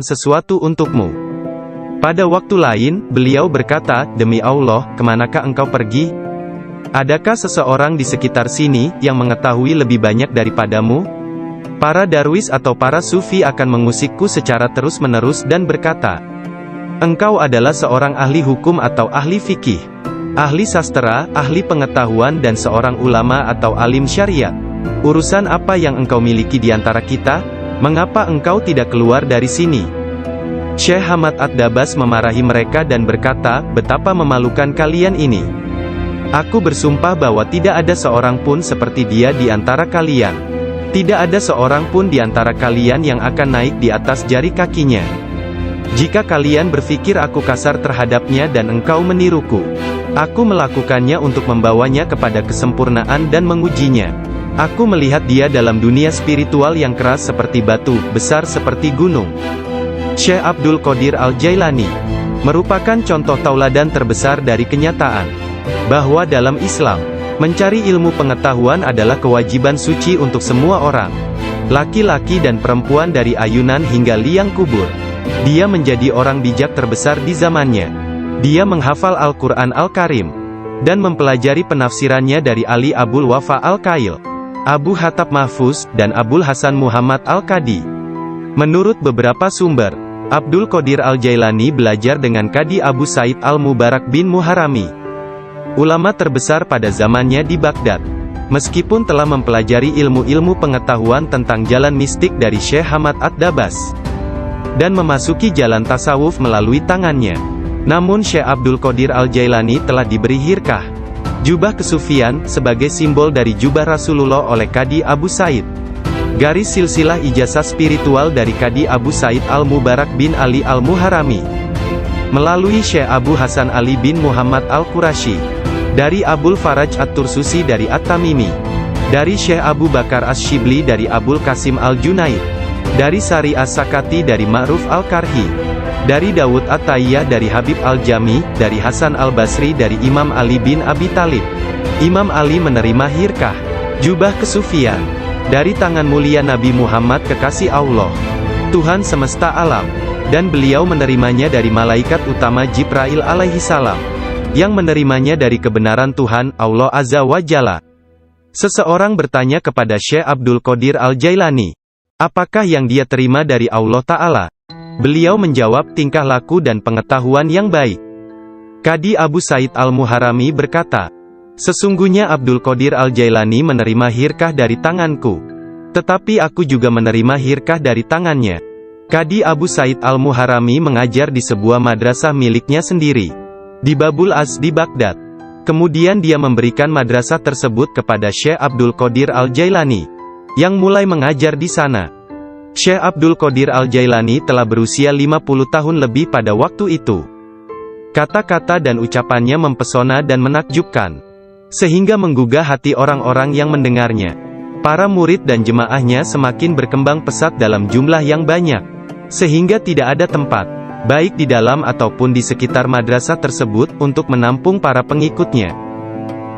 sesuatu untukmu. Pada waktu lain, beliau berkata, demi Allah, kemanakah engkau pergi? Adakah seseorang di sekitar sini, yang mengetahui lebih banyak daripadamu? Para darwis atau para sufi akan mengusikku secara terus-menerus dan berkata, engkau adalah seorang ahli hukum atau ahli fikih, ahli sastra, ahli pengetahuan dan seorang ulama atau alim syariat. Urusan apa yang engkau miliki di antara kita? Mengapa engkau tidak keluar dari sini? Syekh Hamad Ad-Dabas memarahi mereka dan berkata, betapa memalukan kalian ini. Aku bersumpah bahwa tidak ada seorang pun seperti dia di antara kalian. Tidak ada seorang pun di antara kalian yang akan naik di atas jari kakinya. Jika kalian berpikir aku kasar terhadapnya dan engkau meniruku, aku melakukannya untuk membawanya kepada kesempurnaan dan mengujinya. Aku melihat dia dalam dunia spiritual yang keras seperti batu, besar seperti gunung. Syekh Abdul Qadir Al-Jailani merupakan contoh tauladan terbesar dari kenyataan bahwa dalam Islam, mencari ilmu pengetahuan adalah kewajiban suci untuk semua orang, laki-laki dan perempuan dari ayunan hingga liang kubur. Dia menjadi orang bijak terbesar di zamannya. Dia menghafal Al-Quran Al-Karim dan mempelajari penafsirannya dari Ali Abul Wafa Al-Kail, Abu Hatab Mahfuz, dan Abul Hasan Muhammad Al-Qadi. Menurut beberapa sumber, Abdul Qadir Al-Jailani belajar dengan Qadi Abu Said Al-Mubarak bin Muharrami, ulama terbesar pada zamannya di Baghdad. Meskipun telah mempelajari ilmu-ilmu pengetahuan tentang jalan mistik dari Syekh Hamad Ad-Dabas, dan memasuki jalan tasawuf melalui tangannya, namun Syekh Abdul Qadir Al-Jailani telah diberi hirkah, jubah kesufian, sebagai simbol dari jubah Rasulullah oleh Qadi Abu Said. Garis silsilah ijazah spiritual dari Qadi Abu Said Al-Mubarak bin Ali Al-Muharrami, melalui Syekh Abu Hasan Ali bin Muhammad Al-Qurashi, dari Abul Faraj At-Tursusi dari At-Tamimi, dari Syekh Abu Bakar As-Shibli dari Abul Qasim Al-Junaid, dari Sari As-Sakati dari Ma'ruf Al-Karhi, dari Dawud At-Tayyah dari Habib Al-Jami, dari Hasan Al-Basri dari Imam Ali bin Abi Talib. Imam Ali menerima hirkah, jubah kesufian, dari tangan mulia Nabi Muhammad kekasih Allah, Tuhan semesta alam, dan beliau menerimanya dari malaikat utama Jibril alaihissalam, yang menerimanya dari kebenaran Tuhan, Allah Azza wa Jalla. Seseorang bertanya kepada Syekh Abdul Qadir Al-Jailani, apakah yang dia terima dari Allah Ta'ala? Beliau menjawab, tingkah laku dan pengetahuan yang baik. Qadi Abu Said Al-Muharrami berkata, sesungguhnya Abdul Qadir Al-Jailani menerima hirkah dari tanganku, tetapi aku juga menerima hirkah dari tangannya. Qadi Abu Said Al-Muharrami mengajar di sebuah madrasah miliknya sendiri, di Babul Az di Baghdad. Kemudian dia memberikan madrasah tersebut kepada Syekh Abdul Qadir Al-Jailani, yang mulai mengajar di sana. Syekh Abdul Qadir Al-Jailani telah berusia 50 tahun lebih pada waktu itu. Kata-kata dan ucapannya mempesona dan menakjubkan, sehingga menggugah hati orang-orang yang mendengarnya. Para murid dan jemaahnya semakin berkembang pesat dalam jumlah yang banyak, sehingga tidak ada tempat, baik di dalam ataupun di sekitar madrasah tersebut, untuk menampung para pengikutnya.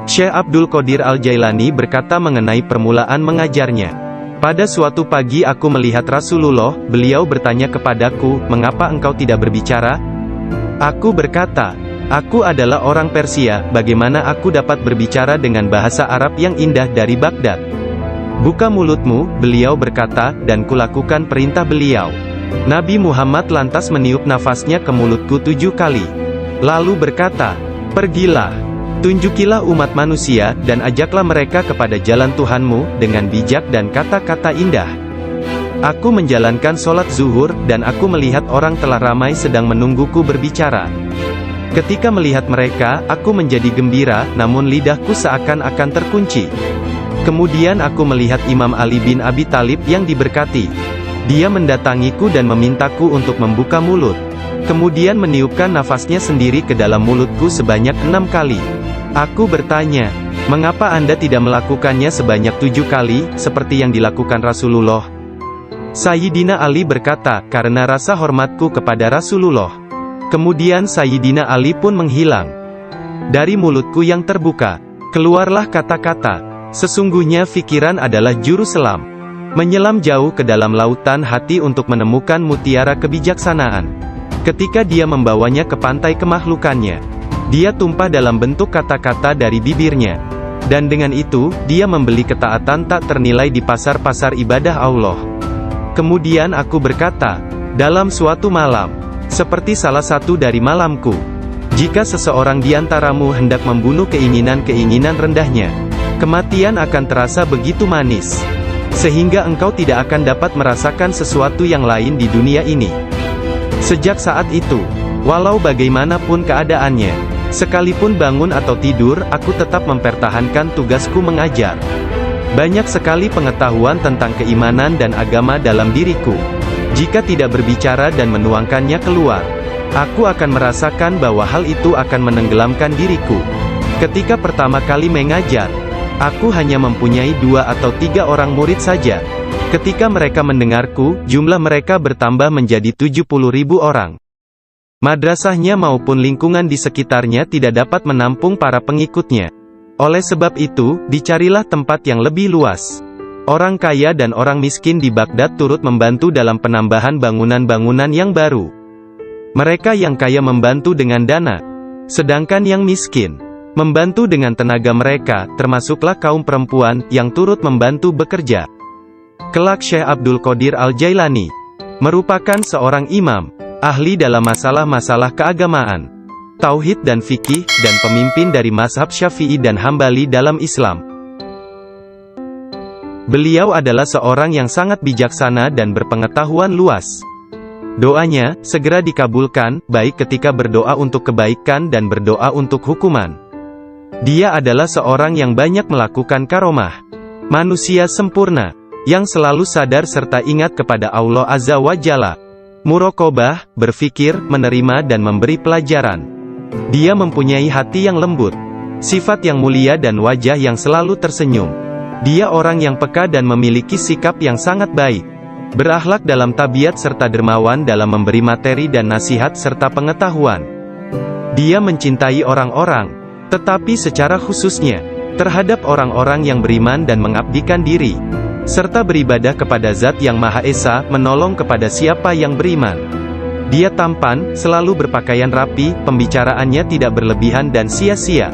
Syekh Abdul Qadir Al-Jailani berkata mengenai permulaan mengajarnya, pada suatu pagi aku melihat Rasulullah, beliau bertanya kepadaku, mengapa engkau tidak berbicara? Aku berkata, aku adalah orang Persia, bagaimana aku dapat berbicara dengan bahasa Arab yang indah dari Baghdad? Buka mulutmu, beliau berkata, dan kulakukan perintah beliau. Nabi Muhammad lantas meniup nafasnya ke mulutku 7 kali. Lalu berkata, pergilah, tunjukilah umat manusia, dan ajaklah mereka kepada jalan Tuhanmu, dengan bijak dan kata-kata indah. Aku menjalankan sholat zuhur, dan aku melihat orang telah ramai sedang menungguku berbicara. Ketika melihat mereka, aku menjadi gembira, namun lidahku seakan-akan terkunci. Kemudian aku melihat Imam Ali bin Abi Talib yang diberkati. Dia mendatangiku dan memintaku untuk membuka mulut. Kemudian meniupkan nafasnya sendiri ke dalam mulutku sebanyak 6 kali. Aku bertanya, mengapa Anda tidak melakukannya sebanyak 7 kali, seperti yang dilakukan Rasulullah? Sayyidina Ali berkata, karena rasa hormatku kepada Rasulullah. Kemudian Sayyidina Ali pun menghilang. Dari mulutku yang terbuka, keluarlah kata-kata, sesungguhnya fikiran adalah juru selam. menyelam jauh ke dalam lautan hati untuk menemukan mutiara kebijaksanaan. Ketika dia membawanya ke pantai kemakhlukannya, dia tumpah dalam bentuk kata-kata dari bibirnya. Dan dengan itu, dia membeli ketaatan tak ternilai di pasar-pasar ibadah Allah. Kemudian aku berkata, dalam suatu malam, seperti salah satu dari malamku, jika seseorang di antaramu hendak membunuh keinginan-keinginan rendahnya, kematian akan terasa begitu manis, sehingga engkau tidak akan dapat merasakan sesuatu yang lain di dunia ini. Sejak saat itu, walau bagaimanapun keadaannya, sekalipun bangun atau tidur, aku tetap mempertahankan tugasku mengajar. Banyak sekali pengetahuan tentang keimanan dan agama dalam diriku. Jika tidak berbicara dan menuangkannya keluar, aku akan merasakan bahwa hal itu akan menenggelamkan diriku. Ketika pertama kali mengajar, aku hanya mempunyai 2 atau 3 orang murid saja. Ketika mereka mendengarku, jumlah mereka bertambah menjadi 70.000 orang. Madrasahnya maupun lingkungan di sekitarnya tidak dapat menampung para pengikutnya. Oleh sebab itu, dicarilah tempat yang lebih luas. Orang kaya dan orang miskin di Baghdad turut membantu dalam penambahan bangunan-bangunan yang baru. Mereka yang kaya membantu dengan dana, sedangkan yang miskin membantu dengan tenaga mereka, termasuklah kaum perempuan, yang turut membantu bekerja. Kelak Syekh Abdul Qadir Al-Jailani merupakan seorang imam, ahli dalam masalah-masalah keagamaan, tauhid dan fikih, dan pemimpin dari mazhab Syafi'i dan Hambali dalam Islam. Beliau adalah seorang yang sangat bijaksana dan berpengetahuan luas. Doanya segera dikabulkan, baik ketika berdoa untuk kebaikan dan berdoa untuk hukuman. Dia adalah seorang yang banyak melakukan karomah. Manusia sempurna, yang selalu sadar serta ingat kepada Allah Azza wa Jalla. Muraqabah, berfikir, menerima dan memberi pelajaran. Dia mempunyai hati yang lembut, sifat yang mulia dan wajah yang selalu tersenyum. Dia orang yang peka dan memiliki sikap yang sangat baik. Berakhlak dalam tabiat serta dermawan dalam memberi materi dan nasihat serta pengetahuan. Dia mencintai orang-orang, tetapi secara khususnya terhadap orang-orang yang beriman dan mengabdikan diri, serta beribadah kepada Zat yang Maha Esa, menolong kepada siapa yang beriman. Dia tampan, selalu berpakaian rapi, pembicaraannya tidak berlebihan dan sia-sia.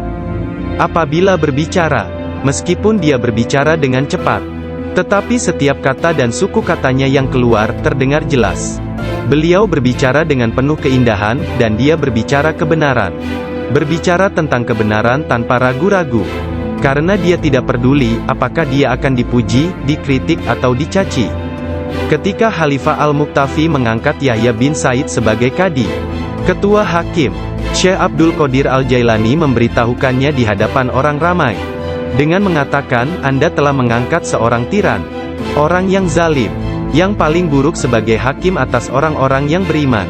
Apabila berbicara, meskipun dia berbicara dengan cepat, tetapi setiap kata dan suku katanya yang keluar, terdengar jelas. Beliau berbicara dengan penuh keindahan, dan dia berbicara kebenaran. Berbicara tentang kebenaran tanpa ragu-ragu. Karena dia tidak peduli, apakah dia akan dipuji, dikritik atau dicaci. Ketika Khalifah Al-Muqtafi mengangkat Yahya bin Said sebagai Qadi, Ketua Hakim, Syekh Abdul Qadir Al-Jailani memberitahukannya di hadapan orang ramai, dengan mengatakan, Anda telah mengangkat seorang tiran, orang yang zalim, yang paling buruk sebagai hakim atas orang-orang yang beriman.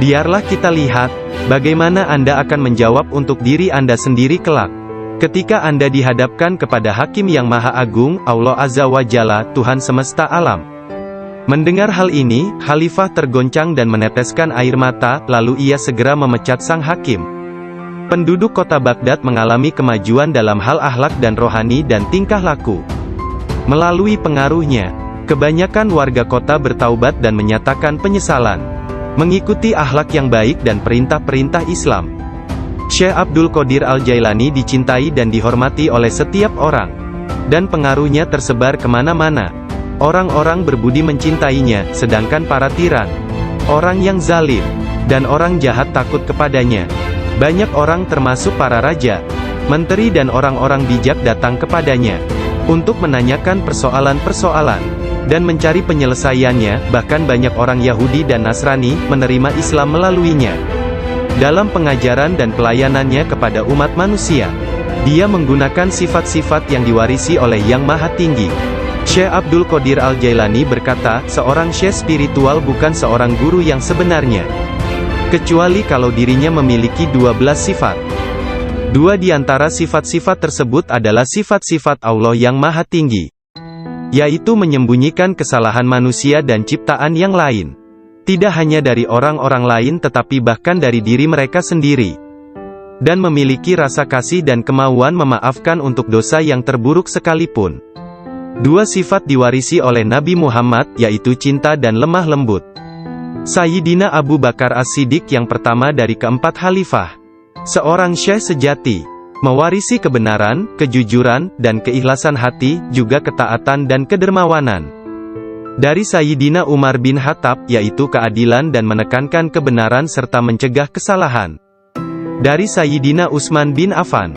Biarlah kita lihat, bagaimana Anda akan menjawab untuk diri Anda sendiri kelak. Ketika Anda dihadapkan kepada Hakim yang Maha Agung, Allah Azza wa Jalla, Tuhan semesta alam. Mendengar hal ini, Khalifah tergoncang dan meneteskan air mata, lalu ia segera memecat sang hakim. Penduduk kota Baghdad mengalami kemajuan dalam hal akhlak dan rohani dan tingkah laku. Melalui pengaruhnya, kebanyakan warga kota bertaubat dan menyatakan penyesalan, mengikuti akhlak yang baik dan perintah-perintah Islam. Syekh Abdul Qadir Al-Jailani dicintai dan dihormati oleh setiap orang, dan pengaruhnya tersebar kemana-mana. Orang-orang berbudi mencintainya, sedangkan para tiran, orang yang zalim, dan orang jahat takut kepadanya. Banyak orang termasuk para raja, menteri dan orang-orang bijak datang kepadanya, untuk menanyakan persoalan-persoalan, dan mencari penyelesaiannya. Bahkan banyak orang Yahudi dan Nasrani menerima Islam melaluinya. Dalam pengajaran dan pelayanannya kepada umat manusia, dia menggunakan sifat-sifat yang diwarisi oleh Yang Maha Tinggi. Syekh Abdul Qadir Al-Jailani berkata, seorang syekh spiritual bukan seorang guru yang sebenarnya, kecuali kalau dirinya memiliki 12 sifat. 2 di antara sifat-sifat tersebut adalah sifat-sifat Allah yang Maha Tinggi, yaitu menyembunyikan kesalahan manusia dan ciptaan yang lain. Tidak hanya dari orang-orang lain tetapi bahkan dari diri mereka sendiri. Dan memiliki rasa kasih dan kemauan memaafkan untuk dosa yang terburuk sekalipun. Dua sifat diwarisi oleh Nabi Muhammad, yaitu cinta dan lemah lembut. Sayyidina Abu Bakar As-Siddiq yang pertama dari keempat khalifah. Seorang syekh sejati. Mewarisi kebenaran, kejujuran, dan keikhlasan hati, juga ketaatan dan kedermawanan. Dari Sayyidina Umar bin Khattab, yaitu keadilan dan menekankan kebenaran serta mencegah kesalahan. Dari Sayyidina Utsman bin Affan,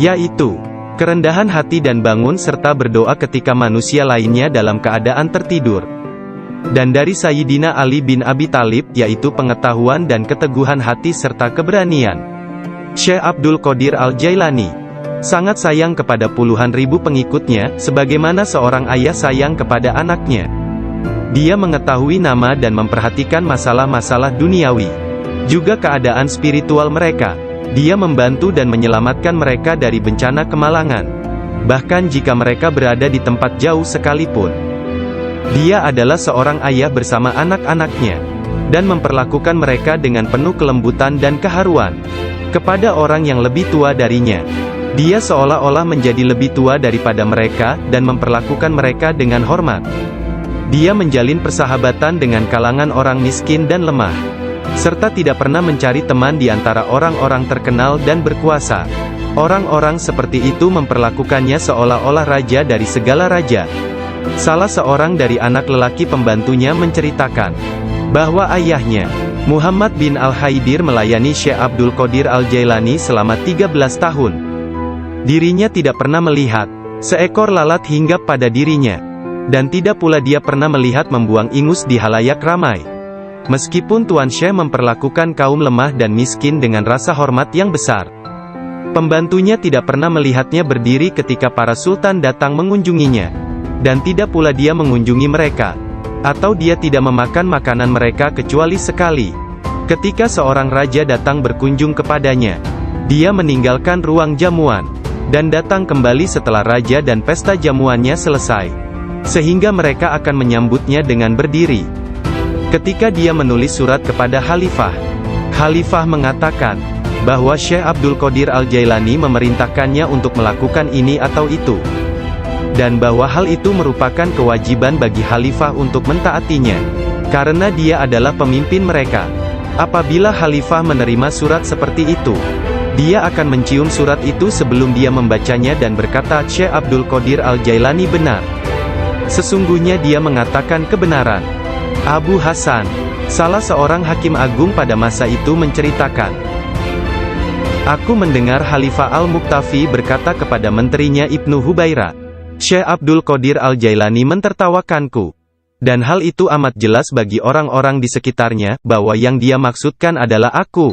yaitu kerendahan hati dan bangun serta berdoa ketika manusia lainnya dalam keadaan tertidur. Dan dari Sayyidina Ali bin Abi Thalib, yaitu pengetahuan dan keteguhan hati serta keberanian. Syekh Abdul Qadir Al-Jailani sangat sayang kepada puluhan ribu pengikutnya, sebagaimana seorang ayah sayang kepada anaknya. Dia mengetahui nama dan memperhatikan masalah-masalah duniawi, juga keadaan spiritual mereka. Dia membantu dan menyelamatkan mereka dari bencana kemalangan, bahkan jika mereka berada di tempat jauh sekalipun. Dia adalah seorang ayah bersama anak-anaknya, dan memperlakukan mereka dengan penuh kelembutan dan keharuan. Kepada orang yang lebih tua darinya, dia seolah-olah menjadi lebih tua daripada mereka, dan memperlakukan mereka dengan hormat. Dia menjalin persahabatan dengan kalangan orang miskin dan lemah, serta tidak pernah mencari teman di antara orang-orang terkenal dan berkuasa. Orang-orang seperti itu memperlakukannya seolah-olah raja dari segala raja. Salah seorang dari anak lelaki pembantunya menceritakan bahwa ayahnya, Muhammad bin Al-Haidir, melayani Syekh Abdul Qadir Al-Jailani selama 13 tahun. Dirinya tidak pernah melihat seekor lalat hinggap pada dirinya, dan tidak pula dia pernah melihat membuang ingus di halayak ramai. Meskipun Tuan Syekh memperlakukan kaum lemah dan miskin dengan rasa hormat yang besar, pembantunya tidak pernah melihatnya berdiri ketika para sultan datang mengunjunginya, dan tidak pula dia mengunjungi mereka, atau dia tidak memakan makanan mereka kecuali sekali. Ketika seorang raja datang berkunjung kepadanya, dia meninggalkan ruang jamuan, dan datang kembali setelah raja dan pesta jamuannya selesai, sehingga mereka akan menyambutnya dengan berdiri. Ketika dia menulis surat kepada khalifah, khalifah mengatakan bahwa Syekh Abdul Qadir Al-Jailani memerintahkannya untuk melakukan ini atau itu, dan bahwa hal itu merupakan kewajiban bagi khalifah untuk mentaatinya, karena dia adalah pemimpin mereka. Apabila khalifah menerima surat seperti itu, dia akan mencium surat itu sebelum dia membacanya dan berkata, Syekh Abdul Qadir Al-Jailani benar. Sesungguhnya dia mengatakan kebenaran. Abu Hasan, salah seorang hakim agung pada masa itu, menceritakan, aku mendengar Khalifah Al-Muqtafi berkata kepada menterinya Ibnu Hubairah, Syekh Abdul Qadir Al-Jailani mentertawakanku. Dan hal itu amat jelas bagi orang-orang di sekitarnya, bahwa yang dia maksudkan adalah aku.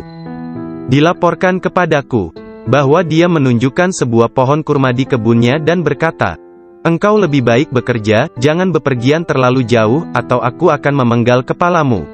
Dilaporkan kepadaku, bahwa dia menunjukkan sebuah pohon kurma di kebunnya dan berkata, engkau lebih baik bekerja, jangan bepergian terlalu jauh, atau aku akan memenggal kepalamu.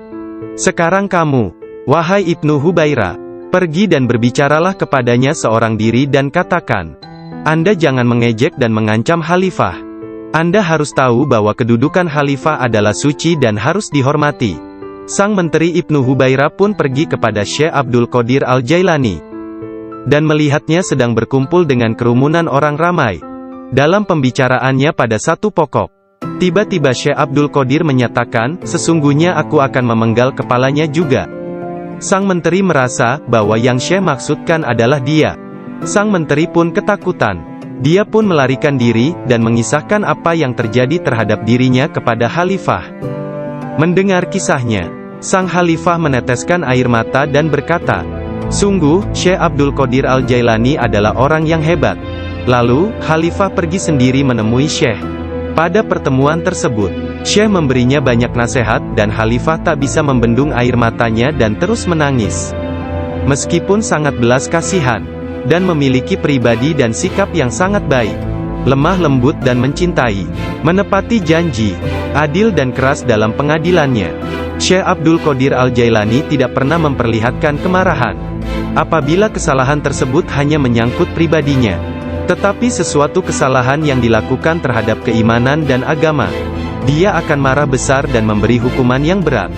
Sekarang kamu, wahai Ibnu Hubairah, pergi dan berbicaralah kepadanya seorang diri dan katakan, Anda jangan mengejek dan mengancam khalifah. Anda harus tahu bahwa kedudukan khalifah adalah suci dan harus dihormati. Sang menteri Ibnu Hubairah pun pergi kepada Syekh Abdul Qadir Al-Jailani, dan melihatnya sedang berkumpul dengan kerumunan orang ramai. Dalam pembicaraannya pada satu pokok, tiba-tiba Syekh Abdul Qadir menyatakan, sesungguhnya aku akan memenggal kepalanya juga. Sang menteri merasa bahwa yang Syekh maksudkan adalah dia. Sang menteri pun ketakutan. Dia pun melarikan diri, dan mengisahkan apa yang terjadi terhadap dirinya kepada khalifah. Mendengar kisahnya, sang khalifah meneteskan air mata dan berkata, sungguh, Syekh Abdul Qadir Al-Jailani adalah orang yang hebat. Lalu, khalifah pergi sendiri menemui Syekh. Pada pertemuan tersebut, Syekh memberinya banyak nasihat, dan khalifah tak bisa membendung air matanya dan terus menangis. Meskipun sangat belas kasihan, dan memiliki pribadi dan sikap yang sangat baik, lemah lembut dan mencintai, menepati janji, adil dan keras dalam pengadilannya, Syekh Abdul Qadir Al-Jailani tidak pernah memperlihatkan kemarahan. Apabila kesalahan tersebut hanya menyangkut pribadinya, tetapi sesuatu kesalahan yang dilakukan terhadap keimanan dan agama, dia akan marah besar dan memberi hukuman yang berat.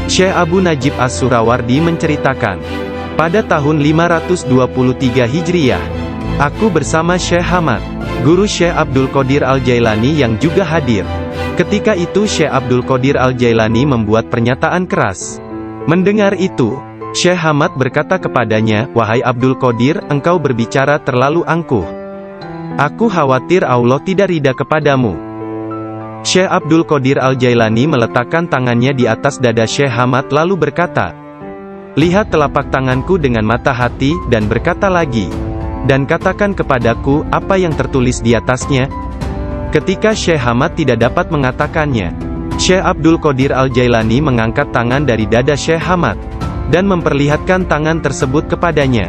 Syekh Abu Najib As-Surawardi menceritakan, pada tahun 523 Hijriyah, aku bersama Syekh Hamad guru Syekh Abdul Qadir Al-Jailani yang juga hadir. Ketika itu Syekh Abdul Qadir Al-Jailani membuat pernyataan keras. Mendengar itu, Syekh Hamad berkata kepadanya, "Wahai Abdul Qadir, engkau berbicara terlalu angkuh. Aku khawatir Allah tidak ridha kepadamu." Syekh Abdul Qadir Al-Jailani meletakkan tangannya di atas dada Syekh Hamad lalu berkata, "Lihat telapak tanganku dengan mata hati, dan berkata lagi, dan katakan kepadaku, apa yang tertulis di atasnya?" Ketika Syekh Hamad tidak dapat mengatakannya, Syekh Abdul Qadir Al-Jailani mengangkat tangan dari dada Syekh Hamad, dan memperlihatkan tangan tersebut kepadanya.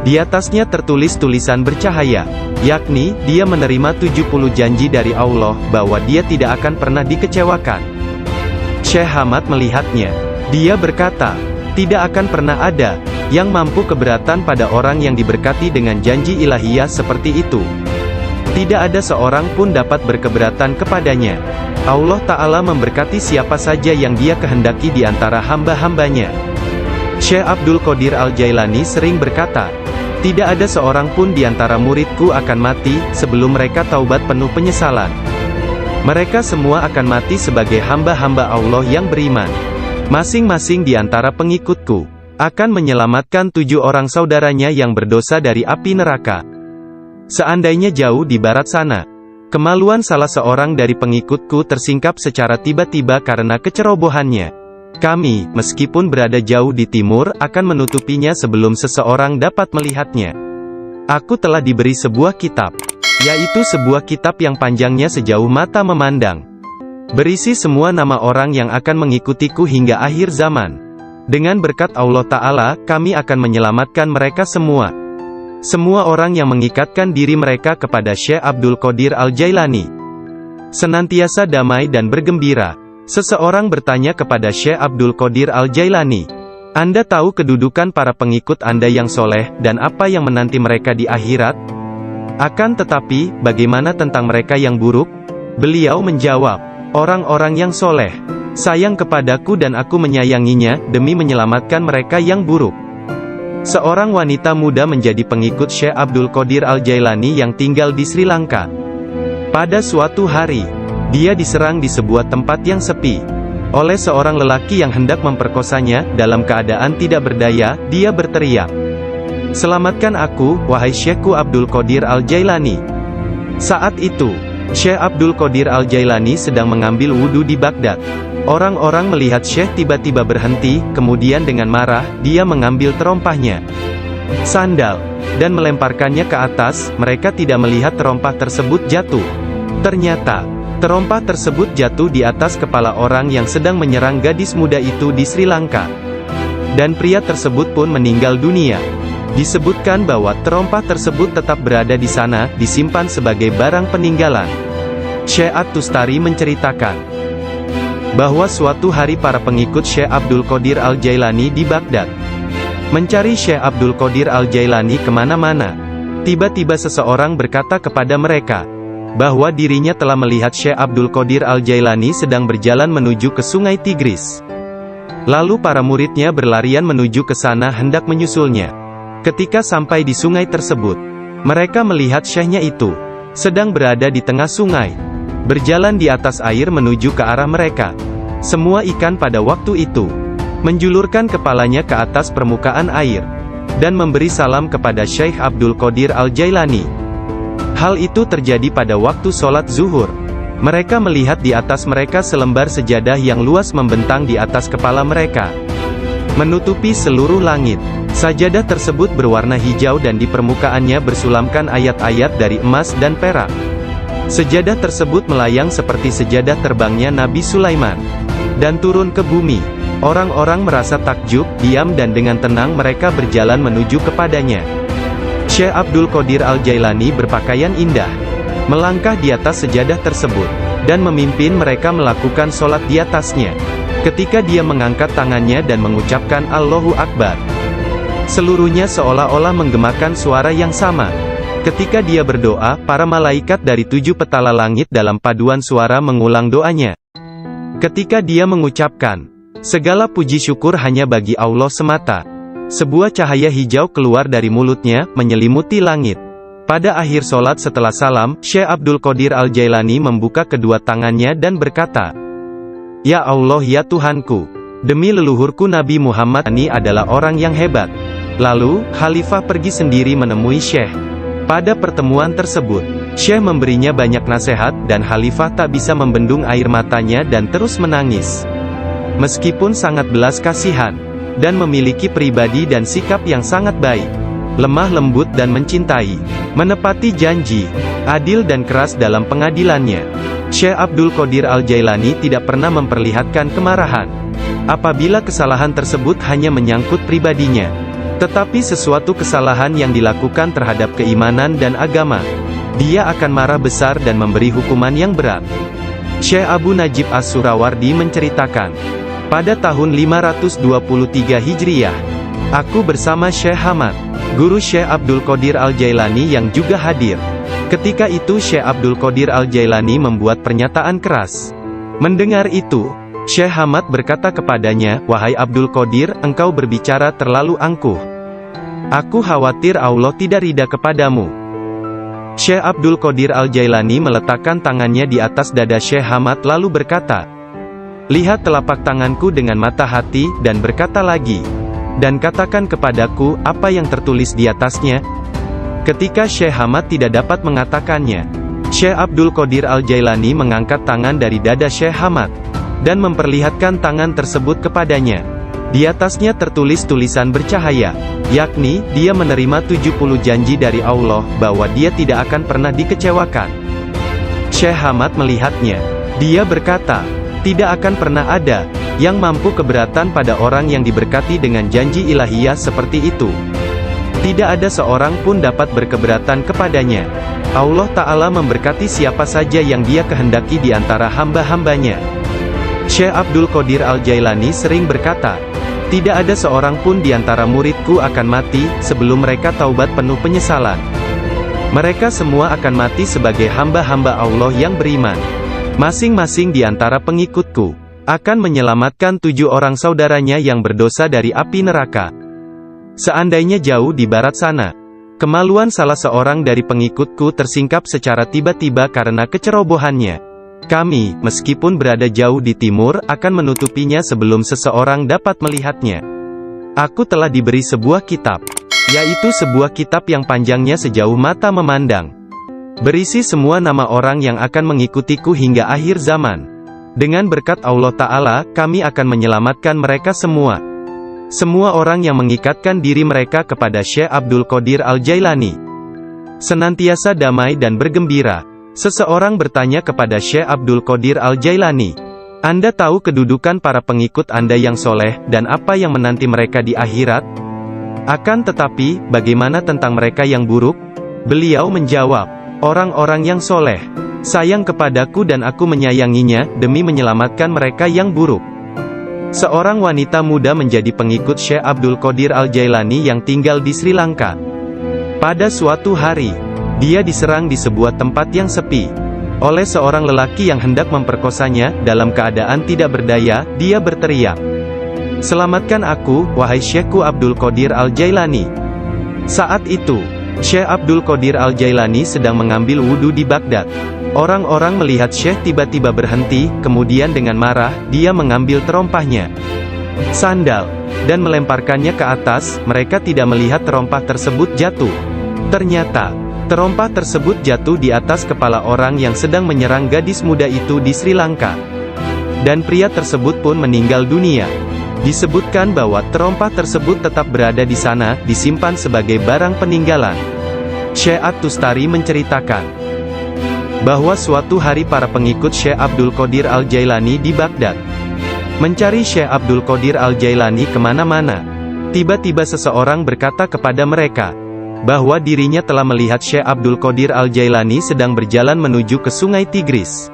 Di atasnya tertulis tulisan bercahaya, yakni, dia menerima 70 janji dari Allah, bahwa dia tidak akan pernah dikecewakan. Syekh Hamad melihatnya. Dia berkata, tidak akan pernah ada yang mampu keberatan pada orang yang diberkati dengan janji ilahiyah seperti itu. Tidak ada seorang pun dapat berkeberatan kepadanya. Allah Ta'ala memberkati siapa saja yang dia kehendaki di antara hamba-hambanya. Syekh Abdul Qadir Al-Jailani sering berkata, tidak ada seorang pun di antara muridku akan mati, sebelum mereka taubat penuh penyesalan. Mereka semua akan mati sebagai hamba-hamba Allah yang beriman. Masing-masing di antara pengikutku akan menyelamatkan 7 orang saudaranya yang berdosa dari api neraka. Seandainya jauh di barat sana, kemaluan salah seorang dari pengikutku tersingkap secara tiba-tiba karena kecerobohannya, kami, meskipun berada jauh di timur, akan menutupinya sebelum seseorang dapat melihatnya. Aku telah diberi sebuah kitab, yaitu sebuah kitab yang panjangnya sejauh mata memandang, berisi semua nama orang yang akan mengikutiku hingga akhir zaman. Dengan berkat Allah Ta'ala, kami akan menyelamatkan mereka semua. Semua orang yang mengikatkan diri mereka kepada Syekh Abdul Qadir Al-Jailani senantiasa damai dan bergembira. Seseorang bertanya kepada Syekh Abdul Qadir Al-Jailani, Anda tahu kedudukan para pengikut Anda yang soleh, dan apa yang menanti mereka di akhirat? Akan tetapi, bagaimana tentang mereka yang buruk? Beliau menjawab, orang-orang yang soleh sayang kepadaku dan aku menyayanginya, demi menyelamatkan mereka yang buruk. Seorang wanita muda menjadi pengikut Syekh Abdul Qadir Al-Jailani yang tinggal di Sri Lanka. Pada suatu hari, dia diserang di sebuah tempat yang sepi oleh seorang lelaki yang hendak memperkosanya. Dalam keadaan tidak berdaya, dia berteriak, "Selamatkan aku, wahai Syekhku Abdul Qadir Al-Jailani." Saat itu, Syekh Abdul Qadir Al-Jailani sedang mengambil wudhu di Baghdad. Orang-orang melihat Syekh tiba-tiba berhenti, kemudian dengan marah, dia mengambil terompahnya, sandal, dan melemparkannya ke atas. Mereka tidak melihat terompah tersebut jatuh. Ternyata, terompah tersebut jatuh di atas kepala orang yang sedang menyerang gadis muda itu di Sri Lanka. Dan pria tersebut pun meninggal dunia. Disebutkan bahwa terompah tersebut tetap berada di sana, disimpan sebagai barang peninggalan. Syekh At-Tustari menceritakan bahwa suatu hari para pengikut Syekh Abdul Qadir Al-Jailani di Baghdad mencari Syekh Abdul Qadir Al-Jailani kemana-mana. Tiba-tiba seseorang berkata kepada mereka bahwa dirinya telah melihat Syekh Abdul Qadir Al-Jailani sedang berjalan menuju ke sungai Tigris. Lalu para muridnya berlarian menuju ke sana hendak menyusulnya. Ketika sampai di sungai tersebut, mereka melihat syekhnya itu sedang berada di tengah sungai, berjalan di atas air menuju ke arah mereka. Semua ikan pada waktu itu menjulurkan kepalanya ke atas permukaan air, dan memberi salam kepada Syekh Abdul Qadir Al-Jailani. Hal itu terjadi pada waktu sholat zuhur. Mereka melihat di atas mereka selembar sejadah yang luas membentang di atas kepala mereka, menutupi seluruh langit. Sajadah tersebut berwarna hijau dan di permukaannya bersulamkan ayat-ayat dari emas dan perak. Sejadah tersebut melayang seperti sejadah terbangnya Nabi Sulaiman, dan turun ke bumi. Orang-orang merasa takjub, diam dan dengan tenang mereka berjalan menuju kepadanya. Syekh Abdul Qadir Al-Jailani berpakaian indah, melangkah di atas sejadah tersebut, dan memimpin mereka melakukan sholat di atasnya. Ketika dia mengangkat tangannya dan mengucapkan Allahu Akbar, seluruhnya seolah-olah menggemakan suara yang sama. Ketika dia berdoa, para malaikat dari 7 petala langit dalam paduan suara mengulang doanya. Ketika dia mengucapkan, segala puji syukur hanya bagi Allah semata, sebuah cahaya hijau keluar dari mulutnya, menyelimuti langit. Pada akhir sholat setelah salam, Syekh Abdul Qadir Al-Jailani membuka kedua tangannya dan berkata, "Ya Allah, ya Tuhanku, demi leluhurku Nabi Muhammad, ini adalah orang yang hebat." Lalu, Khalifah pergi sendiri menemui Syekh. Pada pertemuan tersebut, Syekh memberinya banyak nasihat, dan Khalifah tak bisa membendung air matanya dan terus menangis. Meskipun sangat belas kasihan, dan memiliki pribadi dan sikap yang sangat baik, lemah lembut dan mencintai, menepati janji, adil dan keras dalam pengadilannya, Syekh Abdul Qadir Al-Jailani tidak pernah memperlihatkan kemarahan. Apabila kesalahan tersebut hanya menyangkut pribadinya, tetapi sesuatu kesalahan yang dilakukan terhadap keimanan dan agama, dia akan marah besar dan memberi hukuman yang berat. Syekh Abu Najib As-Surawardi menceritakan, pada tahun 523 Hijriyah, aku bersama Syekh Hamad, guru Syekh Abdul Qadir Al-Jailani yang juga hadir. Ketika itu Syekh Abdul Qadir Al-Jailani membuat pernyataan keras. Mendengar itu, Syekh Hamad berkata kepadanya, "Wahai Abdul Qadir, engkau berbicara terlalu angkuh. Aku khawatir Allah tidak ridha kepadamu." Syekh Abdul Qadir Al-Jailani meletakkan tangannya di atas dada Syekh Hamad lalu berkata, "Lihat telapak tanganku dengan mata hati, dan berkata lagi, dan katakan kepadaku, apa yang tertulis di atasnya?" Ketika Syekh Hamad tidak dapat mengatakannya, Syekh Abdul Qadir Al-Jailani mengangkat tangan dari dada Syekh Hamad, dan memperlihatkan tangan tersebut kepadanya. Di atasnya tertulis tulisan bercahaya, yakni, dia menerima 70 janji dari Allah, bahwa dia tidak akan pernah dikecewakan. Syekh Hamad melihatnya. Dia berkata, tidak akan pernah ada yang mampu keberatan pada orang yang diberkati dengan janji ilahiyah seperti itu. Tidak ada seorang pun dapat berkeberatan kepadanya. Allah Ta'ala memberkati siapa saja yang dia kehendaki di antara hamba-hambanya. Syekh Abdul Qadir Al-Jailani sering berkata, tidak ada seorang pun di antara muridku akan mati, sebelum mereka taubat penuh penyesalan. Mereka semua akan mati sebagai hamba-hamba Allah yang beriman. Masing-masing di antara pengikutku akan menyelamatkan 7 orang saudaranya yang berdosa dari api neraka. Seandainya jauh di barat sana, kemaluan salah seorang dari pengikutku tersingkap secara tiba-tiba karena kecerobohannya, kami, meskipun berada jauh di timur, akan menutupinya sebelum seseorang dapat melihatnya. Aku telah diberi sebuah kitab, yaitu sebuah kitab yang panjangnya sejauh mata memandang, berisi semua nama orang yang akan mengikutiku hingga akhir zaman. Dengan berkat Allah Ta'ala, kami akan menyelamatkan mereka semua. Semua orang yang mengikatkan diri mereka kepada Syekh Abdul Qadir Al-Jailani senantiasa damai dan bergembira. Seseorang bertanya kepada Syekh Abdul Qadir Al-Jailani, Anda tahu kedudukan para pengikut Anda yang soleh, dan apa yang menanti mereka di akhirat? Akan tetapi, bagaimana tentang mereka yang buruk? Beliau menjawab, orang-orang yang soleh sayang kepadaku dan aku menyayanginya, demi menyelamatkan mereka yang buruk. Seorang wanita muda menjadi pengikut Syekh Abdul Qadir Al-Jailani yang tinggal di Sri Lanka. Pada suatu hari, dia diserang di sebuah tempat yang sepi oleh seorang lelaki yang hendak memperkosanya. Dalam keadaan tidak berdaya, dia berteriak, "Selamatkan aku, wahai Syekhku Abdul Qadir Al-Jailani." Saat itu, Syekh Abdul Qadir Al-Jailani sedang mengambil wudhu di Baghdad. Orang-orang melihat Syekh tiba-tiba berhenti, kemudian dengan marah, dia mengambil terompahnya, sandal, dan melemparkannya ke atas. Mereka tidak melihat terompah tersebut jatuh. Ternyata, terompah tersebut jatuh di atas kepala orang yang sedang menyerang gadis muda itu di Sri Lanka. Dan pria tersebut pun meninggal dunia. Disebutkan bahwa terompah tersebut tetap berada di sana, disimpan sebagai barang peninggalan. Syekh At-Tustari menceritakan bahwa suatu hari para pengikut Syekh Abdul Qadir Al-Jailani di Baghdad mencari Syekh Abdul Qadir Al-Jailani kemana-mana. Tiba-tiba seseorang berkata kepada mereka bahwa dirinya telah melihat Syekh Abdul Qadir Al-Jailani sedang berjalan menuju ke sungai Tigris.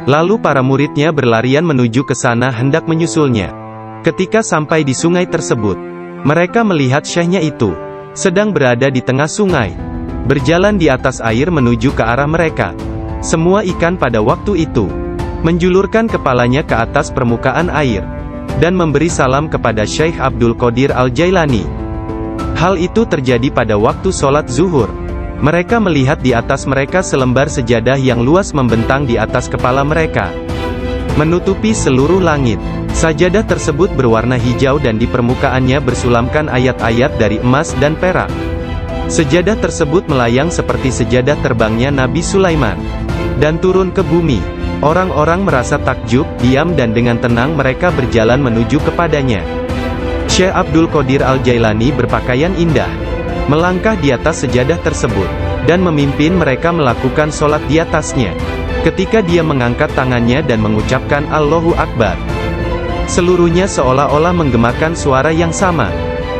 Lalu para muridnya berlarian menuju ke sana hendak menyusulnya. Ketika sampai di sungai tersebut, mereka melihat Syekhnya itu sedang berada di tengah sungai, berjalan di atas air menuju ke arah mereka. Semua ikan pada waktu itu menjulurkan kepalanya ke atas permukaan air, dan memberi salam kepada Syekh Abdul Qadir Al-Jailani. Hal itu terjadi pada waktu sholat zuhur. Mereka melihat di atas mereka selembar sejadah yang luas membentang di atas kepala mereka, menutupi seluruh langit. Sajadah tersebut berwarna hijau dan di permukaannya bersulamkan ayat-ayat dari emas dan perak. Sejadah tersebut melayang seperti sejadah terbangnya Nabi Sulaiman, dan turun ke bumi. Orang-orang merasa takjub, diam dan dengan tenang mereka berjalan menuju kepadanya. Syekh Abdul Qadir Al-Jailani berpakaian indah, melangkah di atas sejadah tersebut, dan memimpin mereka melakukan sholat di atasnya. Ketika dia mengangkat tangannya dan mengucapkan Allahu Akbar, seluruhnya seolah-olah menggemakan suara yang sama.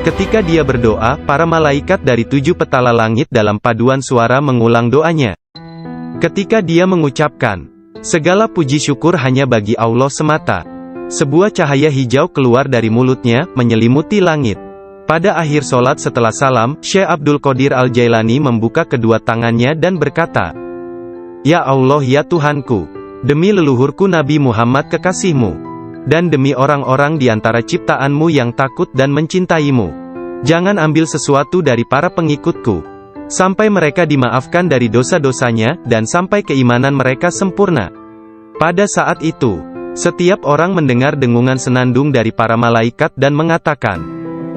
Ketika dia berdoa, para malaikat dari 7 petala langit dalam paduan suara mengulang doanya. Ketika dia mengucapkan, segala puji syukur hanya bagi Allah semata, sebuah cahaya hijau keluar dari mulutnya, menyelimuti langit. Pada akhir sholat setelah salam, Syekh Abdul Qadir Al-Jailani membuka kedua tangannya dan berkata, Ya Allah ya Tuhanku, demi leluhurku Nabi Muhammad kekasihmu, dan demi orang-orang di antara ciptaanmu yang takut dan mencintaimu, jangan ambil sesuatu dari para pengikutku, sampai mereka dimaafkan dari dosa-dosanya, dan sampai keimanan mereka sempurna. Pada saat itu, setiap orang mendengar dengungan senandung dari para malaikat dan mengatakan,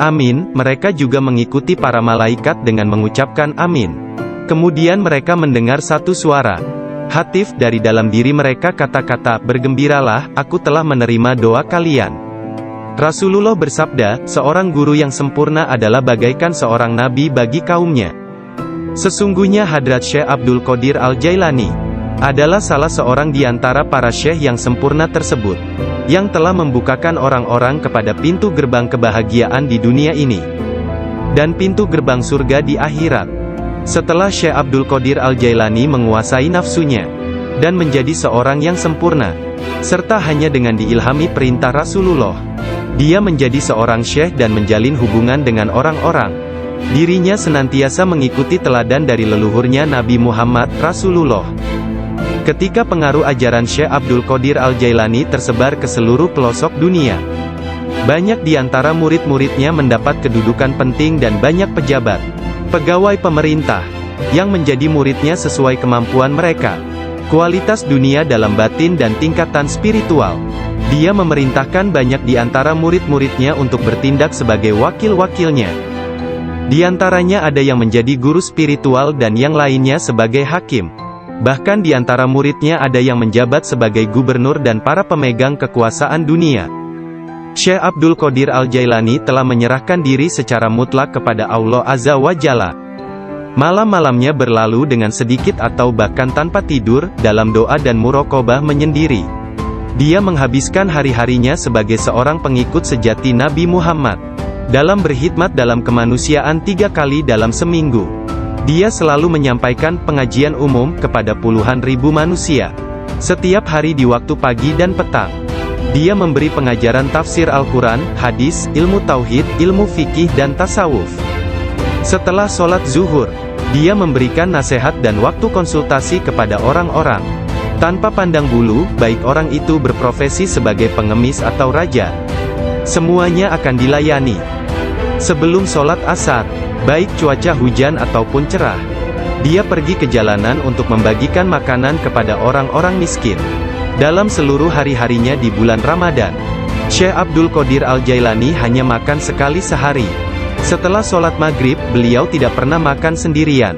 Amin. Mereka juga mengikuti para malaikat dengan mengucapkan amin. Kemudian mereka mendengar satu suara hatif dari dalam diri mereka, kata-kata, bergembiralah, aku telah menerima doa kalian. Rasulullah bersabda, seorang guru yang sempurna adalah bagaikan seorang nabi bagi kaumnya. Sesungguhnya Hadrat Syekh Abdul Qadir Al-Jailani adalah salah seorang di antara para syekh yang sempurna tersebut, yang telah membukakan orang-orang kepada pintu gerbang kebahagiaan di dunia ini, dan pintu gerbang surga di akhirat. Setelah Syekh Abdul Qadir Al-Jailani menguasai nafsunya, dan menjadi seorang yang sempurna, serta hanya dengan diilhami perintah Rasulullah, dia menjadi seorang syekh dan menjalin hubungan dengan orang-orang. Dirinya senantiasa mengikuti teladan dari leluhurnya Nabi Muhammad, Rasulullah. Ketika pengaruh ajaran Syekh Abdul Qadir Al-Jailani tersebar ke seluruh pelosok dunia, banyak di antara murid-muridnya mendapat kedudukan penting dan banyak pejabat, pegawai pemerintah, yang menjadi muridnya sesuai kemampuan mereka, kualitas dunia dalam batin dan tingkatan spiritual. Dia memerintahkan banyak di antara murid-muridnya untuk bertindak sebagai wakil-wakilnya. Di antaranya ada yang menjadi guru spiritual dan yang lainnya sebagai hakim. Bahkan di antara muridnya ada yang menjabat sebagai gubernur dan para pemegang kekuasaan dunia. Syekh Abdul Qadir Al-Jailani telah menyerahkan diri secara mutlak kepada Allah Azza wa Jalla. Malam-malamnya berlalu dengan sedikit atau bahkan tanpa tidur, dalam doa dan muraqabah menyendiri. Dia menghabiskan hari-harinya sebagai seorang pengikut sejati Nabi Muhammad, dalam berkhidmat dalam kemanusiaan 3 kali dalam seminggu. Dia selalu menyampaikan pengajian umum kepada puluhan ribu manusia, setiap hari di waktu pagi dan petang. Dia memberi pengajaran tafsir Al-Quran, hadis, ilmu tauhid, ilmu fikih dan tasawuf. Setelah sholat zuhur, dia memberikan nasihat dan waktu konsultasi kepada orang-orang, tanpa pandang bulu, baik orang itu berprofesi sebagai pengemis atau raja. Semuanya akan dilayani. Sebelum sholat asar, baik cuaca hujan ataupun cerah, dia pergi ke jalanan untuk membagikan makanan kepada orang-orang miskin. Dalam seluruh hari-harinya di bulan Ramadan, Syekh Abdul Qadir Al-Jailani hanya makan sekali sehari. Setelah sholat maghrib, beliau tidak pernah makan sendirian.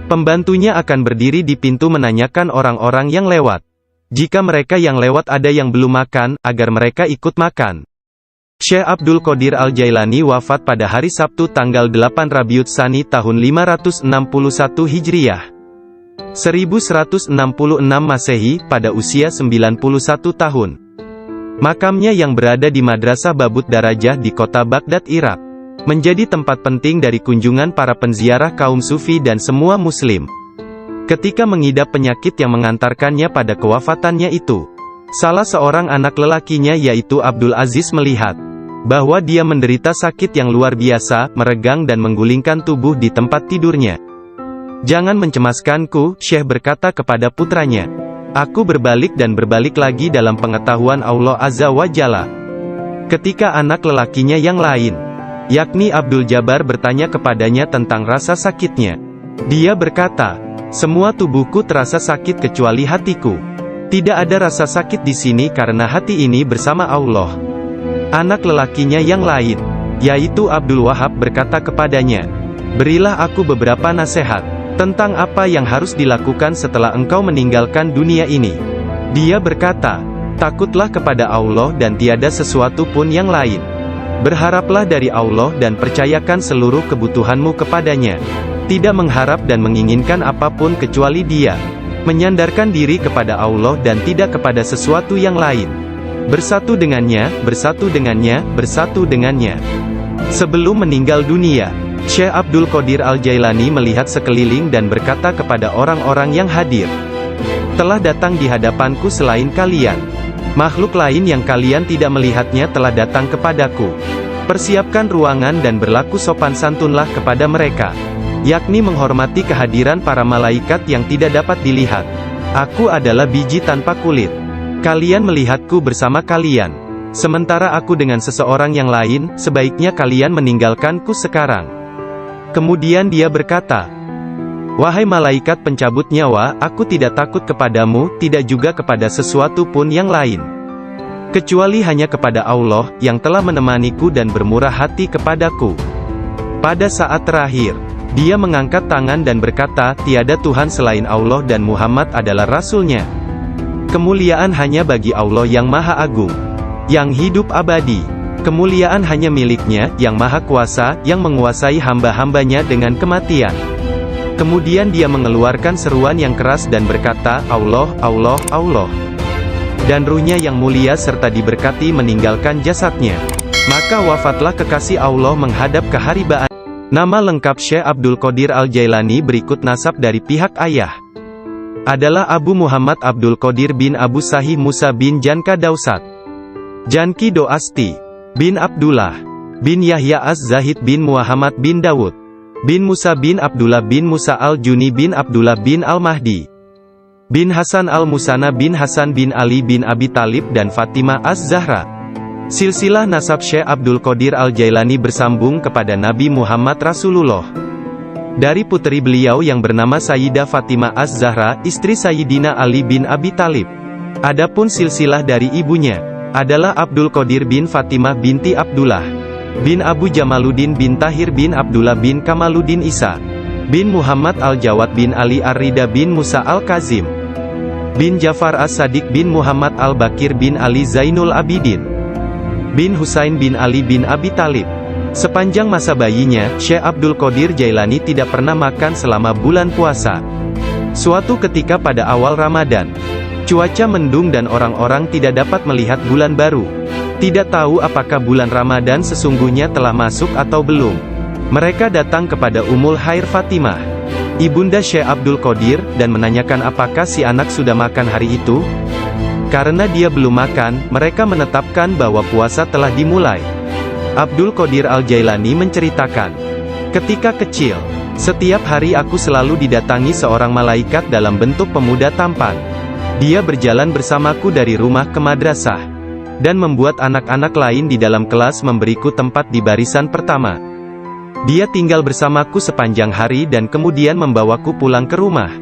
Pembantunya akan berdiri di pintu menanyakan orang-orang yang lewat. Jika mereka yang lewat ada yang belum makan, agar mereka ikut makan. Syekh Abdul Qadir Al-Jailani wafat pada hari Sabtu tanggal 8 Rabiul Tsani tahun 561 Hijriah, 1166 Masehi, pada usia 91 tahun. Makamnya yang berada di Madrasah Babut Darajah di kota Baghdad, Irak, menjadi tempat penting dari kunjungan para penziarah kaum sufi dan semua muslim. Ketika mengidap penyakit yang mengantarkannya pada kewafatannya itu, salah seorang anak lelakinya yaitu Abdul Aziz melihat bahwa dia menderita sakit yang luar biasa, meregang dan menggulingkan tubuh di tempat tidurnya. Jangan mencemaskanku, Syekh berkata kepada putranya. Aku berbalik dan berbalik lagi dalam pengetahuan Allah Azza wa Jalla. Ketika anak lelakinya yang lain, yakni Abdul Jabbar bertanya kepadanya tentang rasa sakitnya, Dia berkata, "Semua tubuhku terasa sakit kecuali hatiku. Tidak ada rasa sakit di sini karena hati ini bersama Allah." Anak lelakinya yang lain, yaitu Abdul Wahab, berkata kepadanya, "Berilah aku beberapa nasihat tentang apa yang harus dilakukan setelah engkau meninggalkan dunia ini." Dia berkata, "Takutlah kepada Allah dan tiada sesuatu pun yang lain. Berharaplah dari Allah dan percayakan seluruh kebutuhanmu kepadanya. Tidak mengharap dan menginginkan apapun kecuali Dia. Menyandarkan diri kepada Allah dan tidak kepada sesuatu yang lain. Bersatu dengannya, bersatu dengannya, bersatu dengannya." Sebelum meninggal dunia, Syekh Abdul Qadir Al-Jailani melihat sekeliling dan berkata kepada orang-orang yang hadir, "Telah datang di hadapanku selain kalian makhluk lain yang kalian tidak melihatnya telah datang kepadaku. Persiapkan ruangan dan berlaku sopan santunlah kepada mereka, yakni menghormati kehadiran para malaikat yang tidak dapat dilihat. Aku adalah biji tanpa kulit. Kalian melihatku bersama kalian. Sementara aku dengan seseorang yang lain, sebaiknya kalian meninggalkanku sekarang." Kemudian dia berkata, "Wahai malaikat pencabut nyawa, aku tidak takut kepadamu, tidak juga kepada sesuatu pun yang lain. Kecuali hanya kepada Allah, yang telah menemaniku dan bermurah hati kepadaku." Pada saat terakhir, dia mengangkat tangan dan berkata, "Tiada Tuhan selain Allah dan Muhammad adalah Rasul-Nya. Kemuliaan hanya bagi Allah yang Maha Agung, yang hidup abadi. Kemuliaan hanya milik-Nya, yang Maha Kuasa, yang menguasai hamba-hambanya dengan kematian." Kemudian dia mengeluarkan seruan yang keras dan berkata, "Allah, Allah, Allah." Dan ruhnya yang mulia serta diberkati meninggalkan jasadnya. Maka wafatlah kekasih Allah menghadap keharibaan. Nama lengkap Syekh Abdul Qadir Al-Jailani berikut nasab dari pihak ayah adalah Abu Muhammad Abdul Qadir bin Abu Sahih Musa bin Janka Dausat, Janki Doasti, bin Abdullah, bin Yahya Az-Zahid bin Muhammad bin Dawud, bin Musa bin Abdullah bin Musa Al-Juni bin Abdullah bin Al-Mahdi, bin Hasan Al-Musana bin Hasan bin Ali bin Abi Talib dan Fatimah Az-Zahra. Silsilah nasab Syekh Abdul Qadir Al-Jailani bersambung kepada Nabi Muhammad Rasulullah. Dari putri beliau yang bernama Sayyidah Fatimah Az-Zahra, istri Sayyidina Ali bin Abi Talib. Adapun silsilah dari ibunya adalah Abdul Qadir bin Fatimah binti Abdullah, bin Abu Jamaluddin bin Tahir bin Abdullah bin Kamaluddin Isa, bin Muhammad Al-Jawad bin Ali Ar-Rida bin Musa Al-Kazim, bin Jafar As-Sadiq bin Muhammad Al-Bakir bin Ali Zainul Abidin, bin Husain bin Ali bin Abi Talib. Sepanjang masa bayinya, Syekh Abdul Qadir Jailani tidak pernah makan selama bulan puasa. Suatu ketika pada awal Ramadan, cuaca mendung dan orang-orang tidak dapat melihat bulan baru. Tidak tahu apakah bulan Ramadan sesungguhnya telah masuk atau belum. Mereka datang kepada Ummul Khair Fatimah, ibunda Syekh Abdul Qadir, dan menanyakan apakah si anak sudah makan hari itu. Karena dia belum makan, mereka menetapkan bahwa puasa telah dimulai. Abdul Qadir Al-Jailani menceritakan, "Ketika kecil, setiap hari aku selalu didatangi seorang malaikat dalam bentuk pemuda tampan. Dia berjalan bersamaku dari rumah ke madrasah, dan membuat anak-anak lain di dalam kelas memberiku tempat di barisan pertama. Dia tinggal bersamaku sepanjang hari dan kemudian membawaku pulang ke rumah.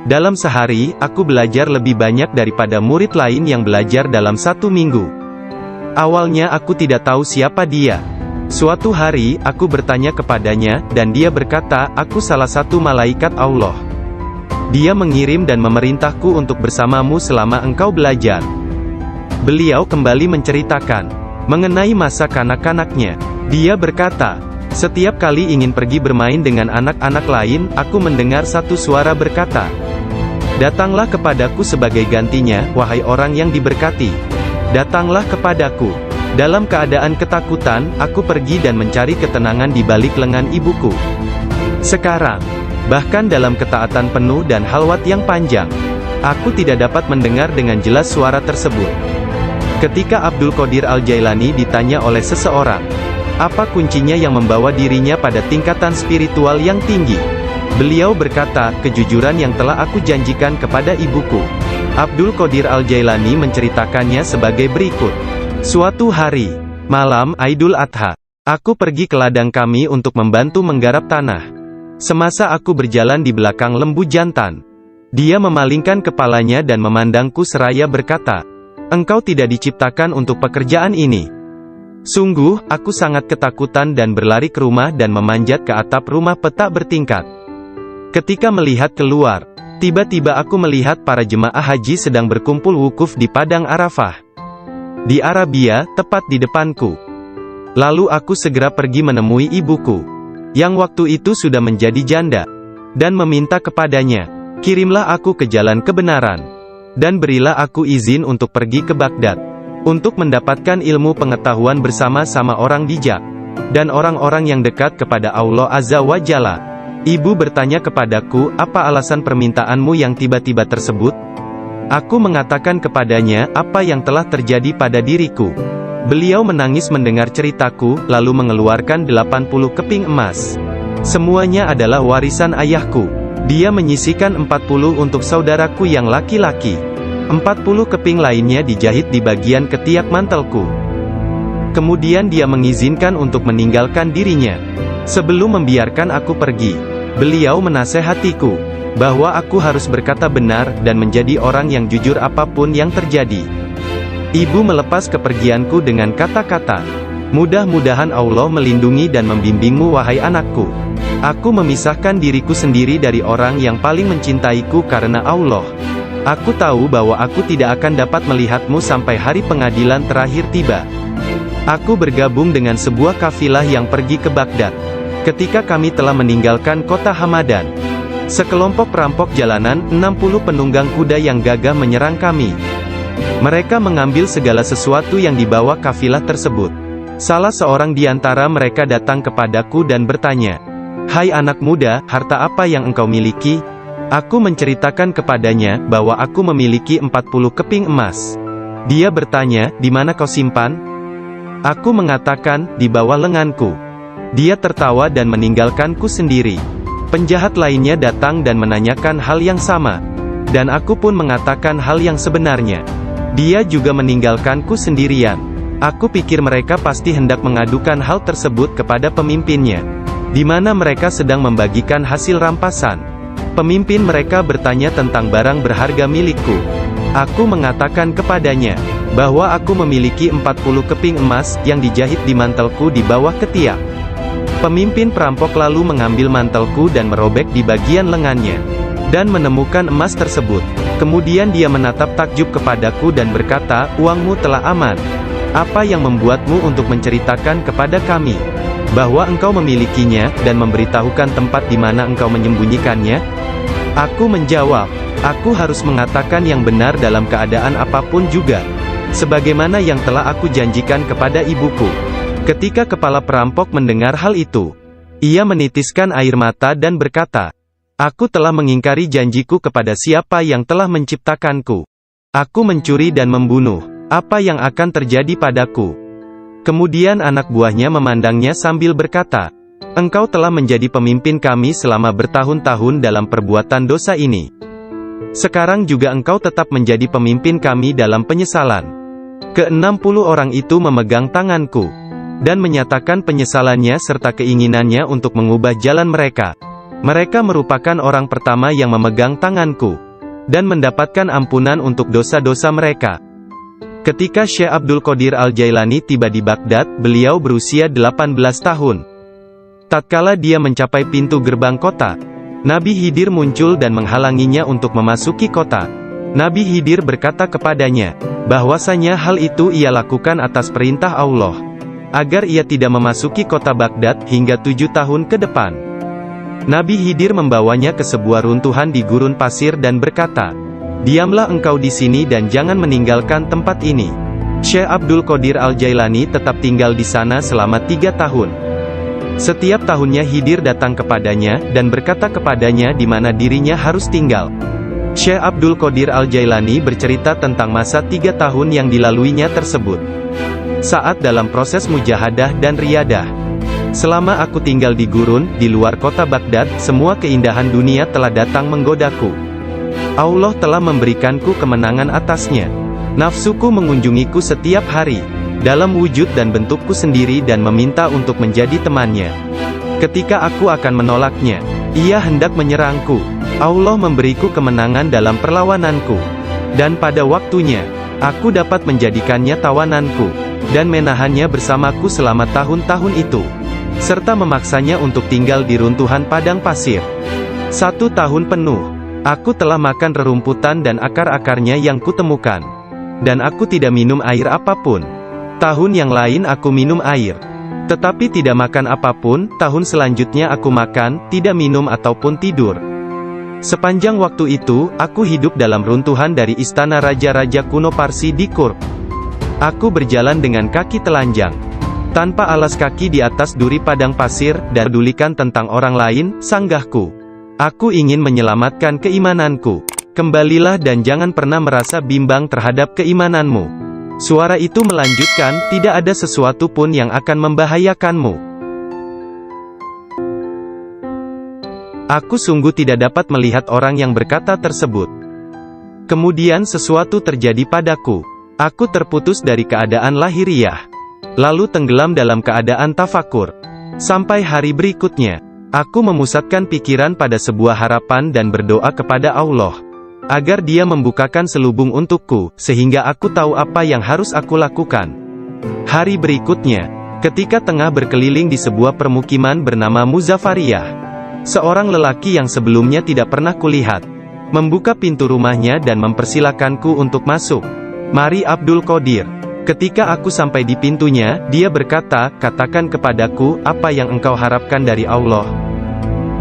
Dalam sehari, aku belajar lebih banyak daripada murid lain yang belajar dalam 1 minggu. Awalnya aku tidak tahu siapa dia. Suatu hari, aku bertanya kepadanya, dan dia berkata, aku salah satu malaikat Allah. Dia mengirim dan memerintahku untuk bersamamu selama engkau belajar." Beliau kembali menceritakan mengenai masa kanak-kanaknya. Dia berkata, "Setiap kali ingin pergi bermain dengan anak-anak lain, aku mendengar satu suara berkata, 'Datanglah kepadaku sebagai gantinya, wahai orang yang diberkati. Datanglah kepadaku.' Dalam keadaan ketakutan, aku pergi dan mencari ketenangan di balik lengan ibuku. Sekarang, bahkan dalam ketaatan penuh dan halwat yang panjang, aku tidak dapat mendengar dengan jelas suara tersebut." Ketika Abdul Qadir Al-Jailani ditanya oleh seseorang, apa kuncinya yang membawa dirinya pada tingkatan spiritual yang tinggi, beliau berkata, "Kejujuran yang telah aku janjikan kepada ibuku." Abdul Qadir Al-Jailani menceritakannya sebagai berikut. Suatu hari, malam Idul Adha, aku pergi ke ladang kami untuk membantu menggarap tanah. Semasa aku berjalan di belakang lembu jantan, dia memalingkan kepalanya dan memandangku seraya berkata, "Engkau tidak diciptakan untuk pekerjaan ini." Sungguh, aku sangat ketakutan dan berlari ke rumah dan memanjat ke atap rumah petak bertingkat. Ketika melihat keluar, tiba-tiba aku melihat para jemaah haji sedang berkumpul wukuf di Padang Arafah. Di Arabia, tepat di depanku. Lalu aku segera pergi menemui ibuku, yang waktu itu sudah menjadi janda, dan meminta kepadanya, "Kirimlah aku ke jalan kebenaran, dan berilah aku izin untuk pergi ke Baghdad, untuk mendapatkan ilmu pengetahuan bersama-sama orang bijak, dan orang-orang yang dekat kepada Allah Azza wa Jalla." Ibu bertanya kepadaku, "Apa alasan permintaanmu yang tiba-tiba tersebut?" Aku mengatakan kepadanya apa yang telah terjadi pada diriku. Beliau menangis mendengar ceritaku, lalu mengeluarkan 80 keping emas. Semuanya adalah warisan ayahku. Dia menyisihkan 40 untuk saudaraku yang laki-laki. 40 keping lainnya dijahit di bagian ketiak mantelku. Kemudian dia mengizinkan untuk meninggalkan dirinya. Sebelum membiarkan aku pergi, beliau menasehatiku, bahwa aku harus berkata benar, dan menjadi orang yang jujur apapun yang terjadi. Ibu melepas kepergianku dengan kata-kata, "Mudah-mudahan Allah melindungi dan membimbingmu wahai anakku. Aku memisahkan diriku sendiri dari orang yang paling mencintaiku karena Allah. Aku tahu bahwa aku tidak akan dapat melihatmu sampai hari pengadilan terakhir tiba." Aku bergabung dengan sebuah kafilah yang pergi ke Baghdad. Ketika kami telah meninggalkan kota Hamadan, sekelompok perampok jalanan, 60 penunggang kuda yang gagah menyerang kami. Mereka mengambil segala sesuatu yang dibawa kafilah tersebut. Salah seorang di antara mereka datang kepadaku dan bertanya, "Hai anak muda, harta apa yang engkau miliki?" Aku menceritakan kepadanya bahwa aku memiliki 40 keping emas. Dia bertanya, "Di mana kau simpan?" Aku mengatakan, "Di bawah lenganku." Dia tertawa dan meninggalkanku sendiri. Penjahat lainnya datang dan menanyakan hal yang sama, dan aku pun mengatakan hal yang sebenarnya. Dia juga meninggalkanku sendirian. Aku pikir mereka pasti hendak mengadukan hal tersebut kepada pemimpinnya, di mana mereka sedang membagikan hasil rampasan. Pemimpin mereka bertanya tentang barang berharga milikku. Aku mengatakan kepadanya, bahwa aku memiliki 40 keping emas, yang dijahit di mantelku di bawah ketiak. Pemimpin perampok lalu mengambil mantelku dan merobek di bagian lengannya, dan menemukan emas tersebut. Kemudian dia menatap takjub kepadaku dan berkata, "Uangmu telah aman. Apa yang membuatmu untuk menceritakan kepada kami bahwa engkau memilikinya, dan memberitahukan tempat di mana engkau menyembunyikannya?" Aku menjawab, "Aku harus mengatakan yang benar dalam keadaan apapun juga, sebagaimana yang telah aku janjikan kepada ibuku." Ketika kepala perampok mendengar hal itu, ia menitiskan air mata dan berkata, "Aku telah mengingkari janjiku kepada siapa yang telah menciptakanku. Aku mencuri dan membunuh. Apa yang akan terjadi padaku?" Kemudian anak buahnya memandangnya sambil berkata, "Engkau telah menjadi pemimpin kami selama bertahun-tahun dalam perbuatan dosa ini. Sekarang juga engkau tetap menjadi pemimpin kami dalam penyesalan." Ke-60 orang itu memegang tanganku, dan menyatakan penyesalannya serta keinginannya untuk mengubah jalan mereka. Mereka merupakan orang pertama yang memegang tanganku, dan mendapatkan ampunan untuk dosa-dosa mereka. Ketika Syekh Abdul Qadir Al-Jailani tiba di Baghdad, beliau berusia 18 tahun. Tatkala dia mencapai pintu gerbang kota, Nabi Khidir muncul dan menghalanginya untuk memasuki kota. Nabi Khidir berkata kepadanya, bahwasanya hal itu ia lakukan atas perintah Allah, agar ia tidak memasuki kota Baghdad hingga 7 tahun ke depan. Nabi Khidir membawanya ke sebuah runtuhan di gurun pasir dan berkata, "Diamlah engkau di sini dan jangan meninggalkan tempat ini." Syekh Abdul Qadir Al-Jailani tetap tinggal di sana selama 3 tahun. Setiap tahunnya Khidir datang kepadanya, dan berkata kepadanya di mana dirinya harus tinggal. Syekh Abdul Qadir Al-Jailani bercerita tentang masa 3 tahun yang dilaluinya tersebut. Saat dalam proses mujahadah dan riyadah. "Selama aku tinggal di gurun, di luar kota Baghdad, semua keindahan dunia telah datang menggodaku. Allah telah memberikanku kemenangan atasnya. Nafsuku mengunjungiku setiap hari, dalam wujud dan bentukku sendiri dan meminta untuk menjadi temannya. Ketika aku akan menolaknya, Ia hendak menyerangku. Allah memberiku kemenangan dalam perlawananku. Dan pada waktunya, aku dapat menjadikannya tawananku, dan menahannya bersamaku selama tahun-tahun itu, serta memaksanya untuk tinggal di runtuhan padang pasir. 1 tahun penuh, aku telah makan rerumputan dan akar-akarnya yang kutemukan. Dan aku tidak minum air apapun. Tahun yang lain aku minum air, tetapi tidak makan apapun. Tahun selanjutnya aku makan, tidak minum ataupun tidur. Sepanjang waktu itu, aku hidup dalam runtuhan dari istana raja-raja kuno Parsi di Kurk. Aku berjalan dengan kaki telanjang, tanpa alas kaki di atas duri padang pasir, dan pedulikan tentang orang lain, sanggahku. Aku ingin menyelamatkan keimananku. Kembalilah dan jangan pernah merasa bimbang terhadap keimananmu. Suara itu melanjutkan, tidak ada sesuatu pun yang akan membahayakanmu. Aku sungguh tidak dapat melihat orang yang berkata tersebut. Kemudian sesuatu terjadi padaku. Aku terputus dari keadaan lahiriah, lalu tenggelam dalam keadaan tafakur. Sampai hari berikutnya, aku memusatkan pikiran pada sebuah harapan dan berdoa kepada Allah, agar Dia membukakan selubung untukku, sehingga aku tahu apa yang harus aku lakukan. Hari berikutnya, ketika tengah berkeliling di sebuah permukiman bernama Muzafariyah, seorang lelaki yang sebelumnya tidak pernah kulihat, membuka pintu rumahnya dan mempersilakanku untuk masuk. Mari Abdul Qadir. Ketika aku sampai di pintunya, dia berkata, katakan kepadaku, apa yang engkau harapkan dari Allah?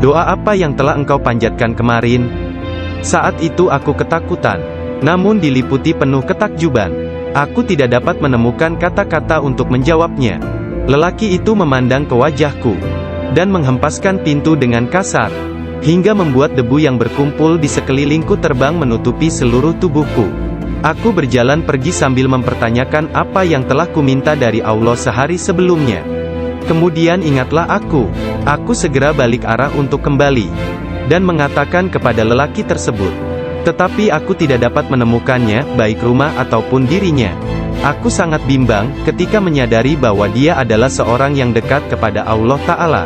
Doa apa yang telah engkau panjatkan kemarin? Saat itu aku ketakutan, namun diliputi penuh ketakjuban. Aku tidak dapat menemukan kata-kata untuk menjawabnya. Lelaki itu memandang ke wajahku, dan menghempaskan pintu dengan kasar, hingga membuat debu yang berkumpul di sekelilingku terbang menutupi seluruh tubuhku. Aku berjalan pergi sambil mempertanyakan apa yang telah kuminta dari Allah sehari sebelumnya. Kemudian ingatlah aku segera balik arah untuk kembali, dan mengatakan kepada lelaki tersebut. Tetapi aku tidak dapat menemukannya, baik rumah ataupun dirinya. Aku sangat bimbang, ketika menyadari bahwa dia adalah seorang yang dekat kepada Allah Ta'ala.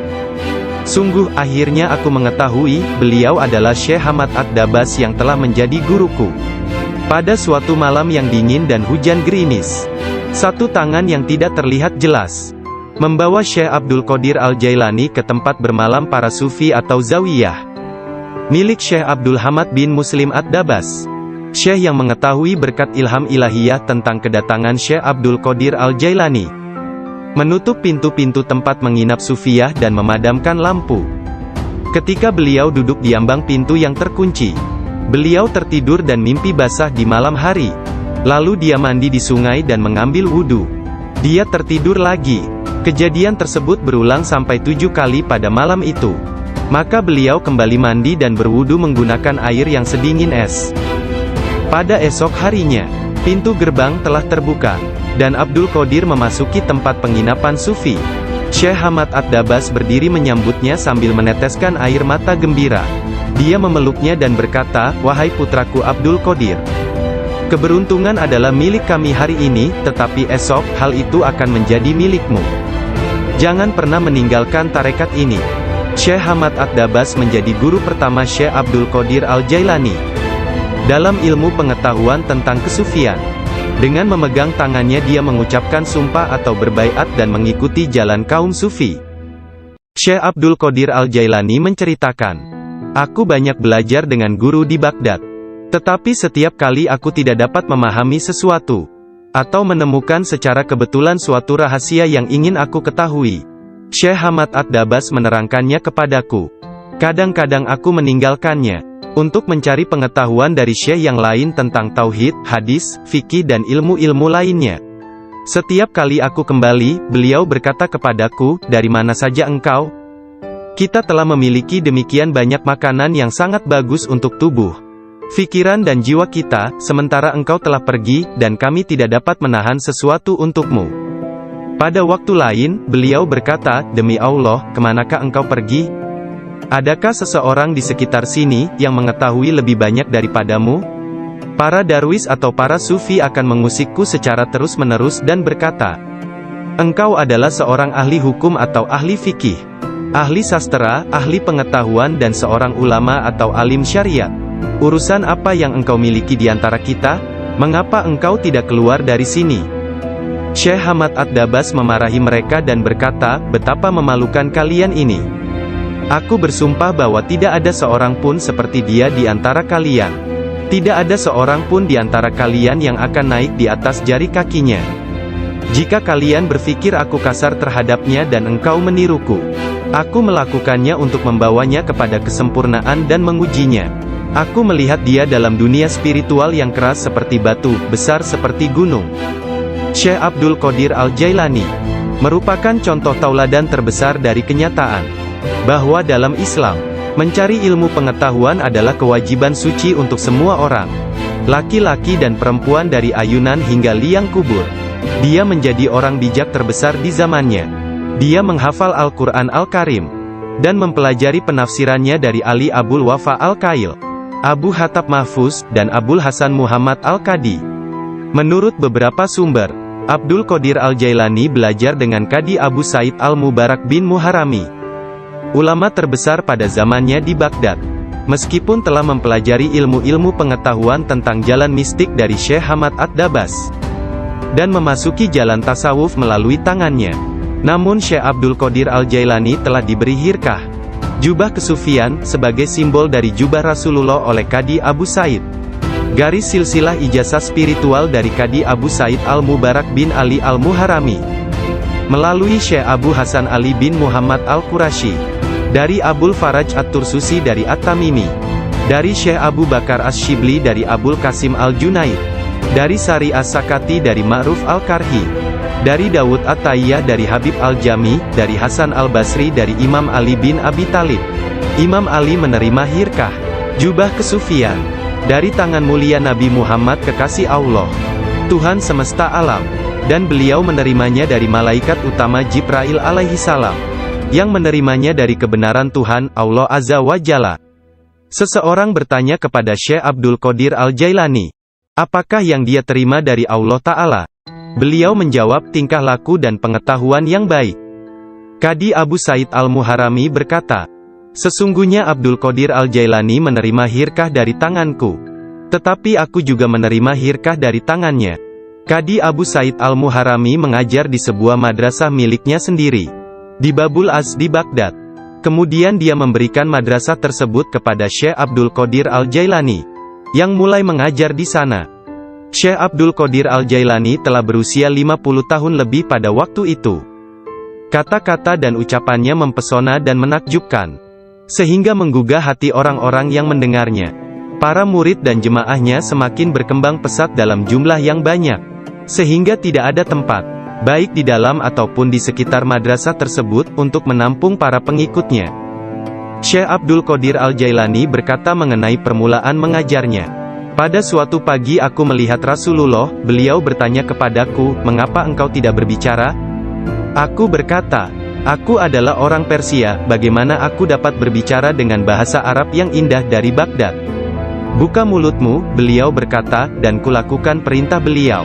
Sungguh, akhirnya aku mengetahui, beliau adalah Syekh Hamad Ad-Dabas yang telah menjadi guruku. Pada suatu malam yang dingin dan hujan gerimis, satu tangan yang tidak terlihat jelas membawa Syekh Abdul Qadir Al-Jailani ke tempat bermalam para sufi atau zawiyah, milik Syekh Abdul Hamad bin Muslim Ad-Dabas. Syekh yang mengetahui berkat ilham ilahiyah tentang kedatangan Syekh Abdul Qadir Al-Jailani, menutup pintu-pintu tempat menginap sufiyah dan memadamkan lampu. Ketika beliau duduk di ambang pintu yang terkunci, beliau tertidur dan mimpi basah di malam hari. Lalu dia mandi di sungai dan mengambil wudhu. Dia tertidur lagi. Kejadian tersebut berulang sampai 7 kali pada malam itu. Maka beliau kembali mandi dan berwudhu menggunakan air yang sedingin es. Pada esok harinya, pintu gerbang telah terbuka, dan Abdul Qadir memasuki tempat penginapan sufi. Syekh Hamad Ad-Dabas berdiri menyambutnya sambil meneteskan air mata gembira. Dia memeluknya dan berkata, wahai putraku Abdul Qadir, keberuntungan adalah milik kami hari ini, tetapi esok, hal itu akan menjadi milikmu. Jangan pernah meninggalkan tarekat ini. Syekh Hamad Ad-Dabas menjadi guru pertama Syekh Abdul Qadir Al-Jailani dalam ilmu pengetahuan tentang kesufian. Dengan memegang tangannya dia mengucapkan sumpah atau berbaiat dan mengikuti jalan kaum sufi. Syekh Abdul Qadir Al-Jailani menceritakan, aku banyak belajar dengan guru di Baghdad. Tetapi setiap kali aku tidak dapat memahami sesuatu, atau menemukan secara kebetulan suatu rahasia yang ingin aku ketahui, Syekh Hamad Ad-Dabas menerangkannya kepadaku. Kadang-kadang aku meninggalkannya, untuk mencari pengetahuan dari syekh yang lain tentang tauhid, hadis, fikih dan ilmu-ilmu lainnya. Setiap kali aku kembali, beliau berkata kepadaku, dari mana saja engkau? Kita telah memiliki demikian banyak makanan yang sangat bagus untuk tubuh, pikiran dan jiwa kita, sementara engkau telah pergi, dan kami tidak dapat menahan sesuatu untukmu. Pada waktu lain, beliau berkata, demi Allah, kemanakah engkau pergi? Adakah seseorang di sekitar sini, yang mengetahui lebih banyak daripadamu? Para darwis atau para sufi akan mengusikku secara terus-menerus dan berkata, engkau adalah seorang ahli hukum atau ahli fikih. ahli sastra, ahli pengetahuan dan seorang ulama atau alim syariat. Urusan apa yang engkau miliki di antara kita? Mengapa engkau tidak keluar dari sini?" Syekh Hamad Ad-Dabas memarahi mereka dan berkata, "Betapa memalukan kalian ini. Aku bersumpah bahwa tidak ada seorang pun seperti dia di antara kalian. Tidak ada seorang pun di antara kalian yang akan naik di atas jari kakinya. Jika kalian berpikir aku kasar terhadapnya dan engkau meniruku, aku melakukannya untuk membawanya kepada kesempurnaan dan mengujinya. Aku melihat dia dalam dunia spiritual yang keras seperti batu, besar seperti gunung." Syekh Abdul Qadir Al-Jailani merupakan contoh tauladan terbesar dari kenyataan bahwa dalam Islam, mencari ilmu pengetahuan adalah kewajiban suci untuk semua orang, laki-laki dan perempuan dari ayunan hingga liang kubur. Dia menjadi orang bijak terbesar di zamannya. Dia menghafal Al-Quran Al-Karim dan mempelajari penafsirannya dari Ali Abul Wafa Al-Kail, Abu Hatab Mahfuz, dan Abul Hasan Muhammad Al-Qadi. Menurut beberapa sumber, Abdul Qadir Al-Jailani belajar dengan Qadi Abu Said Al-Mubarak bin Muharami, ulama terbesar pada zamannya di Baghdad. Meskipun telah mempelajari ilmu-ilmu pengetahuan tentang jalan mistik dari Syekh Hamad Ad-Dabas dan memasuki jalan tasawuf melalui tangannya, namun Syekh Abdul Qadir Al-Jailani telah diberi hirkah, jubah kesufian, sebagai simbol dari jubah Rasulullah oleh Qadi Abu Said. Garis silsilah ijazah spiritual dari Qadi Abu Said Al-Mubarak bin Ali Al-Muharami melalui Syekh Abu Hasan Ali bin Muhammad Al-Qurashi, dari Abul Faraj At-Tursusi dari At-Tamimi, dari Syekh Abu Bakar As-Shibli dari Abul Qasim Al-Junaid, dari Sari As-Sakati dari Ma'ruf Al-Karhi, dari Dawud At-Tayyah dari Habib Al-Jami, dari Hasan Al-Basri dari Imam Ali bin Abi Talib. Imam Ali menerima hirkah, jubah kesufian, dari tangan mulia Nabi Muhammad kekasih Allah, Tuhan semesta alam, dan beliau menerimanya dari malaikat utama Jibril alaihi salam, yang menerimanya dari kebenaran Tuhan, Allah Azza wa Jalla. Seseorang bertanya kepada Syekh Abdul Qadir Al-Jailani, apakah yang dia terima dari Allah Ta'ala? Beliau menjawab, tingkah laku dan pengetahuan yang baik. Qadi Abu Said Al-Muharami berkata, "Sesungguhnya Abdul Qadir Al-Jailani menerima hirkah dari tanganku, tetapi aku juga menerima hirkah dari tangannya." Qadi Abu Said Al-Muharami mengajar di sebuah madrasah miliknya sendiri, di Babul Az di Baghdad. Kemudian dia memberikan madrasah tersebut kepada Syekh Abdul Qadir Al-Jailani, yang mulai mengajar di sana. Syekh Abdul Qadir Al-Jailani telah berusia 50 tahun lebih pada waktu itu. Kata-kata dan ucapannya mempesona dan menakjubkan, sehingga menggugah hati orang-orang yang mendengarnya. Para murid dan jemaahnya semakin berkembang pesat dalam jumlah yang banyak, sehingga tidak ada tempat, baik di dalam ataupun di sekitar madrasah tersebut, untuk menampung para pengikutnya. Syekh Abdul Qadir Al-Jailani berkata mengenai permulaan mengajarnya, "Pada suatu pagi aku melihat Rasulullah, beliau bertanya kepadaku, 'Mengapa engkau tidak berbicara?' Aku berkata, 'Aku adalah orang Persia, bagaimana aku dapat berbicara dengan bahasa Arab yang indah dari Baghdad?' 'Buka mulutmu,' beliau berkata, dan kulakukan perintah beliau.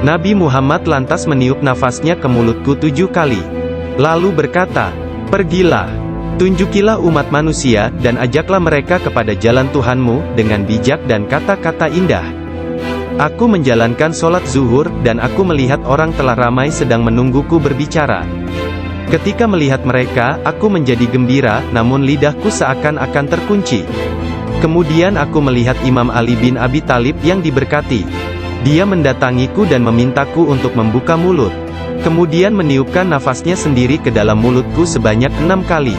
Nabi Muhammad lantas meniup nafasnya ke mulutku 7 kali. Lalu berkata, 'Pergilah, tunjukilah umat manusia, dan ajaklah mereka kepada jalan Tuhanmu, dengan bijak dan kata-kata indah.' Aku menjalankan sholat zuhur, dan aku melihat orang telah ramai sedang menungguku berbicara. Ketika melihat mereka, aku menjadi gembira, namun lidahku seakan-akan terkunci. Kemudian aku melihat Imam Ali bin Abi Talib yang diberkati. Dia mendatangiku dan memintaku untuk membuka mulut. Kemudian meniupkan nafasnya sendiri ke dalam mulutku sebanyak 6 kali.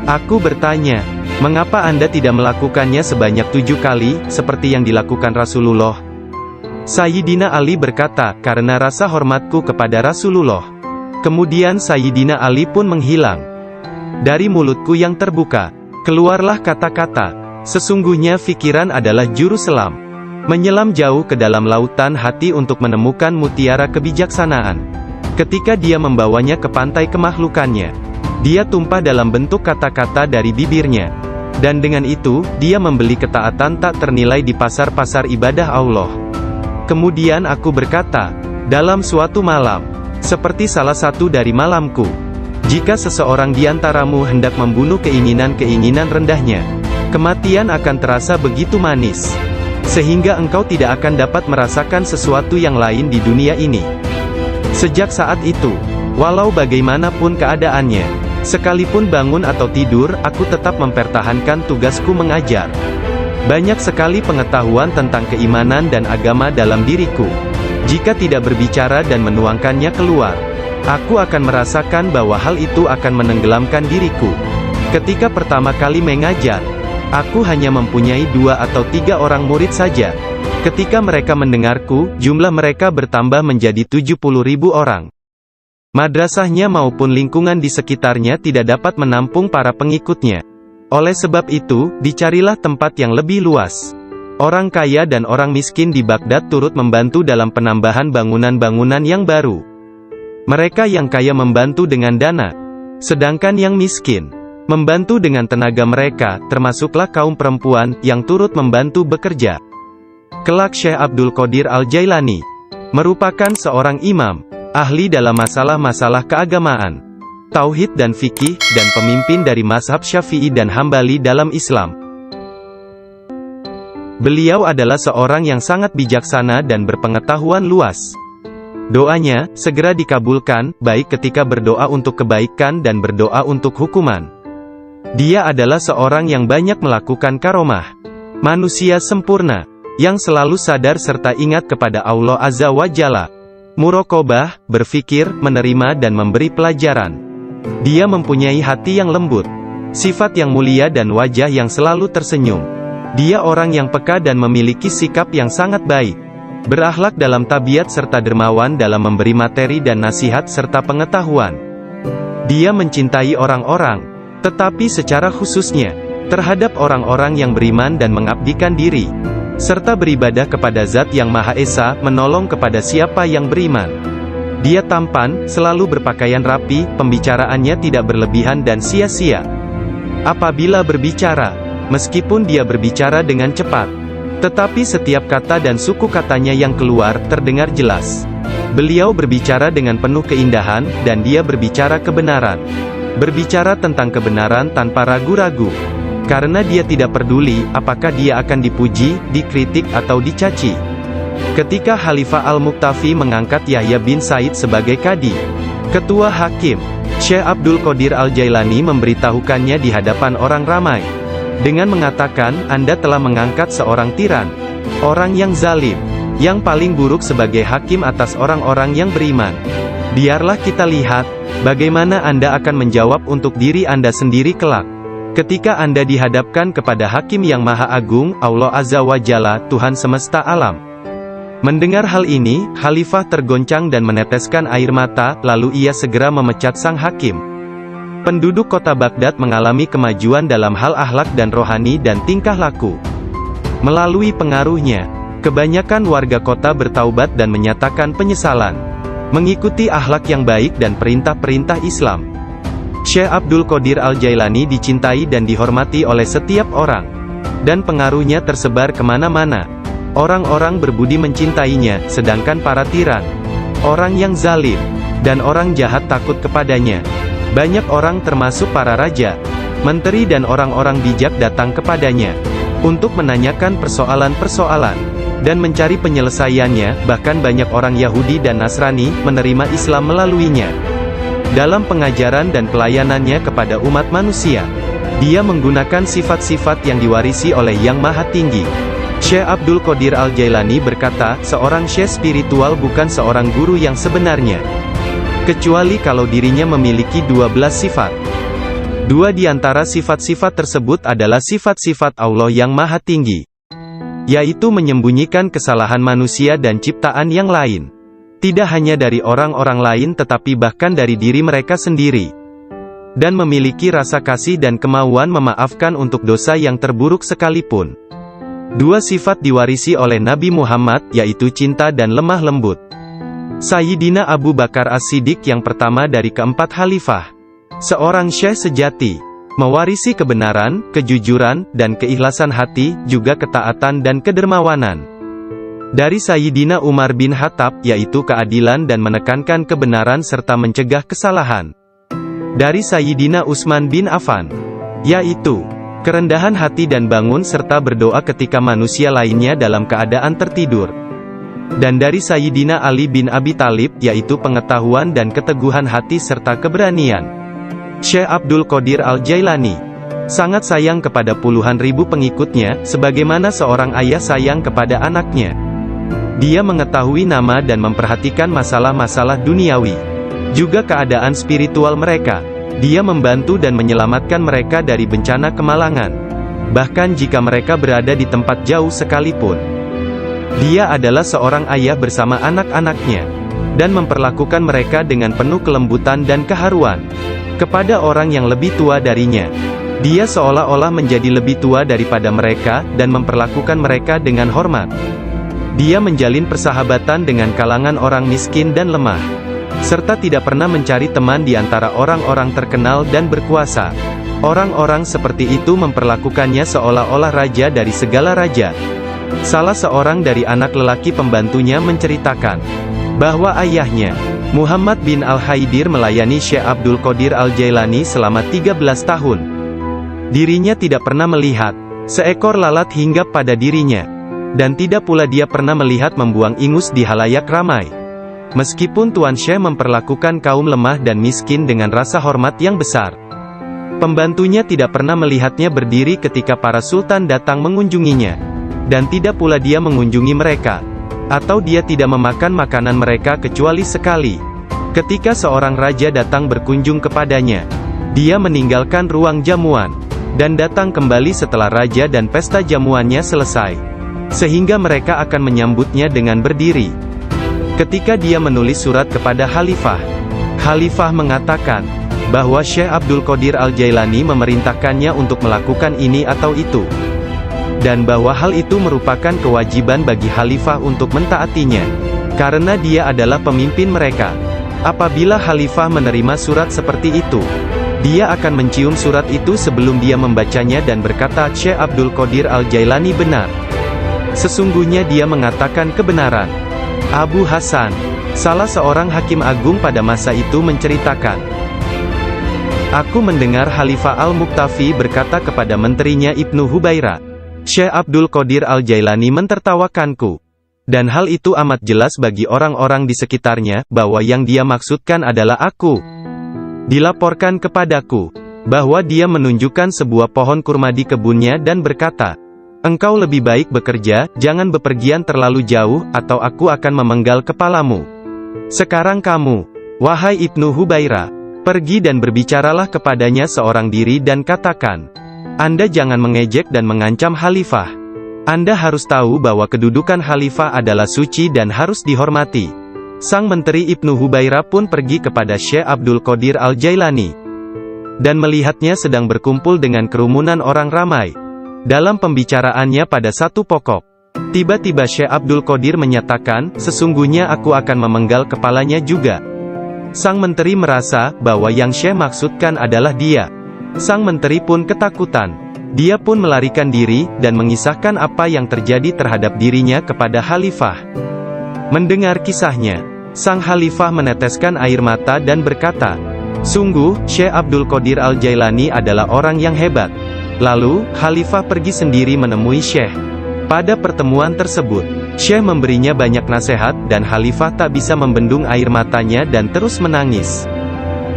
Aku bertanya, 'Mengapa Anda tidak melakukannya sebanyak 7 kali, seperti yang dilakukan Rasulullah?' Sayyidina Ali berkata, 'Karena rasa hormatku kepada Rasulullah.' Kemudian Sayyidina Ali pun menghilang. Dari mulutku yang terbuka, keluarlah kata-kata, 'Sesungguhnya fikiran adalah juru selam, menyelam jauh ke dalam lautan hati untuk menemukan mutiara kebijaksanaan. Ketika dia membawanya ke pantai kemakhlukannya, dia tumpah dalam bentuk kata-kata dari bibirnya. Dan dengan itu, dia membeli ketaatan tak ternilai di pasar-pasar ibadah Allah.' Kemudian aku berkata, 'Dalam suatu malam, seperti salah satu dari malamku, Jika seseorang di antaramu hendak membunuh keinginan-keinginan rendahnya, kematian akan terasa begitu manis, sehingga engkau tidak akan dapat merasakan sesuatu yang lain di dunia ini. Sejak saat itu, walau bagaimanapun keadaannya, sekalipun bangun atau tidur, aku tetap mempertahankan tugasku mengajar. Banyak sekali pengetahuan tentang keimanan dan agama dalam diriku. Jika tidak berbicara dan menuangkannya keluar, aku akan merasakan bahwa hal itu akan menenggelamkan diriku. Ketika pertama kali mengajar, aku hanya mempunyai 2 atau 3 orang murid saja. Ketika mereka mendengarku, jumlah mereka bertambah menjadi 70.000 orang. Madrasahnya maupun lingkungan di sekitarnya tidak dapat menampung para pengikutnya. Oleh sebab itu, dicarilah tempat yang lebih luas. Orang kaya dan orang miskin di Baghdad turut membantu dalam penambahan bangunan-bangunan yang baru. Mereka yang kaya membantu dengan dana, sedangkan yang miskin membantu dengan tenaga mereka, termasuklah kaum perempuan, yang turut membantu bekerja. Kelak Syekh Abdul Qadir Al-Jailani merupakan seorang imam, ahli dalam masalah-masalah keagamaan, tauhid dan fikih, dan pemimpin dari mazhab Syafi'i dan Hambali dalam Islam. Beliau adalah seorang yang sangat bijaksana dan berpengetahuan luas. Doanya segera dikabulkan, baik ketika berdoa untuk kebaikan dan berdoa untuk hukuman. Dia adalah seorang yang banyak melakukan karomah. Manusia sempurna, yang selalu sadar serta ingat kepada Allah Azza wa Jalla. Muraqabah, berfikir, menerima dan memberi pelajaran. Dia mempunyai hati yang lembut, sifat yang mulia dan wajah yang selalu tersenyum. Dia orang yang peka dan memiliki sikap yang sangat baik. Berakhlak dalam tabiat serta dermawan dalam memberi materi dan nasihat serta pengetahuan. Dia mencintai orang-orang, tetapi secara khususnya terhadap orang-orang yang beriman dan mengabdikan diri, serta beribadah kepada Zat yang Maha Esa, menolong kepada siapa yang beriman. Dia tampan, selalu berpakaian rapi, pembicaraannya tidak berlebihan dan sia-sia. Apabila berbicara, meskipun dia berbicara dengan cepat, tetapi setiap kata dan suku katanya yang keluar, terdengar jelas. Beliau berbicara dengan penuh keindahan, dan dia berbicara kebenaran. Berbicara tentang kebenaran tanpa ragu-ragu. Karena dia tidak peduli, apakah dia akan dipuji, dikritik atau dicaci. Ketika Khalifah Al-Muqtafi mengangkat Yahya bin Said sebagai kadi, ketua hakim, Syekh Abdul Qadir Al-Jailani memberitahukannya di hadapan orang ramai, dengan mengatakan, Anda telah mengangkat seorang tiran, orang yang zalim, yang paling buruk sebagai hakim atas orang-orang yang beriman. Biarlah kita lihat, bagaimana Anda akan menjawab untuk diri Anda sendiri kelak. Ketika Anda dihadapkan kepada Hakim yang Maha Agung, Allah Azza wa Jalla, Tuhan semesta alam. Mendengar hal ini, Khalifah tergoncang dan meneteskan air mata, lalu ia segera memecat sang hakim. Penduduk kota Baghdad mengalami kemajuan dalam hal akhlak dan rohani dan tingkah laku. Melalui pengaruhnya, kebanyakan warga kota bertaubat dan menyatakan penyesalan, mengikuti akhlak yang baik dan perintah-perintah Islam. Syekh Abdul Qadir Al-Jailani dicintai dan dihormati oleh setiap orang, dan pengaruhnya tersebar kemana-mana. Orang-orang berbudi mencintainya, sedangkan para tiran, orang yang zalim, dan orang jahat takut kepadanya. Banyak orang termasuk para raja, menteri dan orang-orang bijak datang kepadanya, untuk menanyakan persoalan-persoalan, dan mencari penyelesaiannya. Bahkan banyak orang Yahudi dan Nasrani menerima Islam melaluinya. Dalam pengajaran dan pelayanannya kepada umat manusia, dia menggunakan sifat-sifat yang diwarisi oleh Yang Maha Tinggi. Syekh Abdul Qadir Al-Jailani berkata, seorang syekh spiritual bukan seorang guru yang sebenarnya, kecuali kalau dirinya memiliki 12 sifat. 2 di antara sifat-sifat tersebut adalah sifat-sifat Allah yang Maha Tinggi, yaitu menyembunyikan kesalahan manusia dan ciptaan yang lain. Tidak hanya dari orang-orang lain tetapi bahkan dari diri mereka sendiri. Dan memiliki rasa kasih dan kemauan memaafkan untuk dosa yang terburuk sekalipun. 2 sifat diwarisi oleh Nabi Muhammad, yaitu cinta dan lemah lembut. Sayyidina Abu Bakar As-Siddiq yang pertama dari keempat khalifah, seorang syekh sejati, mewarisi kebenaran, kejujuran, dan keikhlasan hati, juga ketaatan dan kedermawanan. Dari Sayyidina Umar bin Khattab, yaitu keadilan dan menekankan kebenaran serta mencegah kesalahan. Dari Sayyidina Utsman bin Affan, yaitu kerendahan hati dan bangun serta berdoa ketika manusia lainnya dalam keadaan tertidur. Dan dari Sayyidina Ali bin Abi Thalib, yaitu pengetahuan dan keteguhan hati serta keberanian. Syekh Abdul Qadir Al-Jailani sangat sayang kepada puluhan ribu pengikutnya, sebagaimana seorang ayah sayang kepada anaknya. Dia mengetahui nama dan memperhatikan masalah-masalah duniawi, juga keadaan spiritual mereka. Dia membantu dan menyelamatkan mereka dari bencana kemalangan, bahkan jika mereka berada di tempat jauh sekalipun. Dia adalah seorang ayah bersama anak-anaknya, dan memperlakukan mereka dengan penuh kelembutan dan keharuan. Kepada orang yang lebih tua darinya, dia seolah-olah menjadi lebih tua daripada mereka, dan memperlakukan mereka dengan hormat. Dia menjalin persahabatan dengan kalangan orang miskin dan lemah, serta tidak pernah mencari teman di antara orang-orang terkenal dan berkuasa. Orang-orang seperti itu memperlakukannya seolah-olah raja dari segala raja. Salah seorang dari anak lelaki pembantunya menceritakan bahwa ayahnya, Muhammad bin Al-Haidir, melayani Syekh Abdul Qadir Al-Jailani selama 13 tahun. Dirinya tidak pernah melihat seekor lalat hinggap pada dirinya, dan tidak pula dia pernah melihat membuang ingus di halayak ramai. Meskipun Tuan Syekh memperlakukan kaum lemah dan miskin dengan rasa hormat yang besar, pembantunya tidak pernah melihatnya berdiri ketika para sultan datang mengunjunginya, dan tidak pula dia mengunjungi mereka, atau dia tidak memakan makanan mereka kecuali sekali. Ketika seorang raja datang berkunjung kepadanya, dia meninggalkan ruang jamuan, dan datang kembali setelah raja dan pesta jamuannya selesai, sehingga mereka akan menyambutnya dengan berdiri. Ketika dia menulis surat kepada Khalifah, Khalifah mengatakan bahwa Syekh Abdul Qadir Al-Jailani memerintahkannya untuk melakukan ini atau itu, dan bahwa hal itu merupakan kewajiban bagi Khalifah untuk mentaatinya, karena dia adalah pemimpin mereka. Apabila Khalifah menerima surat seperti itu, dia akan mencium surat itu sebelum dia membacanya dan berkata, Syekh Abdul Qadir Al-Jailani benar. Sesungguhnya dia mengatakan kebenaran. Abu Hasan, salah seorang hakim agung pada masa itu, menceritakan, aku mendengar Khalifah Al-Muqtafi berkata kepada menterinya Ibnu Hubairah, Syekh Abdul Qadir Al-Jailani mentertawakanku. Dan hal itu amat jelas bagi orang-orang di sekitarnya, bahwa yang dia maksudkan adalah aku. Dilaporkan kepadaku, bahwa dia menunjukkan sebuah pohon kurma di kebunnya dan berkata, engkau lebih baik bekerja, jangan bepergian terlalu jauh, atau aku akan memenggal kepalamu. Sekarang kamu, wahai Ibnu Hubairah, pergi dan berbicaralah kepadanya seorang diri dan katakan, Anda jangan mengejek dan mengancam Khalifah. Anda harus tahu bahwa kedudukan Khalifah adalah suci dan harus dihormati. Sang menteri Ibnu Hubairah pun pergi kepada Syekh Abdul Qadir Al-Jailani, dan melihatnya sedang berkumpul dengan kerumunan orang ramai. Dalam pembicaraannya pada satu pokok, tiba-tiba Syekh Abdul Qadir menyatakan, sesungguhnya aku akan memenggal kepalanya juga. Sang menteri merasa bahwa yang Syekh maksudkan adalah dia. Sang menteri pun ketakutan. Dia pun melarikan diri, dan mengisahkan apa yang terjadi terhadap dirinya kepada Khalifah. Mendengar kisahnya, sang Khalifah meneteskan air mata dan berkata, sungguh, Syekh Abdul Qadir Al-Jailani adalah orang yang hebat. Lalu, Khalifah pergi sendiri menemui Syekh. Pada pertemuan tersebut, Syekh memberinya banyak nasihat, dan Khalifah tak bisa membendung air matanya dan terus menangis.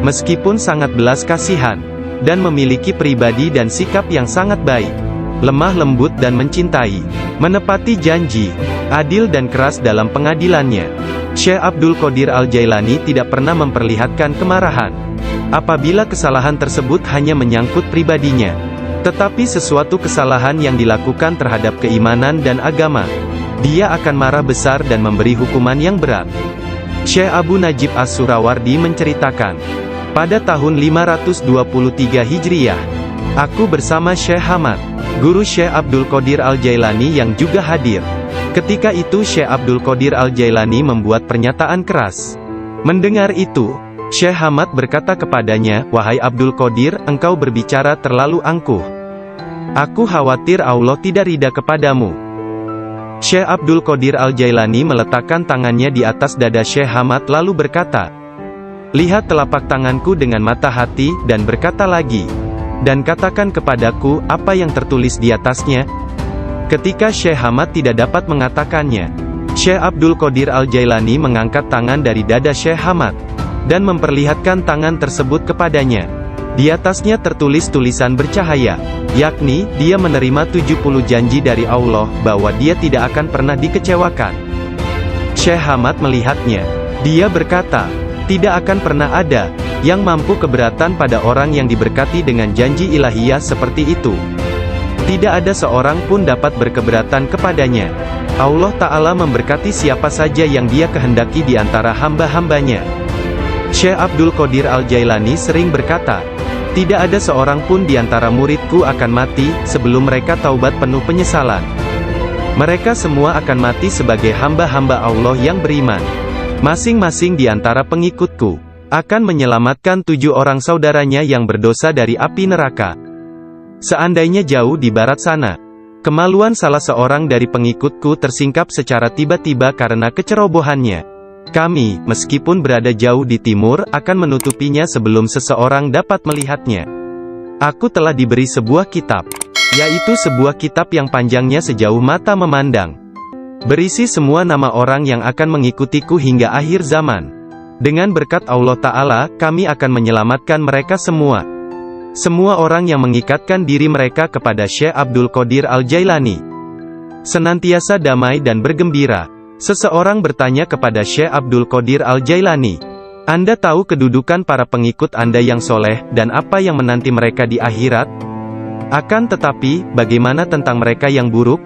Meskipun sangat belas kasihan, dan memiliki pribadi dan sikap yang sangat baik, lemah lembut dan mencintai, menepati janji, adil dan keras dalam pengadilannya, Syekh Abdul Qadir Al-Jailani tidak pernah memperlihatkan kemarahan. Apabila kesalahan tersebut hanya menyangkut pribadinya, tetapi sesuatu kesalahan yang dilakukan terhadap keimanan dan agama, dia akan marah besar dan memberi hukuman yang berat. Syekh Abu Najib As-Surawardi menceritakan, pada tahun 523 Hijriyah, aku bersama Syekh Hamad, guru Syekh Abdul Qadir Al-Jailani yang juga hadir. Ketika itu Syekh Abdul Qadir Al-Jailani membuat pernyataan keras. Mendengar itu, Syekh Hamad berkata kepadanya, wahai Abdul Qadir, engkau berbicara terlalu angkuh. Aku khawatir Allah tidak ridha kepadamu. Syekh Abdul Qadir Al-Jailani meletakkan tangannya di atas dada Syekh Hamad lalu berkata, Lihat telapak tanganku dengan mata hati, dan berkata lagi. Dan katakan kepadaku, apa yang tertulis di atasnya? Ketika Syekh Hamad tidak dapat mengatakannya, Syekh Abdul Qadir Al-Jailani mengangkat tangan dari dada Syekh Hamad, dan memperlihatkan tangan tersebut kepadanya. Di atasnya tertulis tulisan bercahaya, yakni, dia menerima 70 janji dari Allah, bahwa dia tidak akan pernah dikecewakan. Syekh Hamad melihatnya. Dia berkata, tidak akan pernah ada yang mampu keberatan pada orang yang diberkati dengan janji ilahiyah seperti itu. Tidak ada seorang pun dapat berkeberatan kepadanya. Allah Ta'ala memberkati siapa saja yang Dia kehendaki di antara hamba-hambanya. Syekh Abdul Qadir Al-Jailani sering berkata, tidak ada seorang pun di antara muridku akan mati sebelum mereka taubat penuh penyesalan. Mereka semua akan mati sebagai hamba-hamba Allah yang beriman. Masing-masing di antara pengikutku akan menyelamatkan 7 orang saudaranya yang berdosa dari api neraka. Seandainya jauh di barat sana, kemaluan salah seorang dari pengikutku tersingkap secara tiba-tiba karena kecerobohannya. Kami, meskipun berada jauh di timur, akan menutupinya sebelum seseorang dapat melihatnya. Aku telah diberi sebuah kitab, yaitu sebuah kitab yang panjangnya sejauh mata memandang. Berisi semua nama orang yang akan mengikutiku hingga akhir zaman. Dengan berkat Allah Ta'ala, kami akan menyelamatkan mereka semua. Semua orang yang mengikatkan diri mereka kepada Syekh Abdul Qadir Al-Jailani senantiasa damai dan bergembira. Seseorang bertanya kepada Syekh Abdul Qadir Al-Jailani, Anda tahu kedudukan para pengikut Anda yang soleh, dan apa yang menanti mereka di akhirat? Akan tetapi, bagaimana tentang mereka yang buruk?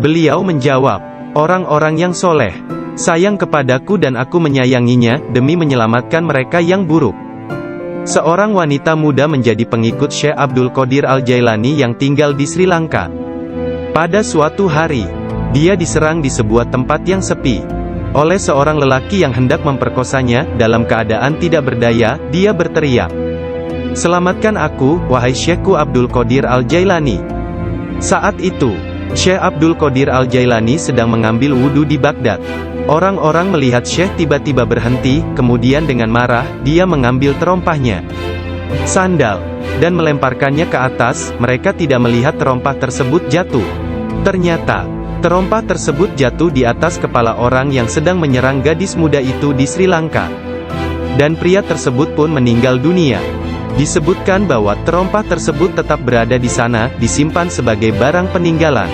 Beliau menjawab, orang-orang yang soleh sayang kepadaku dan aku menyayanginya, demi menyelamatkan mereka yang buruk. Seorang wanita muda menjadi pengikut Syekh Abdul Qadir Al-Jailani yang tinggal di Sri Lanka. Pada suatu hari, dia diserang di sebuah tempat yang sepi oleh seorang lelaki yang hendak memperkosanya. Dalam keadaan tidak berdaya, dia berteriak, "Selamatkan aku, wahai Syekhku Abdul Qadir Al-Jailani." Saat itu, Syekh Abdul Qadir Al-Jailani sedang mengambil wudhu di Baghdad. Orang-orang melihat Syekh tiba-tiba berhenti, kemudian dengan marah, dia mengambil terompahnya, sandal, dan melemparkannya ke atas. Mereka tidak melihat terompah tersebut jatuh. Ternyata, terompah tersebut jatuh di atas kepala orang yang sedang menyerang gadis muda itu di Sri Lanka. Dan pria tersebut pun meninggal dunia. Disebutkan bahwa terompah tersebut tetap berada di sana, disimpan sebagai barang peninggalan.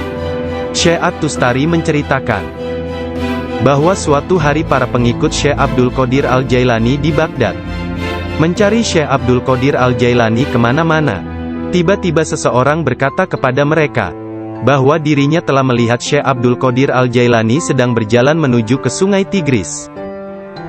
Syekh At-Tustari menceritakan bahwa suatu hari para pengikut Syekh Abdul Qadir Al-Jailani di Baghdad mencari Syekh Abdul Qadir Al-Jailani kemana-mana. Tiba-tiba seseorang berkata kepada mereka bahwa dirinya telah melihat Syekh Abdul Qadir Al-Jailani sedang berjalan menuju ke sungai Tigris.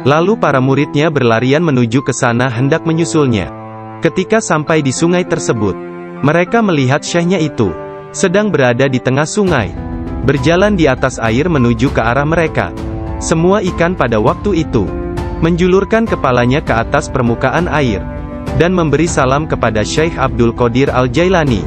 Lalu para muridnya berlarian menuju ke sana hendak menyusulnya. Ketika sampai di sungai tersebut, mereka melihat syekhnya itu sedang berada di tengah sungai, berjalan di atas air menuju ke arah mereka. Semua ikan pada waktu itu menjulurkan kepalanya ke atas permukaan air, dan memberi salam kepada Syekh Abdul Qadir Al-Jailani.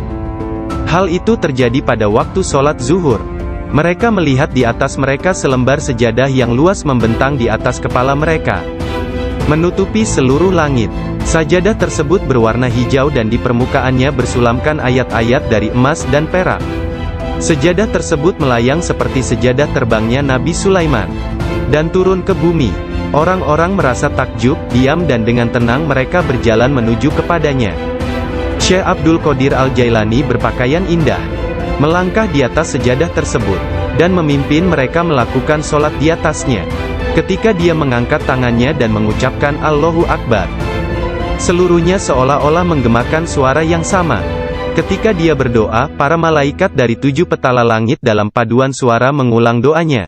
Hal itu terjadi pada waktu sholat zuhur. Mereka melihat di atas mereka selembar sejadah yang luas membentang di atas kepala mereka, menutupi seluruh langit. Sajadah tersebut berwarna hijau dan di permukaannya bersulamkan ayat-ayat dari emas dan perak. Sejadah tersebut melayang seperti sejadah terbangnya Nabi Sulaiman, dan turun ke bumi. Orang-orang merasa takjub, diam dan dengan tenang mereka berjalan menuju kepadanya. Syekh Abdul Qadir Al-Jailani berpakaian indah, melangkah di atas sejadah tersebut, dan memimpin mereka melakukan sholat di atasnya. Ketika dia mengangkat tangannya dan mengucapkan Allahu Akbar, seluruhnya seolah-olah menggemakan suara yang sama. Ketika dia berdoa, para malaikat dari 7 petala langit dalam paduan suara mengulang doanya.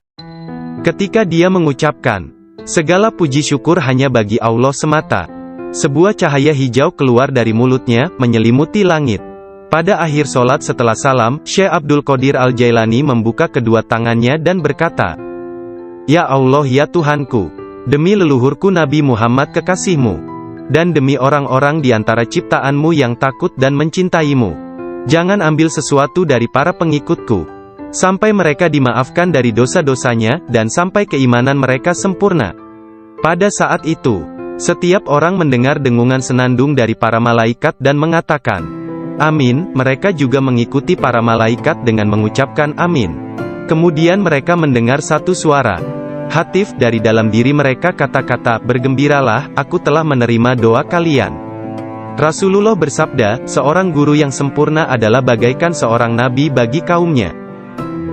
Ketika dia mengucapkan, segala puji syukur hanya bagi Allah semata, sebuah cahaya hijau keluar dari mulutnya, menyelimuti langit. Pada akhir solat setelah salam, Syekh Abdul Qadir Al-Jailani membuka kedua tangannya dan berkata, "Ya Allah ya Tuhanku, demi leluhurku Nabi Muhammad kekasihmu, dan demi orang-orang di antara ciptaanmu yang takut dan mencintaimu, jangan ambil sesuatu dari para pengikutku, sampai mereka dimaafkan dari dosa-dosanya, dan sampai keimanan mereka sempurna." Pada saat itu, Setiap orang mendengar dengungan senandung dari para malaikat dan mengatakan, "Amin." Mereka juga mengikuti para malaikat dengan mengucapkan amin. Kemudian mereka mendengar satu suara hatif dari dalam diri mereka, kata-kata, "Bergembiralah, aku telah menerima doa kalian." Rasulullah bersabda, "Seorang guru yang sempurna adalah bagaikan seorang nabi bagi kaumnya."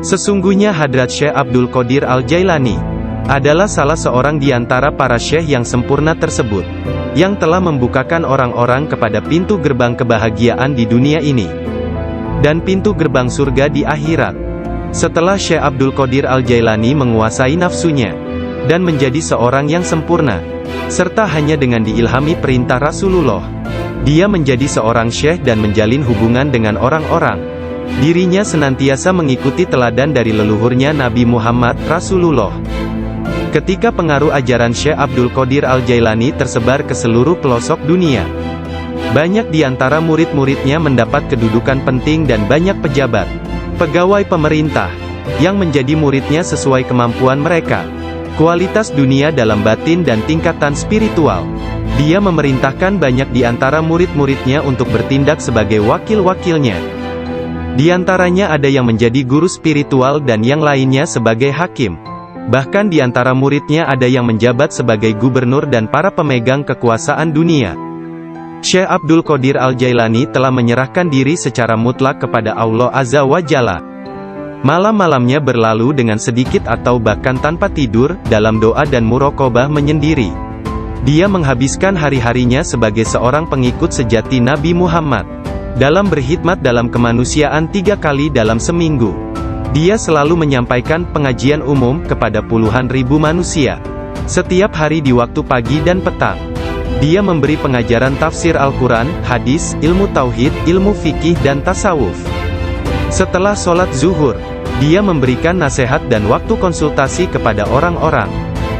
Sesungguhnya Hadrat Syekh Abdul Qadir Al-Jailani adalah salah seorang di antara para syekh yang sempurna tersebut, yang telah membukakan orang-orang kepada pintu gerbang kebahagiaan di dunia ini, dan pintu gerbang surga di akhirat. Setelah Syekh Abdul Qadir Al-Jailani menguasai nafsunya, dan menjadi seorang yang sempurna, serta hanya dengan diilhami perintah Rasulullah, dia menjadi seorang syekh dan menjalin hubungan dengan orang-orang. Dirinya senantiasa mengikuti teladan dari leluhurnya Nabi Muhammad Rasulullah. Ketika pengaruh ajaran Syekh Abdul Qadir Al-Jailani tersebar ke seluruh pelosok dunia, banyak di antara murid-muridnya mendapat kedudukan penting dan banyak pejabat, pegawai pemerintah, yang menjadi muridnya sesuai kemampuan mereka, kualitas dunia dalam batin dan tingkatan spiritual. Dia memerintahkan banyak di antara murid-muridnya untuk bertindak sebagai wakil-wakilnya. Di antaranya ada yang menjadi guru spiritual dan yang lainnya sebagai hakim. Bahkan di antara muridnya ada yang menjabat sebagai gubernur dan para pemegang kekuasaan dunia. Syekh Abdul Qadir Al-Jailani telah menyerahkan diri secara mutlak kepada Allah Azza wa Jalla. Malam-malamnya berlalu dengan sedikit atau bahkan tanpa tidur, dalam doa dan muraqabah menyendiri. Dia menghabiskan hari-harinya sebagai seorang pengikut sejati Nabi Muhammad, dalam berkhidmat dalam kemanusiaan 3 kali dalam seminggu. Dia selalu menyampaikan pengajian umum kepada puluhan ribu manusia, setiap hari di waktu pagi dan petang. Dia memberi pengajaran tafsir Al-Quran, hadis, ilmu tauhid, ilmu fikih dan tasawuf. Setelah sholat zuhur, dia memberikan nasihat dan waktu konsultasi kepada orang-orang,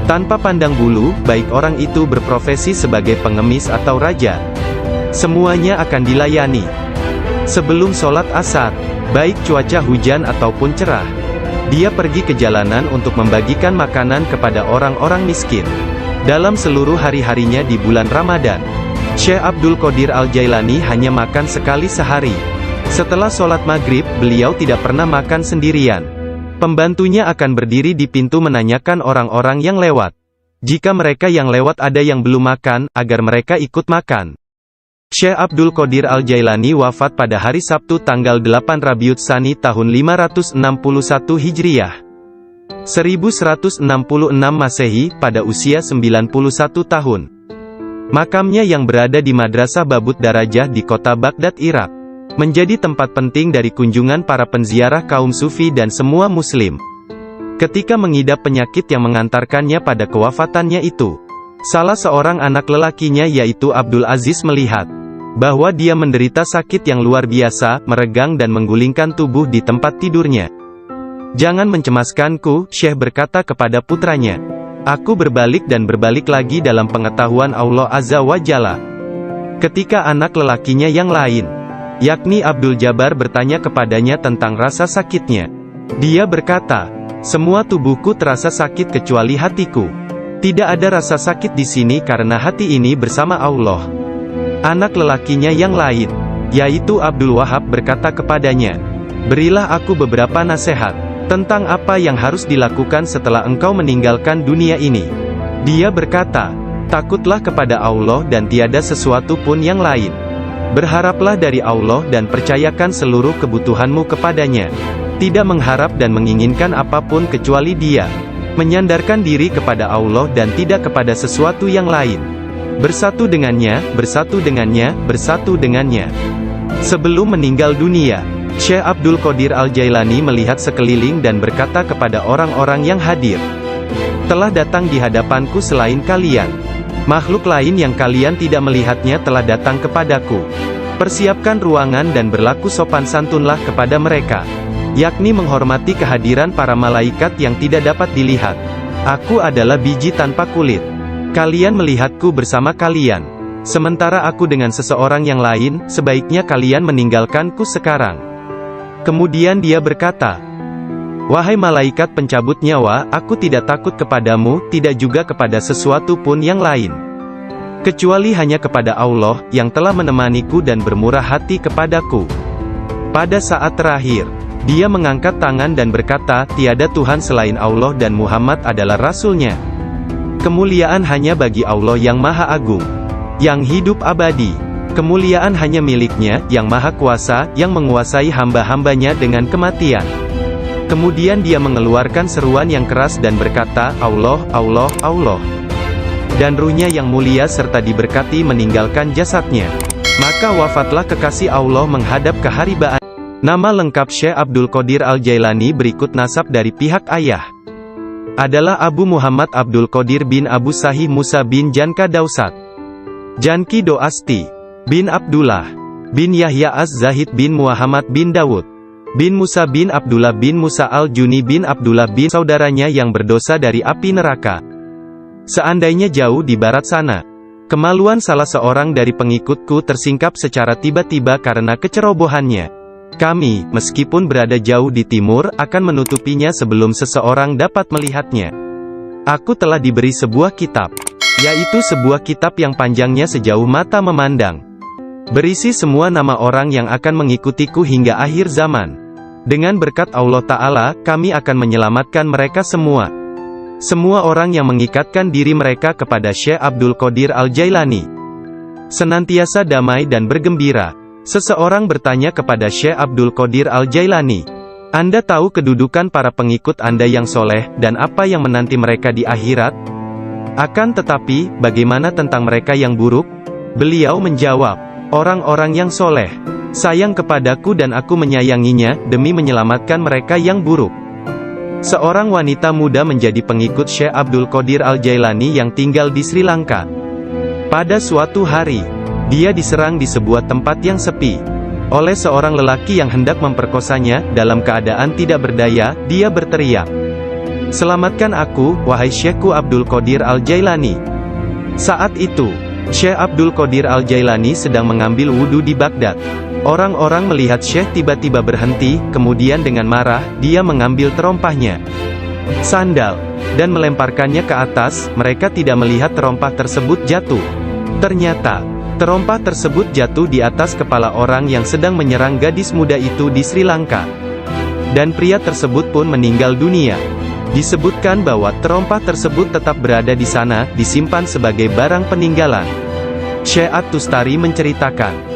tanpa pandang bulu, baik orang itu berprofesi sebagai pengemis atau raja. Semuanya akan dilayani. Sebelum sholat asar, baik cuaca hujan ataupun cerah, dia pergi ke jalanan untuk membagikan makanan kepada orang-orang miskin. Dalam seluruh hari-harinya di bulan Ramadan, Syekh Abdul Qadir Al-Jailani hanya makan sekali sehari. Setelah sholat maghrib, beliau tidak pernah makan sendirian. Pembantunya akan berdiri di pintu menanyakan orang-orang yang lewat. Jika mereka yang lewat ada yang belum makan, agar mereka ikut makan. Syekh Abdul Qadir Al-Jailani wafat pada hari Sabtu tanggal 8 Rabiul Tsani tahun 561 Hijriah. 1166 Masehi, pada usia 91 tahun. Makamnya yang berada di Madrasah Babut Darajah di kota Baghdad, Irak, menjadi tempat penting dari kunjungan para penziarah kaum sufi dan semua muslim. Ketika mengidap penyakit yang mengantarkannya pada kewafatannya itu, salah seorang anak lelakinya yaitu Abdul Aziz melihat bahwa dia menderita sakit yang luar biasa, meregang dan menggulingkan tubuh di tempat tidurnya. "Jangan mencemaskanku," Syekh berkata kepada putranya. "Aku berbalik dan berbalik lagi dalam pengetahuan Allah Azza wa Jalla." Ketika anak lelakinya yang lain, yakni Abdul Jabbar, bertanya kepadanya tentang rasa sakitnya, dia berkata, "Semua tubuhku terasa sakit kecuali hatiku. Tidak ada rasa sakit di sini karena hati ini bersama Allah." Anak lelakinya yang lain, yaitu Abdul Wahab, berkata kepadanya, "Berilah aku beberapa nasihat tentang apa yang harus dilakukan setelah engkau meninggalkan dunia ini." Dia berkata, "Takutlah kepada Allah dan tiada sesuatu pun yang lain. Berharaplah dari Allah dan percayakan seluruh kebutuhanmu kepadanya. Tidak mengharap dan menginginkan apapun kecuali Dia. Menyandarkan diri kepada Allah dan tidak kepada sesuatu yang lain. Bersatu dengannya, bersatu dengannya, bersatu dengannya." Sebelum meninggal dunia, Syekh Abdul Qadir Al-Jailani melihat sekeliling dan berkata kepada orang-orang yang hadir, "Telah datang di hadapanku selain kalian makhluk lain yang kalian tidak melihatnya telah datang kepadaku. Persiapkan ruangan dan berlaku sopan santunlah kepada mereka, yakni menghormati kehadiran para malaikat yang tidak dapat dilihat. Aku adalah biji tanpa kulit. Kalian melihatku bersama kalian. Sementara aku dengan seseorang yang lain, sebaiknya kalian meninggalkanku sekarang." Kemudian dia berkata, "Wahai malaikat pencabut nyawa, aku tidak takut kepadamu, tidak juga kepada sesuatu pun yang lain. kecuali hanya kepada Allah, yang telah menemaniku dan bermurah hati kepadaku. Pada saat terakhir, dia mengangkat tangan dan berkata, tiada Tuhan selain Allah dan Muhammad adalah Rasul-Nya. Kemuliaan hanya bagi Allah yang Maha Agung, yang hidup abadi. Kemuliaan hanya milik-Nya, yang Maha Kuasa, yang menguasai hamba-hambanya dengan kematian. Kemudian dia mengeluarkan seruan yang keras dan berkata, Allah, Allah, Allah. Dan ruhnya yang mulia serta diberkati meninggalkan jasadnya. Maka wafatlah kekasih Allah menghadap keharibaan. Nama lengkap Syekh Abdul Qadir Al-Jailani berikut nasab dari pihak ayah. Adalah Abu Muhammad Abdul Qadir bin Abu Sahih Musa bin Janka Dausat, Janki Doasti, bin Abdullah, bin Yahya Az-Zahid bin Muhammad bin Dawud, bin Musa bin Abdullah bin Musa Al-Juni bin Abdullah bin saudaranya yang berdosa dari api neraka. Seandainya jauh di barat sana, kemaluan salah seorang dari pengikutku tersingkap secara tiba-tiba karena kecerobohannya. Kami, meskipun berada jauh di timur, akan menutupinya sebelum seseorang dapat melihatnya. Aku telah diberi sebuah kitab, yaitu sebuah kitab yang panjangnya sejauh mata memandang, berisi semua nama orang yang akan mengikutiku hingga akhir zaman. Dengan berkat Allah Ta'ala, kami akan menyelamatkan mereka semua. Semua orang yang mengikatkan diri mereka kepada Syekh Abdul Qadir Al-Jailani senantiasa damai dan bergembira. Seseorang bertanya kepada Syekh Abdul Qadir Al-Jailani, Anda tahu kedudukan para pengikut Anda yang soleh, dan apa yang menanti mereka di akhirat? Akan tetapi, bagaimana tentang mereka yang buruk? Beliau menjawab, orang-orang yang soleh sayang kepadaku dan aku menyayanginya, demi menyelamatkan mereka yang buruk. Seorang wanita muda menjadi pengikut Syekh Abdul Qadir Al-Jailani yang tinggal di Sri Lanka. Pada suatu hari, dia diserang di sebuah tempat yang sepi oleh seorang lelaki yang hendak memperkosanya. Dalam keadaan tidak berdaya, dia berteriak, "Selamatkan aku, wahai Syekhku Abdul Qadir Al-Jailani." Saat itu, Syekh Abdul Qadir Al-Jailani sedang mengambil wudhu di Baghdad. Orang-orang melihat Syekh tiba-tiba berhenti, kemudian dengan marah, dia mengambil terompahnya, sandal, dan melemparkannya ke atas. Mereka tidak melihat terompah tersebut jatuh. Ternyata, terompah tersebut jatuh di atas kepala orang yang sedang menyerang gadis muda itu di Sri Lanka. Dan pria tersebut pun meninggal dunia. Disebutkan bahwa terompah tersebut tetap berada di sana, disimpan sebagai barang peninggalan. Syekh At-Tustari menceritakan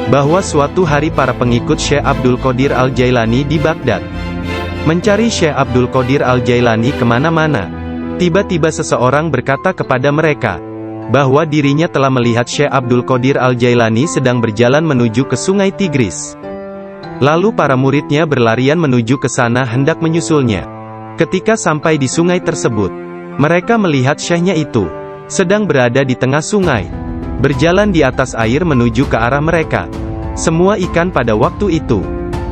bahwa suatu hari para pengikut Syekh Abdul Qadir Al-Jailani di Baghdad mencari Syekh Abdul Qadir Al-Jailani kemana-mana. Tiba-tiba seseorang berkata kepada mereka bahwa dirinya telah melihat Syekh Abdul Qadir Al-Jailani sedang berjalan menuju ke sungai Tigris. Lalu para muridnya berlarian menuju ke sana hendak menyusulnya. Ketika sampai di sungai tersebut, mereka melihat Syekhnya itu sedang berada di tengah sungai, berjalan di atas air menuju ke arah mereka. Semua ikan pada waktu itu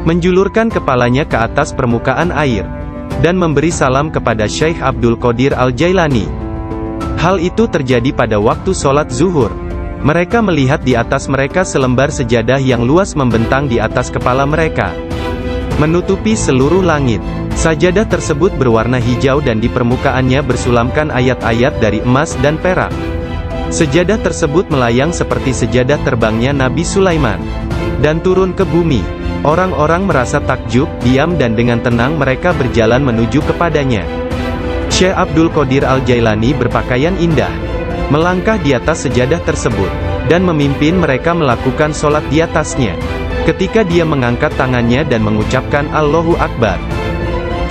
menjulurkan kepalanya ke atas permukaan air dan memberi salam kepada Syekh Abdul Qadir Al-Jailani. Hal itu terjadi pada waktu sholat zuhur. Mereka melihat di atas mereka selembar sejadah yang luas membentang di atas kepala mereka, menutupi seluruh langit. Sajadah tersebut berwarna hijau dan di permukaannya bersulamkan ayat-ayat dari emas dan perak. Sejadah tersebut melayang seperti sejadah terbangnya Nabi Sulaiman dan turun ke bumi. Orang-orang merasa takjub, diam dan dengan tenang mereka berjalan menuju kepadanya. Syekh Abdul Qadir Al-Jailani berpakaian indah, melangkah di atas sejadah tersebut, dan memimpin mereka melakukan sholat di atasnya. Ketika dia mengangkat tangannya dan mengucapkan Allahu Akbar,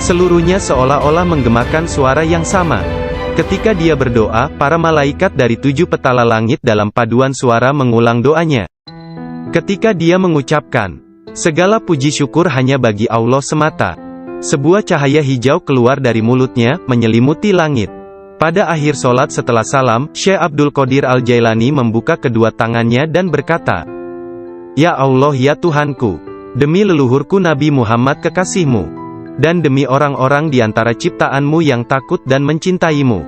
seluruhnya seolah-olah menggemakan suara yang sama. Ketika dia berdoa, para malaikat dari 7 petala langit dalam paduan suara mengulang doanya. Ketika dia mengucapkan, segala puji syukur hanya bagi Allah semata, sebuah cahaya hijau keluar dari mulutnya, menyelimuti langit. Pada akhir sholat setelah salam, Syekh Abdul Qadir Al-Jailani membuka kedua tangannya dan berkata, "Ya Allah ya Tuhanku, demi leluhurku Nabi Muhammad kekasihmu, dan demi orang-orang di antara ciptaanmu yang takut dan mencintaimu,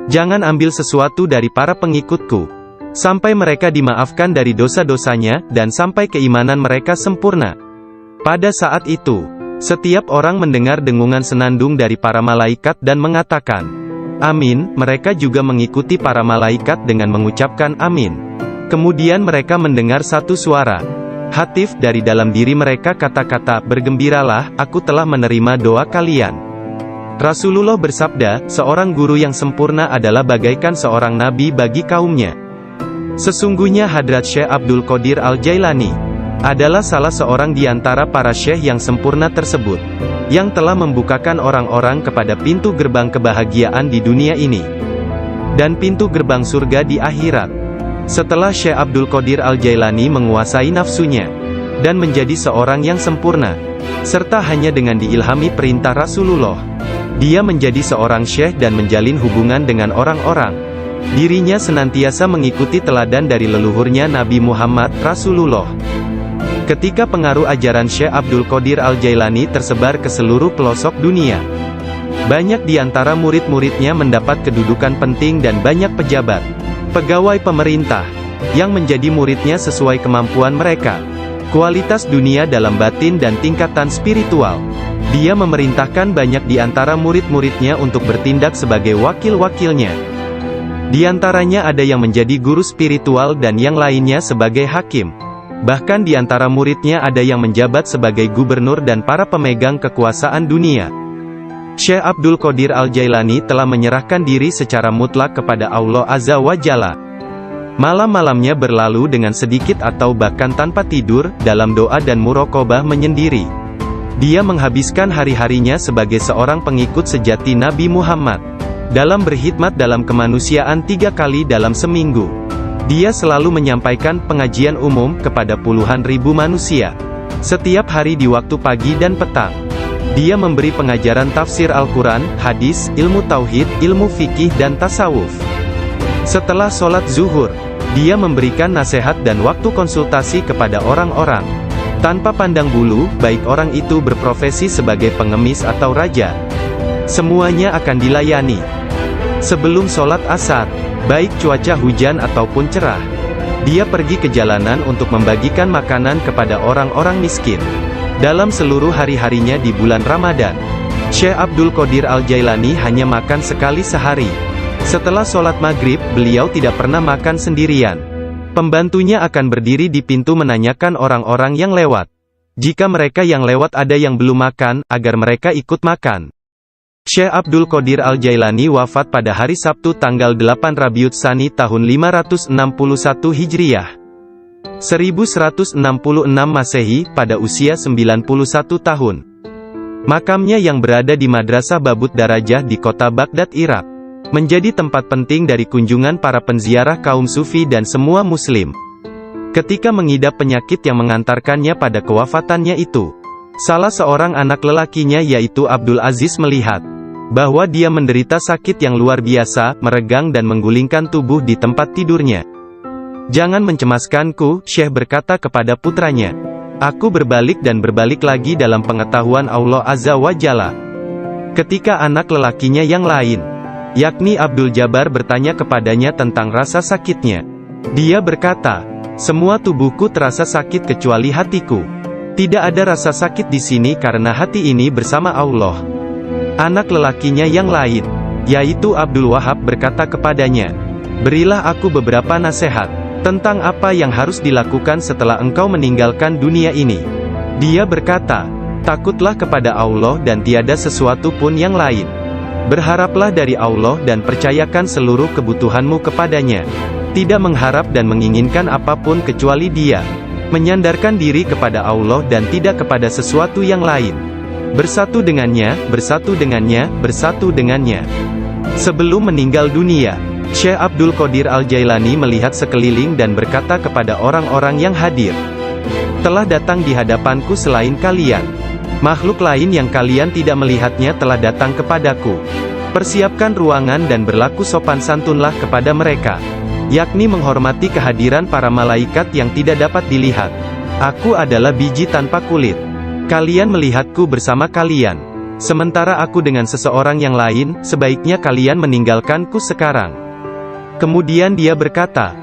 jangan ambil sesuatu dari para pengikutku, sampai mereka dimaafkan dari dosa-dosanya, dan sampai keimanan mereka sempurna." Pada saat itu, setiap orang mendengar dengungan senandung dari para malaikat dan mengatakan, Amin. Mereka juga mengikuti para malaikat dengan mengucapkan amin. Kemudian mereka mendengar satu suara hatif dari dalam diri mereka, kata-kata, bergembiralah, aku telah menerima doa kalian. Rasulullah bersabda, seorang guru yang sempurna adalah bagaikan seorang nabi bagi kaumnya. Sesungguhnya Hadrat Syekh Abdul Qadir Al-Jailani adalah salah seorang di antara para syekh yang sempurna tersebut, yang telah membukakan orang-orang kepada pintu gerbang kebahagiaan di dunia ini, dan pintu gerbang surga di akhirat. Setelah Syekh Abdul Qadir Al-Jailani menguasai nafsunya, dan menjadi seorang yang sempurna, serta hanya dengan diilhami perintah Rasulullah, dia menjadi seorang syekh dan menjalin hubungan dengan orang-orang. Dirinya senantiasa mengikuti teladan dari leluhurnya Nabi Muhammad, Rasulullah. Ketika pengaruh ajaran Syekh Abdul Qadir Al-Jailani tersebar ke seluruh pelosok dunia, banyak di antara murid-muridnya mendapat kedudukan penting dan banyak pejabat, pegawai pemerintah, yang menjadi muridnya sesuai kemampuan mereka, kualitas dunia dalam batin dan tingkatan spiritual. Dia memerintahkan banyak di antara murid-muridnya untuk bertindak sebagai wakil-wakilnya. Di antaranya ada yang menjadi guru spiritual dan yang lainnya sebagai hakim. Bahkan di antara muridnya ada yang menjabat sebagai gubernur dan para pemegang kekuasaan dunia. Syekh Abdul Qadir Al-Jailani telah menyerahkan diri secara mutlak kepada Allah Azza wa Jalla. Malam-malamnya berlalu dengan sedikit atau bahkan tanpa tidur, dalam doa dan muraqabah menyendiri. Dia menghabiskan hari-harinya sebagai seorang pengikut sejati Nabi Muhammad, dalam berkhidmat dalam kemanusiaan 3 kali dalam seminggu. Dia selalu menyampaikan pengajian umum kepada puluhan ribu manusia, setiap hari di waktu pagi dan petang. Dia memberi pengajaran tafsir Al-Quran, hadis, ilmu tauhid, ilmu fikih dan tasawuf. Setelah sholat zuhur, dia memberikan nasihat dan waktu konsultasi kepada orang-orang, tanpa pandang bulu, baik orang itu berprofesi sebagai pengemis atau raja. Semuanya akan dilayani. Sebelum sholat asar, baik cuaca hujan ataupun cerah, dia pergi ke jalanan untuk membagikan makanan kepada orang-orang miskin. Dalam seluruh hari-harinya di bulan Ramadan, Syekh Abdul Qadir Al-Jailani hanya makan sekali sehari. Setelah sholat maghrib, beliau tidak pernah makan sendirian. Pembantunya akan berdiri di pintu menanyakan orang-orang yang lewat. Jika mereka yang lewat ada yang belum makan, agar mereka ikut makan. Syekh Abdul Qadir Al-Jailani wafat pada hari Sabtu tanggal 8 Rabiul Tsani tahun 561 Hijriah. 1166 Masehi, pada usia 91 tahun. Makamnya yang berada di Madrasah Babut Darajah di kota Baghdad, Irak, menjadi tempat penting dari kunjungan para penziarah kaum sufi dan semua muslim. Ketika mengidap penyakit yang mengantarkannya pada kewafatannya itu, salah seorang anak lelakinya yaitu Abdul Aziz melihat bahwa dia menderita sakit yang luar biasa, meregang dan menggulingkan tubuh di tempat tidurnya. Jangan mencemaskanku, Syekh berkata kepada putranya. Aku berbalik dan berbalik lagi dalam pengetahuan Allah Azza wa Jalla. Ketika anak lelakinya yang lain, yakni Abdul Jabbar, bertanya kepadanya tentang rasa sakitnya, dia berkata, semua tubuhku terasa sakit kecuali hatiku. Tidak ada rasa sakit di sini karena hati ini bersama Allah. Anak lelakinya yang lain, yaitu Abdul Wahab, berkata kepadanya, berilah aku beberapa nasihat tentang apa yang harus dilakukan setelah engkau meninggalkan dunia ini. Dia berkata, takutlah kepada Allah dan tiada sesuatu pun yang lain. Berharaplah dari Allah dan percayakan seluruh kebutuhanmu kepadanya. Tidak mengharap dan menginginkan apapun kecuali Dia. Menyandarkan diri kepada Allah dan tidak kepada sesuatu yang lain. Bersatu dengannya, bersatu dengannya, bersatu dengannya. Sebelum meninggal dunia, Syekh Abdul Qadir Al-Jailani melihat sekeliling dan berkata kepada orang-orang yang hadir, telah datang di hadapanku selain kalian. Makhluk lain yang kalian tidak melihatnya telah datang kepadaku. Persiapkan ruangan dan berlaku sopan santunlah kepada mereka, yakni menghormati kehadiran para malaikat yang tidak dapat dilihat. Aku adalah biji tanpa kulit. Kalian melihatku bersama kalian. Sementara aku dengan seseorang yang lain, sebaiknya kalian meninggalkanku sekarang. Kemudian dia berkata,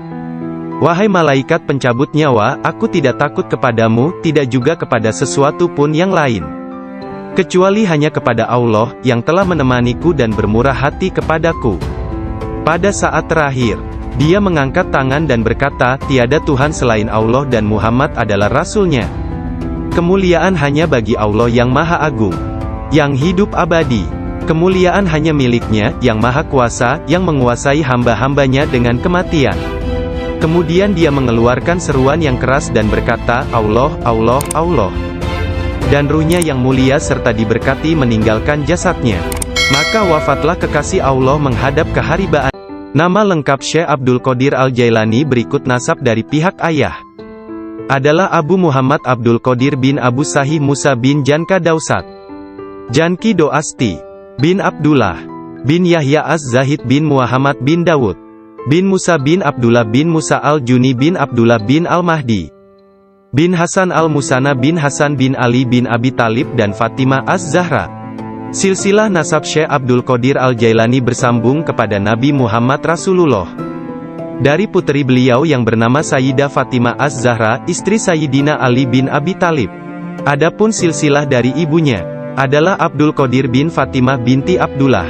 wahai malaikat pencabut nyawa, aku tidak takut kepadamu, tidak juga kepada sesuatu pun yang lain. kecuali hanya kepada Allah, yang telah menemaniku dan bermurah hati kepadaku. Pada saat terakhir, dia mengangkat tangan dan berkata, tiada Tuhan selain Allah dan Muhammad adalah Rasul-Nya. Kemuliaan hanya bagi Allah yang Maha Agung, yang hidup abadi. Kemuliaan hanya milik-Nya, yang Maha Kuasa, yang menguasai hamba-hambanya dengan kematian. Kemudian dia mengeluarkan seruan yang keras dan berkata, Allah, Allah, Allah. Dan ruhnya yang mulia serta diberkati meninggalkan jasadnya. Maka wafatlah kekasih Allah menghadap keharibaan. Nama lengkap Syekh Abdul Qadir Al-Jailani berikut nasab dari pihak ayah. Adalah Abu Muhammad Abdul Qadir bin Abu Sahih Musa bin Janka Dausat, Janki Doasti, bin Abdullah, bin Yahya Az-Zahid bin Muhammad bin Dawud, bin Musa bin Abdullah bin Musa Al-Juni bin Abdullah bin Al-Mahdi, bin Hasan Al-Musana bin Hasan bin Ali bin Abi Talib dan Fatimah Az-Zahra. Silsilah nasab Syekh Abdul Qadir Al-Jailani bersambung kepada Nabi Muhammad Rasulullah. Dari putri beliau yang bernama Sayyidah Fatimah Az-Zahra, istri Sayyidina Ali bin Abi Talib. Adapun silsilah dari ibunya, adalah Abdul Qadir bin Fatimah binti Abdullah,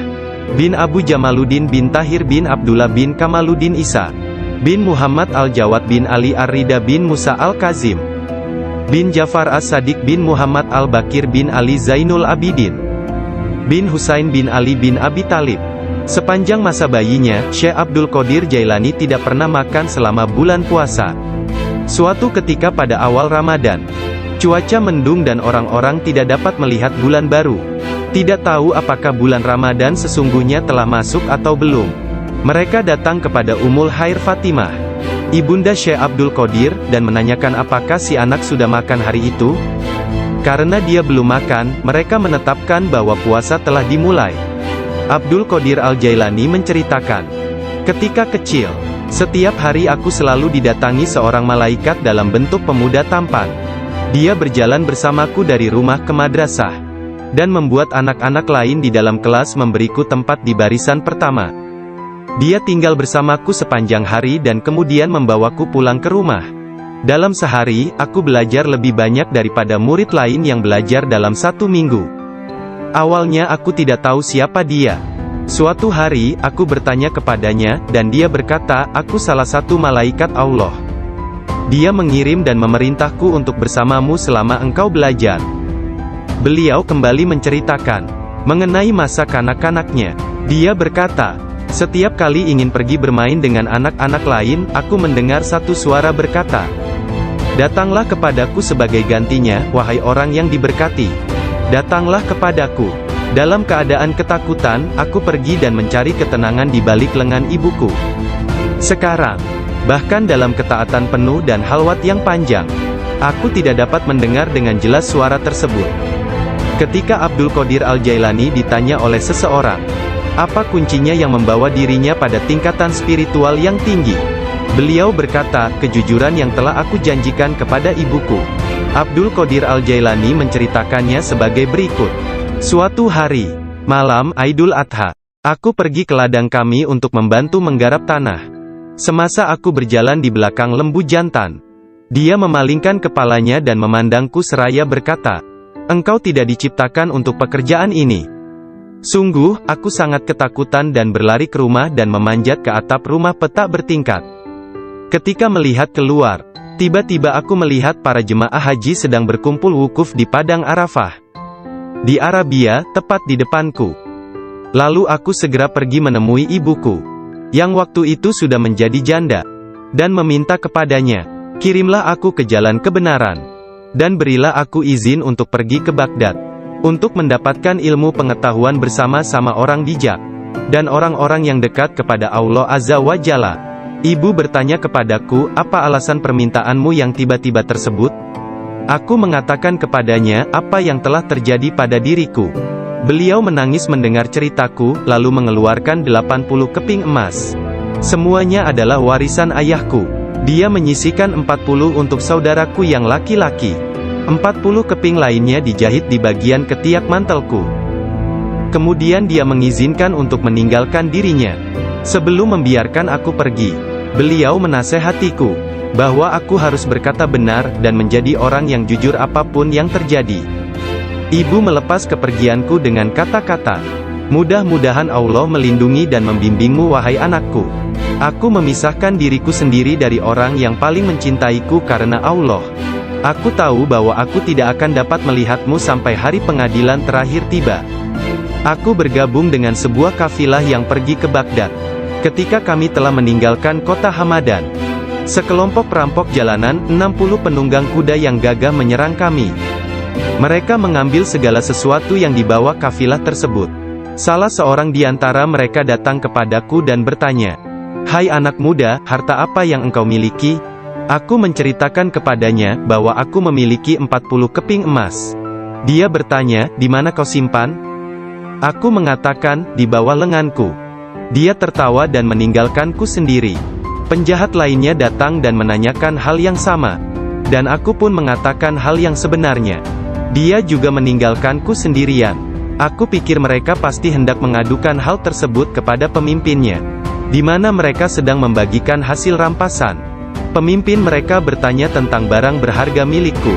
bin Abu Jamaluddin bin Tahir bin Abdullah bin Kamaluddin Isa, bin Muhammad Al-Jawad bin Ali Ar-Rida bin Musa Al-Kazim, bin Jafar As-Sadiq bin Muhammad Al-Bakir bin Ali Zainul Abidin, bin Husain bin Ali bin Abi Talib. Sepanjang masa bayinya, Syekh Abdul Qadir Jailani tidak pernah makan selama bulan puasa. Suatu ketika pada awal Ramadan, cuaca mendung dan orang-orang tidak dapat melihat bulan baru. Tidak tahu apakah bulan Ramadan sesungguhnya telah masuk atau belum. Mereka datang kepada Ummul Khair Fatimah, ibunda Syekh Abdul Qadir, dan menanyakan apakah si anak sudah makan hari itu. Karena dia belum makan, mereka menetapkan bahwa puasa telah dimulai. Abdul Qadir Al-Jailani menceritakan, ketika kecil, setiap hari aku selalu didatangi seorang malaikat dalam bentuk pemuda tampan. Dia berjalan bersamaku dari rumah ke madrasah, dan membuat anak-anak lain di dalam kelas memberiku tempat di barisan pertama. Dia tinggal bersamaku sepanjang hari dan kemudian membawaku pulang ke rumah. Dalam sehari, aku belajar lebih banyak daripada murid lain yang belajar dalam 1 minggu. Awalnya aku tidak tahu siapa dia. Suatu hari, aku bertanya kepadanya, dan dia berkata, aku salah satu malaikat Allah. Dia mengirim dan memerintahku untuk bersamamu selama engkau belajar. Beliau kembali menceritakan mengenai masa kanak-kanaknya. Dia berkata, setiap kali ingin pergi bermain dengan anak-anak lain, aku mendengar satu suara berkata, datanglah kepadaku sebagai gantinya, wahai orang yang diberkati. Datanglah kepadaku. Dalam keadaan ketakutan, aku pergi dan mencari ketenangan di balik lengan ibuku. Sekarang, bahkan dalam ketaatan penuh dan halwat yang panjang, aku tidak dapat mendengar dengan jelas suara tersebut. Ketika Abdul Qadir Al-Jailani ditanya oleh seseorang, apa kuncinya yang membawa dirinya pada tingkatan spiritual yang tinggi? Beliau berkata, kejujuran yang telah aku janjikan kepada ibuku. Abdul Qadir Al-Jailani menceritakannya sebagai berikut. Suatu hari, malam Aidul Adha, aku pergi ke ladang kami untuk membantu menggarap tanah. Semasa aku berjalan di belakang lembu jantan, dia memalingkan kepalanya dan memandangku seraya berkata, engkau tidak diciptakan untuk pekerjaan ini. Sungguh, aku sangat ketakutan dan berlari ke rumah dan memanjat ke atap rumah petak bertingkat. Ketika melihat keluar, tiba-tiba aku melihat para jemaah haji sedang berkumpul wukuf di Padang Arafah, di Arabia, tepat di depanku. Lalu aku segera pergi menemui ibuku, yang waktu itu sudah menjadi janda, dan meminta kepadanya, kirimlah aku ke jalan kebenaran, dan berilah aku izin untuk pergi ke Baghdad, untuk mendapatkan ilmu pengetahuan bersama-sama orang bijak, dan orang-orang yang dekat kepada Allah Azza wa Jalla. Ibu bertanya kepadaku, apa alasan permintaanmu yang tiba-tiba tersebut? Aku mengatakan kepadanya, apa yang telah terjadi pada diriku. Beliau menangis mendengar ceritaku, lalu mengeluarkan 80 keping emas. Semuanya adalah warisan ayahku. Dia menyisihkan 40 untuk saudaraku yang laki-laki. 40 keping lainnya dijahit di bagian ketiak mantelku. Kemudian dia mengizinkan untuk meninggalkan dirinya. Sebelum membiarkan aku pergi, beliau menasehatiku, bahwa aku harus berkata benar, dan menjadi orang yang jujur apapun yang terjadi. Ibu melepas kepergianku dengan kata-kata, "Mudah-mudahan Allah melindungi dan membimbingmu wahai anakku. Aku memisahkan diriku sendiri dari orang yang paling mencintaiku karena Allah. Aku tahu bahwa aku tidak akan dapat melihatmu sampai hari pengadilan terakhir tiba." Aku bergabung dengan sebuah kafilah yang pergi ke Baghdad. Ketika kami telah meninggalkan kota Hamadan, sekelompok perampok jalanan, 60 penunggang kuda yang gagah menyerang kami. Mereka mengambil segala sesuatu yang dibawa kafilah tersebut. Salah seorang di antara mereka datang kepadaku dan bertanya, "Hai anak muda, harta apa yang engkau miliki?" Aku menceritakan kepadanya bahwa aku memiliki 40 keping emas. Dia bertanya, "Di mana kau simpan?" Aku mengatakan, "Di bawah lenganku." Dia tertawa dan meninggalkanku sendiri. Penjahat lainnya datang dan menanyakan hal yang sama. Dan aku pun mengatakan hal yang sebenarnya. Dia juga meninggalkanku sendirian. Aku pikir mereka pasti hendak mengadukan hal tersebut kepada pemimpinnya, di mana mereka sedang membagikan hasil rampasan. Pemimpin mereka bertanya tentang barang berharga milikku.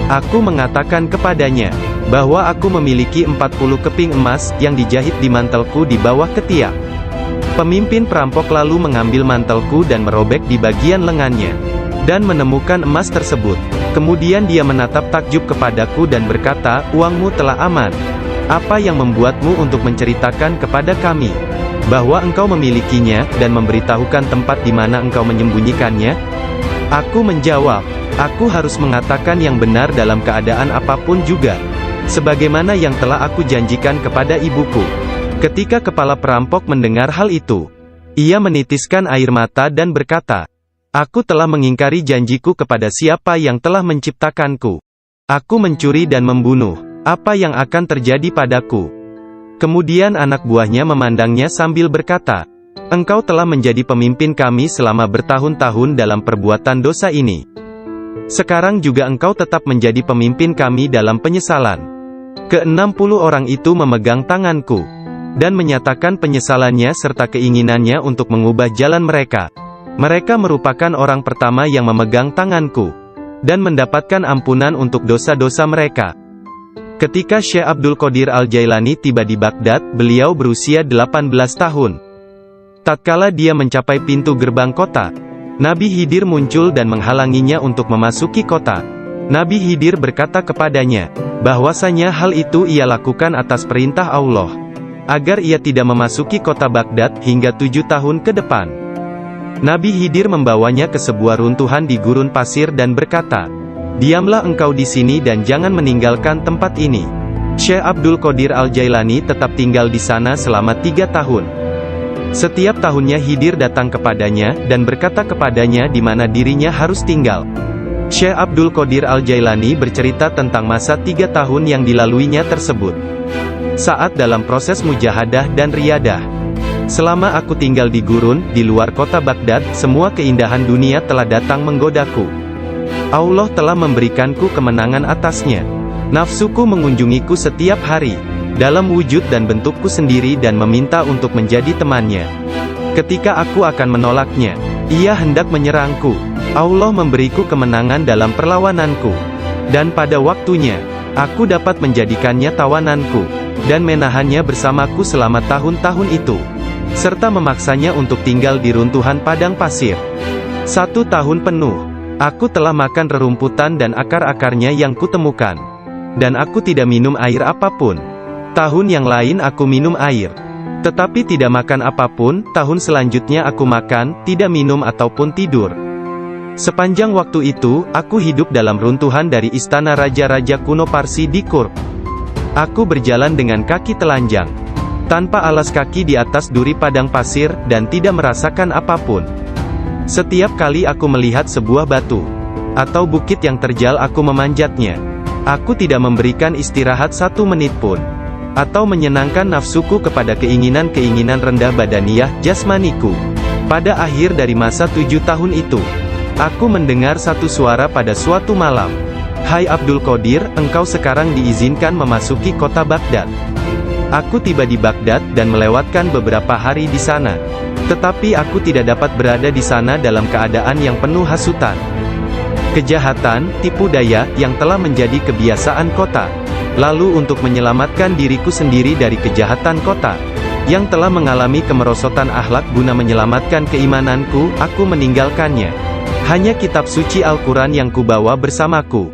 Aku mengatakan kepadanya bahwa aku memiliki 40 keping emas yang dijahit di mantelku di bawah ketiak. Pemimpin perampok lalu mengambil mantelku dan merobek di bagian lengannya, dan menemukan emas tersebut. Kemudian dia menatap takjub kepadaku dan berkata, "Uangmu telah aman. Apa yang membuatmu untuk menceritakan kepada kami bahwa engkau memilikinya, dan memberitahukan tempat di mana engkau menyembunyikannya?" Aku menjawab, "Aku harus mengatakan yang benar dalam keadaan apapun juga, sebagaimana yang telah aku janjikan kepada ibuku." Ketika kepala perampok mendengar hal itu, ia menitiskan air mata dan berkata, "Aku telah mengingkari janjiku kepada siapa yang telah menciptakanku. Aku mencuri dan membunuh. Apa yang akan terjadi padaku?" Kemudian anak buahnya memandangnya sambil berkata, "Engkau telah menjadi pemimpin kami selama bertahun-tahun dalam perbuatan dosa ini. Sekarang juga engkau tetap menjadi pemimpin kami dalam penyesalan." Ke-60 orang itu memegang tanganku dan menyatakan penyesalannya serta keinginannya untuk mengubah jalan mereka. Mereka merupakan orang pertama yang memegang tanganku dan mendapatkan ampunan untuk dosa-dosa mereka. Ketika Syekh Abdul Qadir Al-Jailani tiba di Baghdad, beliau berusia 18 tahun. Tatkala dia mencapai pintu gerbang kota, Nabi Khidir muncul dan menghalanginya untuk memasuki kota. Nabi Khidir berkata kepadanya bahwasanya hal itu ia lakukan atas perintah Allah, agar ia tidak memasuki kota Baghdad hingga 7 tahun ke depan. Nabi Khidir membawanya ke sebuah runtuhan di gurun pasir dan berkata, "Diamlah engkau di sini dan jangan meninggalkan tempat ini." Syekh Abdul Qadir Al-Jailani tetap tinggal di sana selama 3 tahun. Setiap tahunnya Khidir datang kepadanya dan berkata kepadanya di mana dirinya harus tinggal. Syekh Abdul Qadir Al-Jailani bercerita tentang masa 3 tahun yang dilaluinya tersebut. Saat dalam proses mujahadah dan riyadah. "Selama aku tinggal di gurun, di luar kota Baghdad, semua keindahan dunia telah datang menggodaku. Allah telah memberikanku kemenangan atasnya. Nafsuku mengunjungiku setiap hari, dalam wujud dan bentukku sendiri dan meminta untuk menjadi temannya. Ketika aku akan menolaknya, ia hendak menyerangku. Allah memberiku kemenangan dalam perlawananku. Dan pada waktunya, aku dapat menjadikannya tawananku, dan menahannya bersamaku selama tahun-tahun itu, serta memaksanya untuk tinggal di runtuhan padang pasir. 1 tahun penuh, aku telah makan rerumputan dan akar-akarnya yang kutemukan. Dan aku tidak minum air apapun. Tahun yang lain aku minum air, tetapi tidak makan apapun. Tahun selanjutnya aku makan, tidak minum ataupun tidur. Sepanjang waktu itu, aku hidup dalam runtuhan dari istana raja-raja kuno Parsi di Kurd. Aku berjalan dengan kaki telanjang, tanpa alas kaki di atas duri padang pasir, dan tidak merasakan apapun. Setiap kali aku melihat sebuah batu atau bukit yang terjal, aku memanjatnya. Aku tidak memberikan istirahat 1 menit pun, atau menyenangkan nafsuku kepada keinginan-keinginan rendah badaniyah jasmaniku. Pada akhir dari masa 7 tahun itu, aku mendengar satu suara pada suatu malam. "Hai Abdul Qadir, engkau sekarang diizinkan memasuki kota Baghdad." Aku tiba di Baghdad dan melewatkan beberapa hari di sana. Tetapi aku tidak dapat berada di sana dalam keadaan yang penuh hasutan, kejahatan, tipu daya, yang telah menjadi kebiasaan kota. Lalu untuk menyelamatkan diriku sendiri dari kejahatan kota, yang telah mengalami kemerosotan akhlak guna menyelamatkan keimananku, aku meninggalkannya. Hanya kitab suci Al-Quran yang kubawa bersamaku.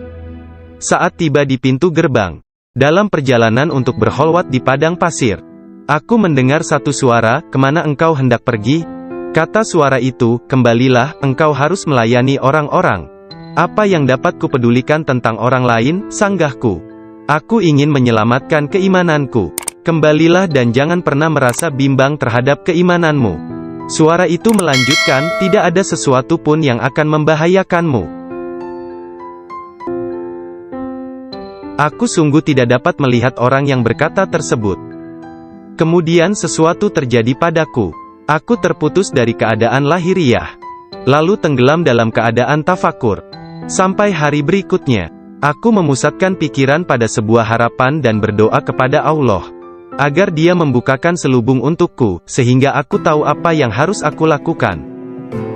Saat tiba di pintu gerbang, dalam perjalanan untuk berkholwat di padang pasir, aku mendengar satu suara, "Kemana engkau hendak pergi?" Kata suara itu, "Kembalilah, engkau harus melayani orang-orang." "Apa yang dapat kupedulikan tentang orang lain?" sanggahku. "Aku ingin menyelamatkan keimananku. Kembalilah dan jangan pernah merasa bimbang terhadap keimananmu." Suara itu melanjutkan, "Tidak ada sesuatu pun yang akan membahayakanmu." Aku sungguh tidak dapat melihat orang yang berkata tersebut. Kemudian sesuatu terjadi padaku. Aku terputus dari keadaan lahiriah, lalu tenggelam dalam keadaan tafakur. Sampai hari berikutnya, aku memusatkan pikiran pada sebuah harapan dan berdoa kepada Allah, agar Dia membukakan selubung untukku, sehingga aku tahu apa yang harus aku lakukan.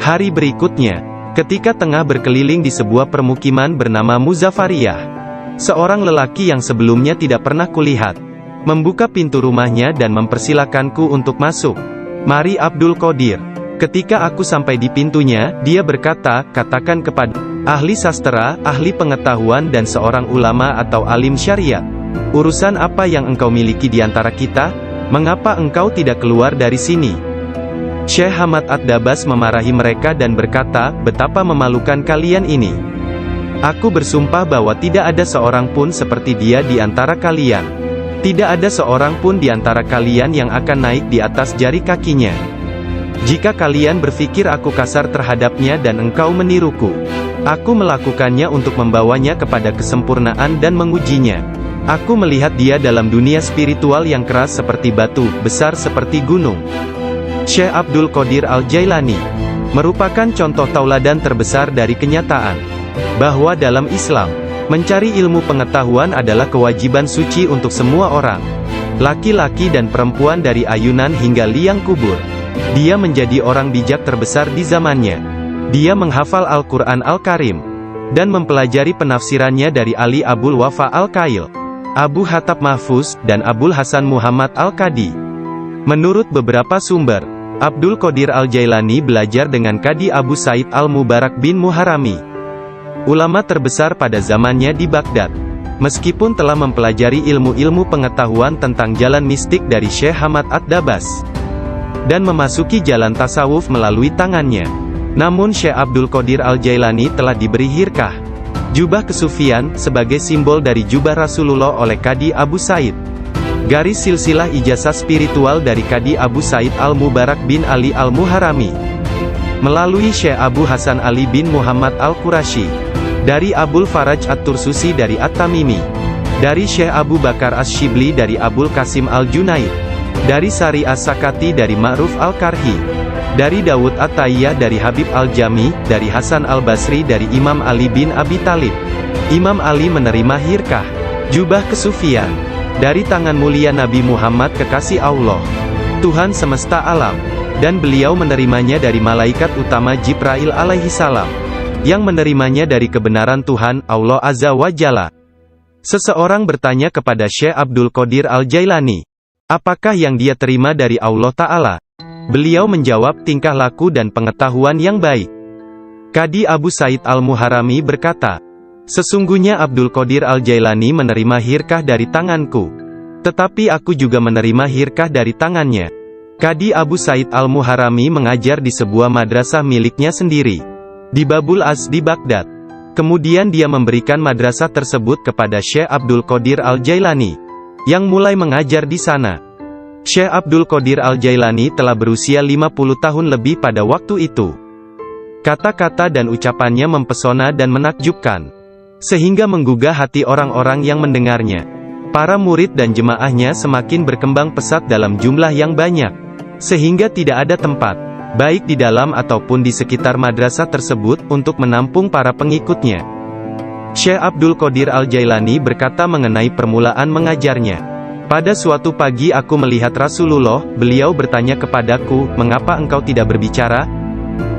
Hari berikutnya, ketika tengah berkeliling di sebuah permukiman bernama Muzafariyah, seorang lelaki yang sebelumnya tidak pernah kulihat, membuka pintu rumahnya dan mempersilakanku untuk masuk. "Mari Abdul Qadir." Ketika aku sampai di pintunya, dia berkata, "Katakan kepada ahli sastra, ahli pengetahuan dan seorang ulama atau alim syariat, urusan apa yang engkau miliki di antara kita? Mengapa engkau tidak keluar dari sini?" Syekh Hamad Ad-Dabas memarahi mereka dan berkata, "Betapa memalukan kalian ini. Aku bersumpah bahwa tidak ada seorang pun seperti dia di antara kalian. Tidak ada seorang pun di antara kalian yang akan naik di atas jari kakinya. Jika kalian berpikir aku kasar terhadapnya dan engkau meniruku, aku melakukannya untuk membawanya kepada kesempurnaan dan mengujinya. Aku melihat dia dalam dunia spiritual yang keras seperti batu, besar seperti gunung." Syekh Abdul Qadir Al-Jailani merupakan contoh tauladan terbesar dari kenyataan bahwa dalam Islam, mencari ilmu pengetahuan adalah kewajiban suci untuk semua orang, laki-laki dan perempuan dari ayunan hingga liang kubur. Dia menjadi orang bijak terbesar di zamannya. Dia menghafal Al-Quran Al-Karim dan mempelajari penafsirannya dari Ali Abul Wafa Al-Kail, Abu Hatab Mahfuz, dan Abul Hasan Muhammad Al-Qadi. Menurut beberapa sumber, Abdul Qadir Al-Jailani belajar dengan Qadi Abu Said Al-Mubarak bin Muharrami, ulama terbesar pada zamannya di Baghdad. Meskipun telah mempelajari ilmu-ilmu pengetahuan tentang jalan mistik dari Syekh Hamad Ad-Dabas, dan memasuki jalan tasawuf melalui tangannya, namun Syekh Abdul Qadir Al-Jailani telah diberi hirkah, jubah kesufian, sebagai simbol dari jubah Rasulullah oleh Qadi Abu Said. Garis silsilah ijazah spiritual dari Qadi Abu Said Al-Mubarak bin Ali Al-Muharrami, melalui Syekh Abu Hasan Ali bin Muhammad Al-Qurashi, dari Abul Faraj At-Tursusi dari At-Tamimi, dari Syekh Abu Bakar As-Shibli dari Abul Qasim Al-Junaid, dari Sari As-Sakati dari Ma'ruf Al-Karhi, dari Dawud At-Tayyah dari Habib Al-Jami, dari Hasan Al-Basri dari Imam Ali bin Abi Talib. Imam Ali menerima hirkah, jubah kesufian, dari tangan mulia Nabi Muhammad kekasih Allah, Tuhan semesta alam, dan beliau menerimanya dari malaikat utama Jibril alaihissalam, yang menerimanya dari kebenaran Tuhan, Allah Azza wa Jalla. Seseorang bertanya kepada Syekh Abdul Qadir Al-Jailani, apakah yang dia terima dari Allah Ta'ala? Beliau menjawab, tingkah laku dan pengetahuan yang baik. Qadi Abu Said Al-Muharrami berkata, sesungguhnya Abdul Qadir Al-Jailani menerima hirkah dari tanganku, tetapi aku juga menerima hirkah dari tangannya. Qadi Abu Said Al-Muharrami mengajar di sebuah madrasah miliknya sendiri, di Babul Az di Baghdad. Kemudian dia memberikan madrasah tersebut kepada Syekh Abdul Qadir Al-Jailani, yang mulai mengajar di sana. Syekh Abdul Qadir Al-Jailani telah berusia 50 tahun lebih pada waktu itu. Kata-kata dan ucapannya mempesona dan menakjubkan, sehingga menggugah hati orang-orang yang mendengarnya. Para murid dan jemaahnya semakin berkembang pesat dalam jumlah yang banyak, sehingga tidak ada tempat, baik di dalam ataupun di sekitar madrasah tersebut, untuk menampung para pengikutnya. Syekh Abdul Qadir Al-Jailani berkata mengenai permulaan mengajarnya, pada suatu pagi aku melihat Rasulullah, beliau bertanya kepadaku, mengapa engkau tidak berbicara?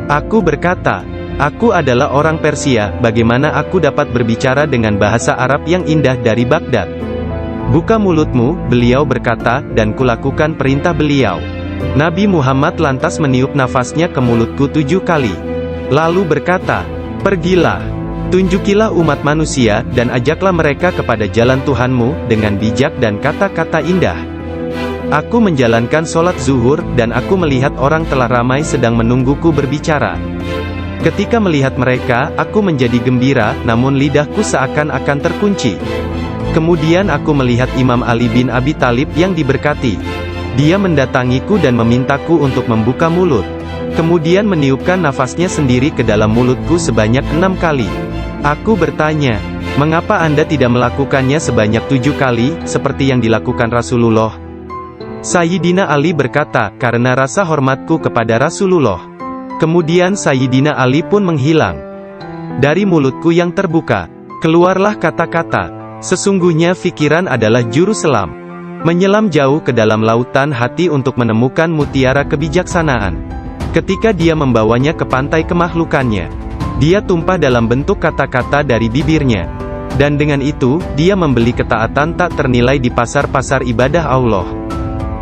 Aku berkata, aku adalah orang Persia, bagaimana aku dapat berbicara dengan bahasa Arab yang indah dari Baghdad? Buka mulutmu, beliau berkata, dan kulakukan perintah beliau. Nabi Muhammad lantas meniup nafasnya ke mulutku 7 kali. Lalu berkata, pergilah. Tunjukilah umat manusia, dan ajaklah mereka kepada jalan Tuhanmu, dengan bijak dan kata-kata indah. Aku menjalankan sholat zuhur, dan aku melihat orang telah ramai sedang menungguku berbicara. Ketika melihat mereka, aku menjadi gembira, namun lidahku seakan-akan terkunci. Kemudian aku melihat Imam Ali bin Abi Thalib yang diberkati. Dia mendatangiku dan memintaku untuk membuka mulut. Kemudian meniupkan nafasnya sendiri ke dalam mulutku sebanyak 6 kali. Aku bertanya, mengapa Anda tidak melakukannya sebanyak 7 kali, seperti yang dilakukan Rasulullah? Sayyidina Ali berkata, karena rasa hormatku kepada Rasulullah. Kemudian Sayyidina Ali pun menghilang. Dari mulutku yang terbuka, keluarlah kata-kata, sesungguhnya fikiran adalah juru selam. Menyelam jauh ke dalam lautan hati untuk menemukan mutiara kebijaksanaan. Ketika dia membawanya ke pantai kemakhlukannya, dia tumpah dalam bentuk kata-kata dari bibirnya. Dan dengan itu, dia membeli ketaatan tak ternilai di pasar-pasar ibadah Allah.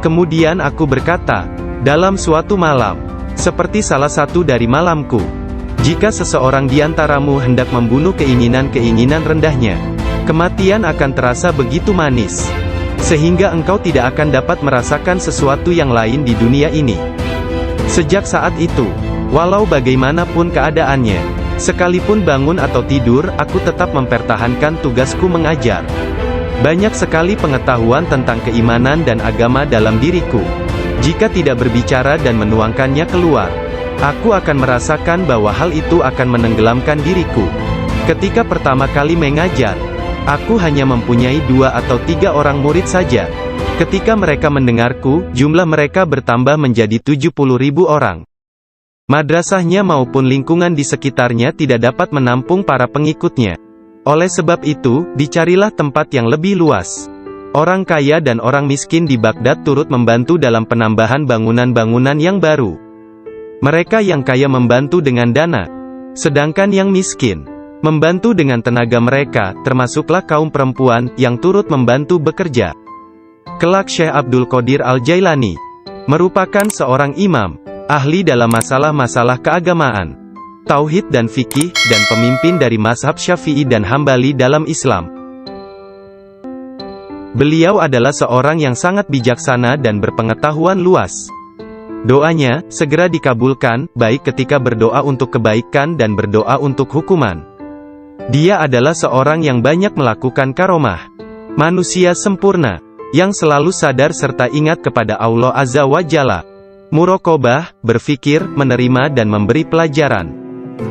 Kemudian aku berkata, dalam suatu malam, seperti salah satu dari malamku, jika seseorang di antaramu hendak membunuh keinginan-keinginan rendahnya, kematian akan terasa begitu manis, sehingga engkau tidak akan dapat merasakan sesuatu yang lain di dunia ini. Sejak saat itu, walau bagaimanapun keadaannya, sekalipun bangun atau tidur, aku tetap mempertahankan tugasku mengajar. Banyak sekali pengetahuan tentang keimanan dan agama dalam diriku. Jika tidak berbicara dan menuangkannya keluar, aku akan merasakan bahwa hal itu akan menenggelamkan diriku. Ketika pertama kali mengajar, aku hanya mempunyai 2 atau 3 orang murid saja. Ketika mereka mendengarku, jumlah mereka bertambah menjadi 70.000 orang. Madrasahnya maupun lingkungan di sekitarnya tidak dapat menampung para pengikutnya. Oleh sebab itu, dicarilah tempat yang lebih luas. Orang kaya dan orang miskin di Baghdad turut membantu dalam penambahan bangunan-bangunan yang baru. Mereka yang kaya membantu dengan dana, sedangkan yang miskin membantu dengan tenaga mereka, termasuklah kaum perempuan yang turut membantu bekerja. Kelak Syekh Abdul Qadir Al-Jailani merupakan seorang imam, ahli dalam masalah-masalah keagamaan, tauhid dan fikih, dan pemimpin dari mazhab Syafi'i dan Hambali dalam Islam. Beliau adalah seorang yang sangat bijaksana dan berpengetahuan luas. Doanya segera dikabulkan, baik ketika berdoa untuk kebaikan dan berdoa untuk hukuman. Dia adalah seorang yang banyak melakukan karomah. Manusia sempurna, yang selalu sadar serta ingat kepada Allah Azza wa Jalla. Muraqabah, berfikir, menerima dan memberi pelajaran.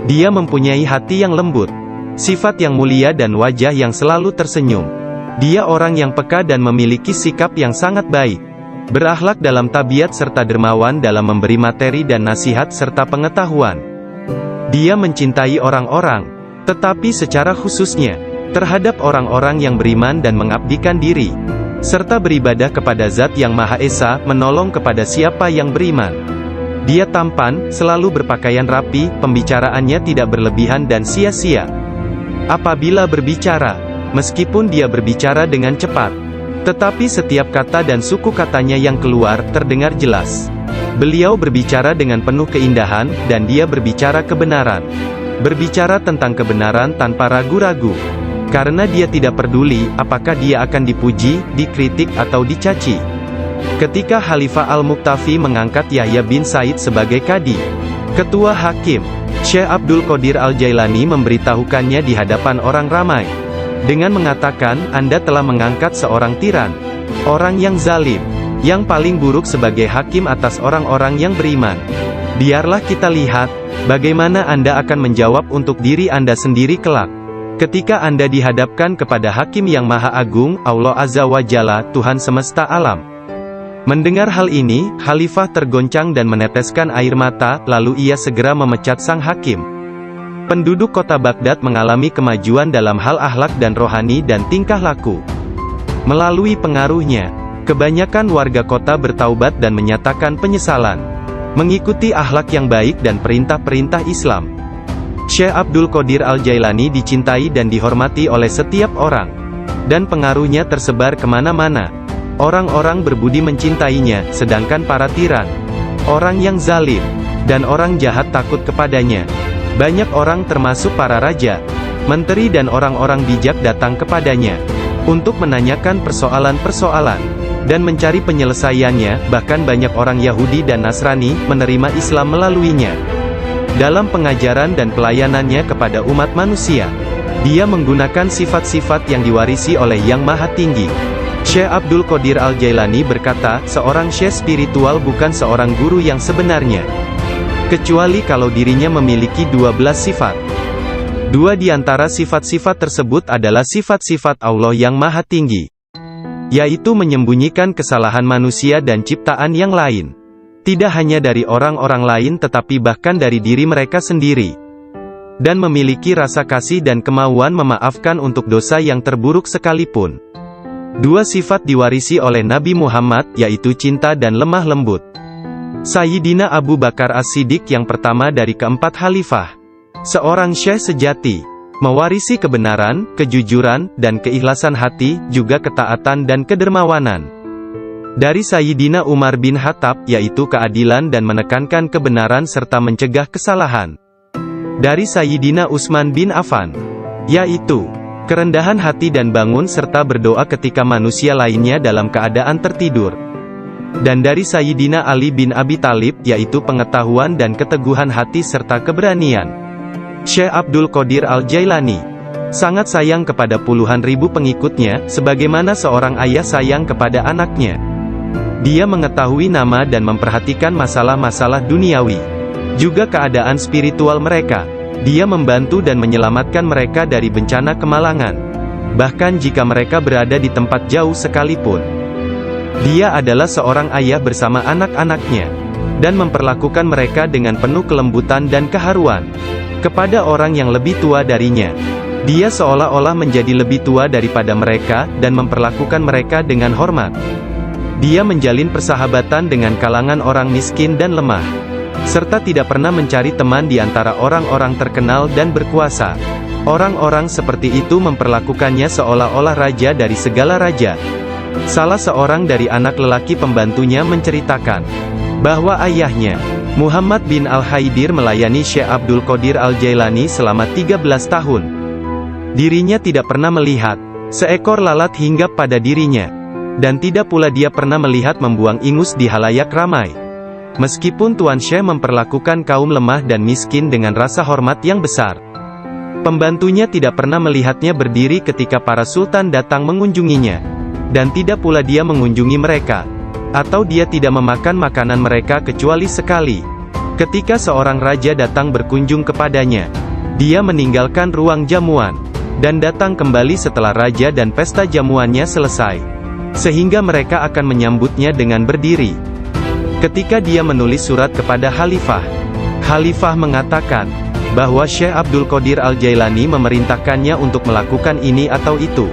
Dia mempunyai hati yang lembut, sifat yang mulia dan wajah yang selalu tersenyum. Dia orang yang peka dan memiliki sikap yang sangat baik. Berakhlak dalam tabiat serta dermawan dalam memberi materi dan nasihat serta pengetahuan. Dia mencintai orang-orang, tetapi secara khususnya terhadap orang-orang yang beriman dan mengabdikan diri, serta beribadah kepada Zat yang Maha Esa, menolong kepada siapa yang beriman. Dia tampan, selalu berpakaian rapi, pembicaraannya tidak berlebihan dan sia-sia. Apabila berbicara, meskipun dia berbicara dengan cepat, tetapi setiap kata dan suku katanya yang keluar terdengar jelas. Beliau berbicara dengan penuh keindahan, dan dia berbicara kebenaran. Berbicara tentang kebenaran tanpa ragu-ragu. Karena dia tidak peduli, apakah dia akan dipuji, dikritik atau dicaci. Ketika Khalifah Al-Muqtafi mengangkat Yahya bin Said sebagai Qadi, Ketua Hakim, Syekh Abdul Qadir Al-Jailani memberitahukannya di hadapan orang ramai. Dengan mengatakan, Anda telah mengangkat seorang tiran, orang yang zalim, yang paling buruk sebagai hakim atas orang-orang yang beriman. Biarlah kita lihat, bagaimana Anda akan menjawab untuk diri Anda sendiri kelak. Ketika Anda dihadapkan kepada Hakim yang Maha Agung, Allah Azza wa Jalla, Tuhan semesta alam. Mendengar hal ini, Khalifah tergoncang dan meneteskan air mata, lalu ia segera memecat sang hakim. Penduduk kota Baghdad mengalami kemajuan dalam hal akhlak dan rohani dan tingkah laku. Melalui pengaruhnya, kebanyakan warga kota bertaubat dan menyatakan penyesalan, mengikuti akhlak yang baik dan perintah-perintah Islam. Syekh Abdul Qadir Al-Jailani dicintai dan dihormati oleh setiap orang. dan pengaruhnya tersebar kemana-mana. Orang-orang berbudi mencintainya, sedangkan para tiran, orang yang zalim, dan orang jahat takut kepadanya. Banyak orang termasuk para raja, menteri dan orang-orang bijak datang kepadanya untuk menanyakan persoalan-persoalan dan mencari penyelesaiannya. Bahkan banyak orang Yahudi dan Nasrani menerima Islam melaluinya. Dalam pengajaran dan pelayanannya kepada umat manusia, dia menggunakan sifat-sifat yang diwarisi oleh Yang Maha Tinggi. Syekh Abdul Qadir Al-Jailani berkata, seorang syekh spiritual bukan seorang guru yang sebenarnya, kecuali kalau dirinya memiliki 12 sifat. Dua di antara sifat-sifat tersebut adalah sifat-sifat Allah yang Maha Tinggi, yaitu menyembunyikan kesalahan manusia dan ciptaan yang lain. Tidak hanya dari orang-orang lain tetapi bahkan dari diri mereka sendiri. Dan memiliki rasa kasih dan kemauan memaafkan untuk dosa yang terburuk sekalipun. Dua sifat diwarisi oleh Nabi Muhammad, yaitu cinta dan lemah lembut. Sayyidina Abu Bakar As-Siddiq yang pertama dari keempat khalifah, seorang syekh sejati, mewarisi kebenaran, kejujuran, dan keikhlasan hati, juga ketaatan dan kedermawanan. Dari Sayyidina Umar bin Khattab, yaitu keadilan dan menekankan kebenaran serta mencegah kesalahan. Dari Sayyidina Utsman bin Affan, yaitu kerendahan hati dan bangun serta berdoa ketika manusia lainnya dalam keadaan tertidur. Dan dari Sayyidina Ali bin Abi Thalib, yaitu pengetahuan dan keteguhan hati serta keberanian. Syekh Abdul Qadir Al-Jailani sangat sayang kepada puluhan ribu pengikutnya, sebagaimana seorang ayah sayang kepada anaknya. Dia mengetahui nama dan memperhatikan masalah-masalah duniawi, juga keadaan spiritual mereka. Dia membantu dan menyelamatkan mereka dari bencana kemalangan, bahkan jika mereka berada di tempat jauh sekalipun. Dia adalah seorang ayah bersama anak-anaknya, dan memperlakukan mereka dengan penuh kelembutan dan keharuan. Kepada orang yang lebih tua darinya, dia seolah-olah menjadi lebih tua daripada mereka, dan memperlakukan mereka dengan hormat. Dia menjalin persahabatan dengan kalangan orang miskin dan lemah, serta tidak pernah mencari teman di antara orang-orang terkenal dan berkuasa. Orang-orang seperti itu memperlakukannya seolah-olah raja dari segala raja. Salah seorang dari anak lelaki pembantunya menceritakan bahwa ayahnya, Muhammad bin Al-Haidir, melayani Syekh Abdul Qadir Al-Jailani selama 13 tahun. Dirinya tidak pernah melihat seekor lalat hinggap pada dirinya, dan tidak pula dia pernah melihat membuang ingus di halayak ramai. Meskipun Tuan Syekh memperlakukan kaum lemah dan miskin dengan rasa hormat yang besar, pembantunya tidak pernah melihatnya berdiri ketika para sultan datang mengunjunginya, dan tidak pula dia mengunjungi mereka, atau dia tidak memakan makanan mereka kecuali sekali. Ketika seorang raja datang berkunjung kepadanya, dia meninggalkan ruang jamuan, dan datang kembali setelah raja dan pesta jamuannya selesai, sehingga mereka akan menyambutnya dengan berdiri. Ketika dia menulis surat kepada khalifah, khalifah mengatakan bahwa Syekh Abdul Qadir Al-Jailani memerintahkannya untuk melakukan ini atau itu,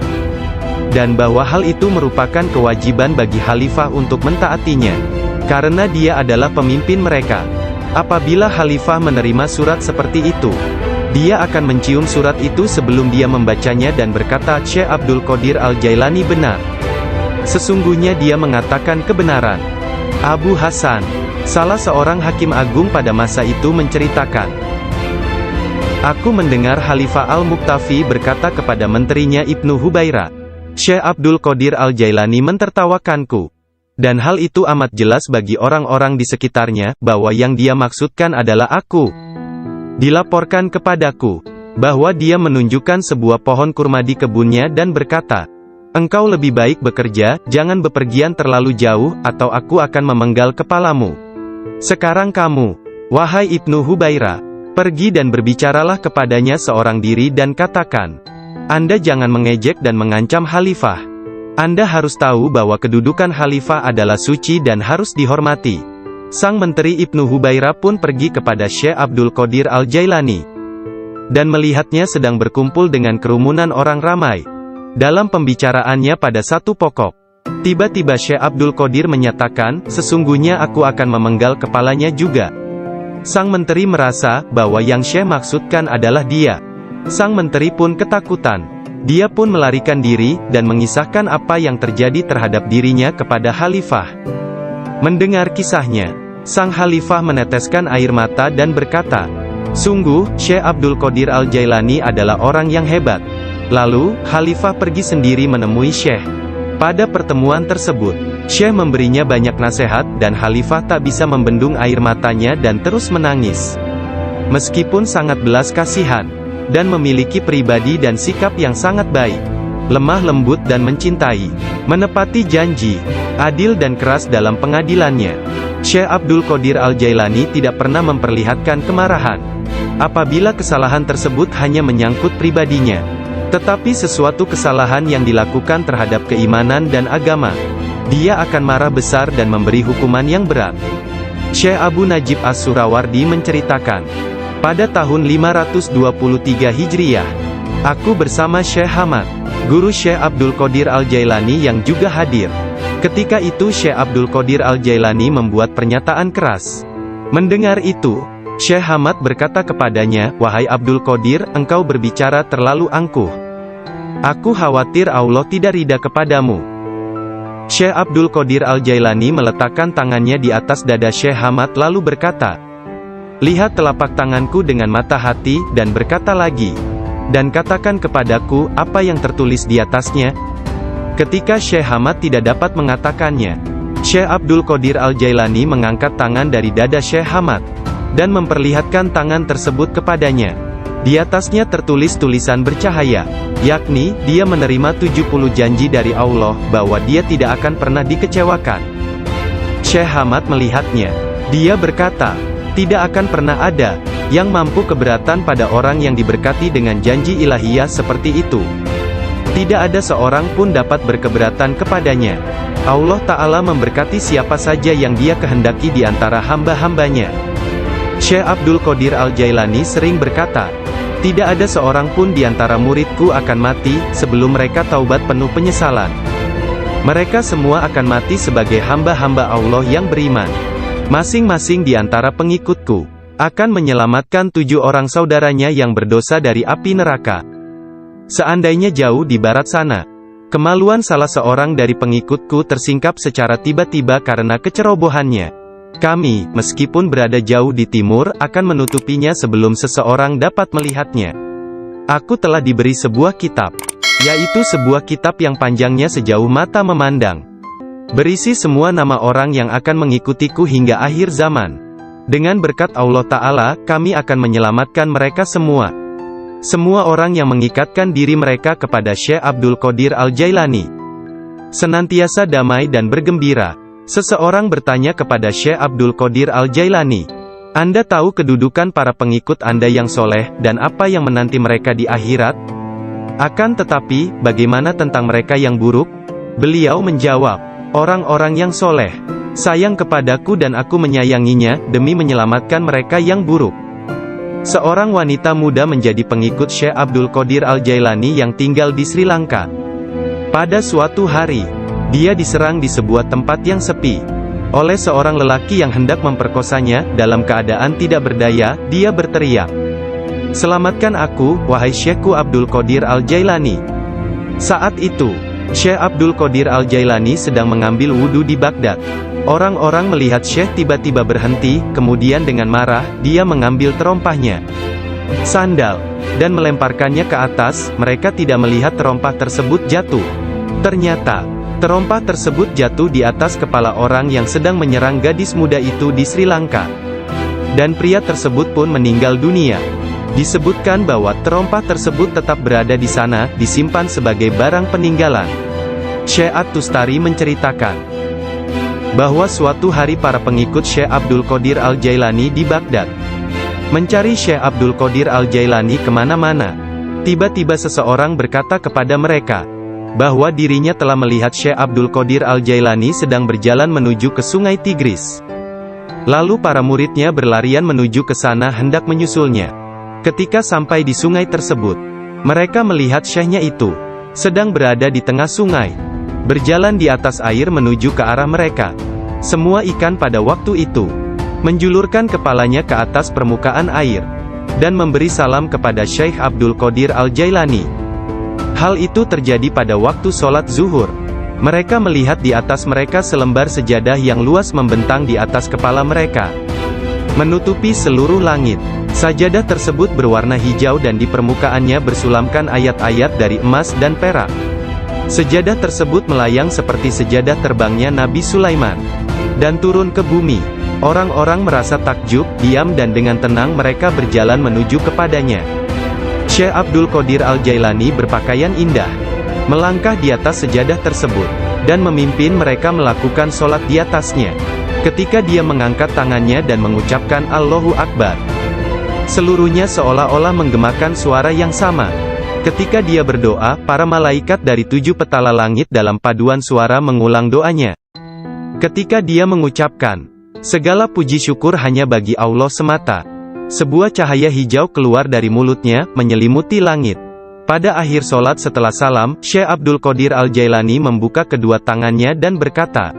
dan bahwa hal itu merupakan kewajiban bagi khalifah untuk mentaatinya, karena dia adalah pemimpin mereka. Apabila khalifah menerima surat seperti itu, dia akan mencium surat itu sebelum dia membacanya dan berkata, Syekh Abdul Qadir Al-Jailani benar. Sesungguhnya dia mengatakan kebenaran. Abu Hasan, salah seorang hakim agung pada masa itu, menceritakan, aku mendengar Khalifah Al-Muqtafi berkata kepada menterinya Ibnu Hubaira, Syekh Abdul Qadir Al-Jailani mentertawakanku. Dan hal itu amat jelas bagi orang-orang di sekitarnya, bahwa yang dia maksudkan adalah aku. Dilaporkan kepadaku, bahwa dia menunjukkan sebuah pohon kurma di kebunnya dan berkata, engkau lebih baik bekerja, jangan bepergian terlalu jauh, atau aku akan memenggal kepalamu. Sekarang kamu, wahai Ibnu Hubaira, pergi dan berbicaralah kepadanya seorang diri dan katakan, Anda jangan mengejek dan mengancam khalifah. Anda harus tahu bahwa kedudukan khalifah adalah suci dan harus dihormati. Sang menteri Ibnu Hubaira pun pergi kepada Syekh Abdul Qadir Al-Jailani, dan melihatnya sedang berkumpul dengan kerumunan orang ramai. Dalam pembicaraannya pada satu pokok, tiba-tiba Syekh Abdul Qadir menyatakan, sesungguhnya aku akan memenggal kepalanya juga. Sang menteri merasa bahwa yang Syekh maksudkan adalah dia. Sang menteri pun ketakutan. Dia pun melarikan diri, dan mengisahkan apa yang terjadi terhadap dirinya kepada Khalifah. Mendengar kisahnya, sang Khalifah meneteskan air mata dan berkata, "Sungguh, Syekh Abdul Qadir Al-Jailani adalah orang yang hebat." Lalu, Khalifah pergi sendiri menemui Syekh. Pada pertemuan tersebut, Syekh memberinya banyak nasihat, dan Khalifah tak bisa membendung air matanya dan terus menangis. Meskipun sangat belas kasihan, dan memiliki pribadi dan sikap yang sangat baik, lemah lembut dan mencintai, menepati janji, adil dan keras dalam pengadilannya, Syekh Abdul Qadir Al-Jailani tidak pernah memperlihatkan kemarahan. Apabila kesalahan tersebut hanya menyangkut pribadinya, tetapi sesuatu kesalahan yang dilakukan terhadap keimanan dan agama, dia akan marah besar dan memberi hukuman yang berat. Syekh Abu Najib As-Surawardi menceritakan, pada tahun 523 Hijriah, aku bersama Syekh Hamad, guru Syekh Abdul Qadir Al-Jailani yang juga hadir. Ketika itu Syekh Abdul Qadir Al-Jailani membuat pernyataan keras. Mendengar itu, Syekh Hamad berkata kepadanya, "Wahai Abdul Qadir, engkau berbicara terlalu angkuh. Aku khawatir Allah tidak ridha kepadamu." Syekh Abdul Qadir Al-Jailani meletakkan tangannya di atas dada Syekh Hamad lalu berkata, "Lihat telapak tanganku dengan mata hati, dan berkata lagi, dan katakan kepadaku, apa yang tertulis di atasnya." Ketika Syekh Hamad tidak dapat mengatakannya, Syekh Abdul Qadir Al-Jailani mengangkat tangan dari dada Syekh Hamad, dan memperlihatkan tangan tersebut kepadanya. Di atasnya tertulis tulisan bercahaya, yakni, dia menerima 70 janji dari Allah, bahwa dia tidak akan pernah dikecewakan. Syekh Hamad melihatnya. Dia berkata, "Tidak akan pernah ada yang mampu keberatan pada orang yang diberkati dengan janji ilahiyah seperti itu. Tidak ada seorang pun dapat berkeberatan kepadanya. Allah Ta'ala memberkati siapa saja yang Dia kehendaki di antara hamba-hambanya." Syekh Abdul Qadir Al-Jailani sering berkata, "Tidak ada seorang pun di antara muridku akan mati sebelum mereka taubat penuh penyesalan. Mereka semua akan mati sebagai hamba-hamba Allah yang beriman. Masing-masing di antara pengikutku akan menyelamatkan 7 orang saudaranya yang berdosa dari api neraka. Seandainya jauh di barat sana, kemaluan salah seorang dari pengikutku tersingkap secara tiba-tiba karena kecerobohannya, kami, meskipun berada jauh di timur, akan menutupinya sebelum seseorang dapat melihatnya. Aku telah diberi sebuah kitab, yaitu sebuah kitab yang panjangnya sejauh mata memandang, berisi semua nama orang yang akan mengikutiku hingga akhir zaman. Dengan berkat Allah Ta'ala, kami akan menyelamatkan mereka semua. Semua orang yang mengikatkan diri mereka kepada Syekh Abdul Qadir Al-Jailani senantiasa damai dan bergembira." Seseorang bertanya kepada Syekh Abdul Qadir Al-Jailani, "Anda tahu kedudukan para pengikut Anda yang soleh, dan apa yang menanti mereka di akhirat? Akan tetapi, bagaimana tentang mereka yang buruk?" Beliau menjawab, "Orang-orang yang soleh sayang kepadaku dan aku menyayanginya, demi menyelamatkan mereka yang buruk." Seorang wanita muda menjadi pengikut Syekh Abdul Qadir Al-Jailani yang tinggal di Sri Lanka. Pada suatu hari, dia diserang di sebuah tempat yang sepi oleh seorang lelaki yang hendak memperkosanya. Dalam keadaan tidak berdaya, dia berteriak, "Selamatkan aku, wahai Syekhku Abdul Qadir Al-Jailani." Saat itu, Syekh Abdul Qadir Al-Jailani sedang mengambil wudhu di Baghdad. Orang-orang melihat Syekh tiba-tiba berhenti, kemudian dengan marah, dia mengambil terompahnya, sandal, dan melemparkannya ke atas. Mereka tidak melihat terompah tersebut jatuh. Ternyata, terompah tersebut jatuh di atas kepala orang yang sedang menyerang gadis muda itu di Sri Lanka. Dan pria tersebut pun meninggal dunia. Disebutkan bahwa terompah tersebut tetap berada di sana, disimpan sebagai barang peninggalan. Syekh At-Tustari menceritakan bahwa suatu hari para pengikut Syekh Abdul Qadir Al-Jailani di Baghdad mencari Syekh Abdul Qadir Al-Jailani kemana-mana. Tiba-tiba seseorang berkata kepada mereka bahwa dirinya telah melihat Syekh Abdul Qadir Al-Jailani sedang berjalan menuju ke Sungai Tigris. Lalu para muridnya berlarian menuju ke sana hendak menyusulnya. Ketika sampai di sungai tersebut, mereka melihat Syekhnya itu sedang berada di tengah sungai, berjalan di atas air menuju ke arah mereka. Semua ikan pada waktu itu menjulurkan kepalanya ke atas permukaan air, dan memberi salam kepada Syekh Abdul Qadir Al-Jailani. Hal itu terjadi pada waktu sholat zuhur. Mereka melihat di atas mereka selembar sejadah yang luas membentang di atas kepala mereka, menutupi seluruh langit. Sajadah tersebut berwarna hijau dan di permukaannya bersulamkan ayat-ayat dari emas dan perak. Sejadah tersebut melayang seperti sejadah terbangnya Nabi Sulaiman, dan turun ke bumi. Orang-orang merasa takjub, diam dan dengan tenang mereka berjalan menuju kepadanya. Syekh Abdul Qadir Al-Jailani berpakaian indah, melangkah di atas sejadah tersebut, dan memimpin mereka melakukan sholat di atasnya. Ketika dia mengangkat tangannya dan mengucapkan Allahu Akbar, seluruhnya seolah-olah menggemakan suara yang sama. Ketika dia berdoa, para malaikat dari 7 petala langit dalam paduan suara mengulang doanya. Ketika dia mengucapkan, segala puji syukur hanya bagi Allah semata, sebuah cahaya hijau keluar dari mulutnya, menyelimuti langit. Pada akhir sholat setelah salam, Syekh Abdul Qadir Al-Jailani membuka kedua tangannya dan berkata,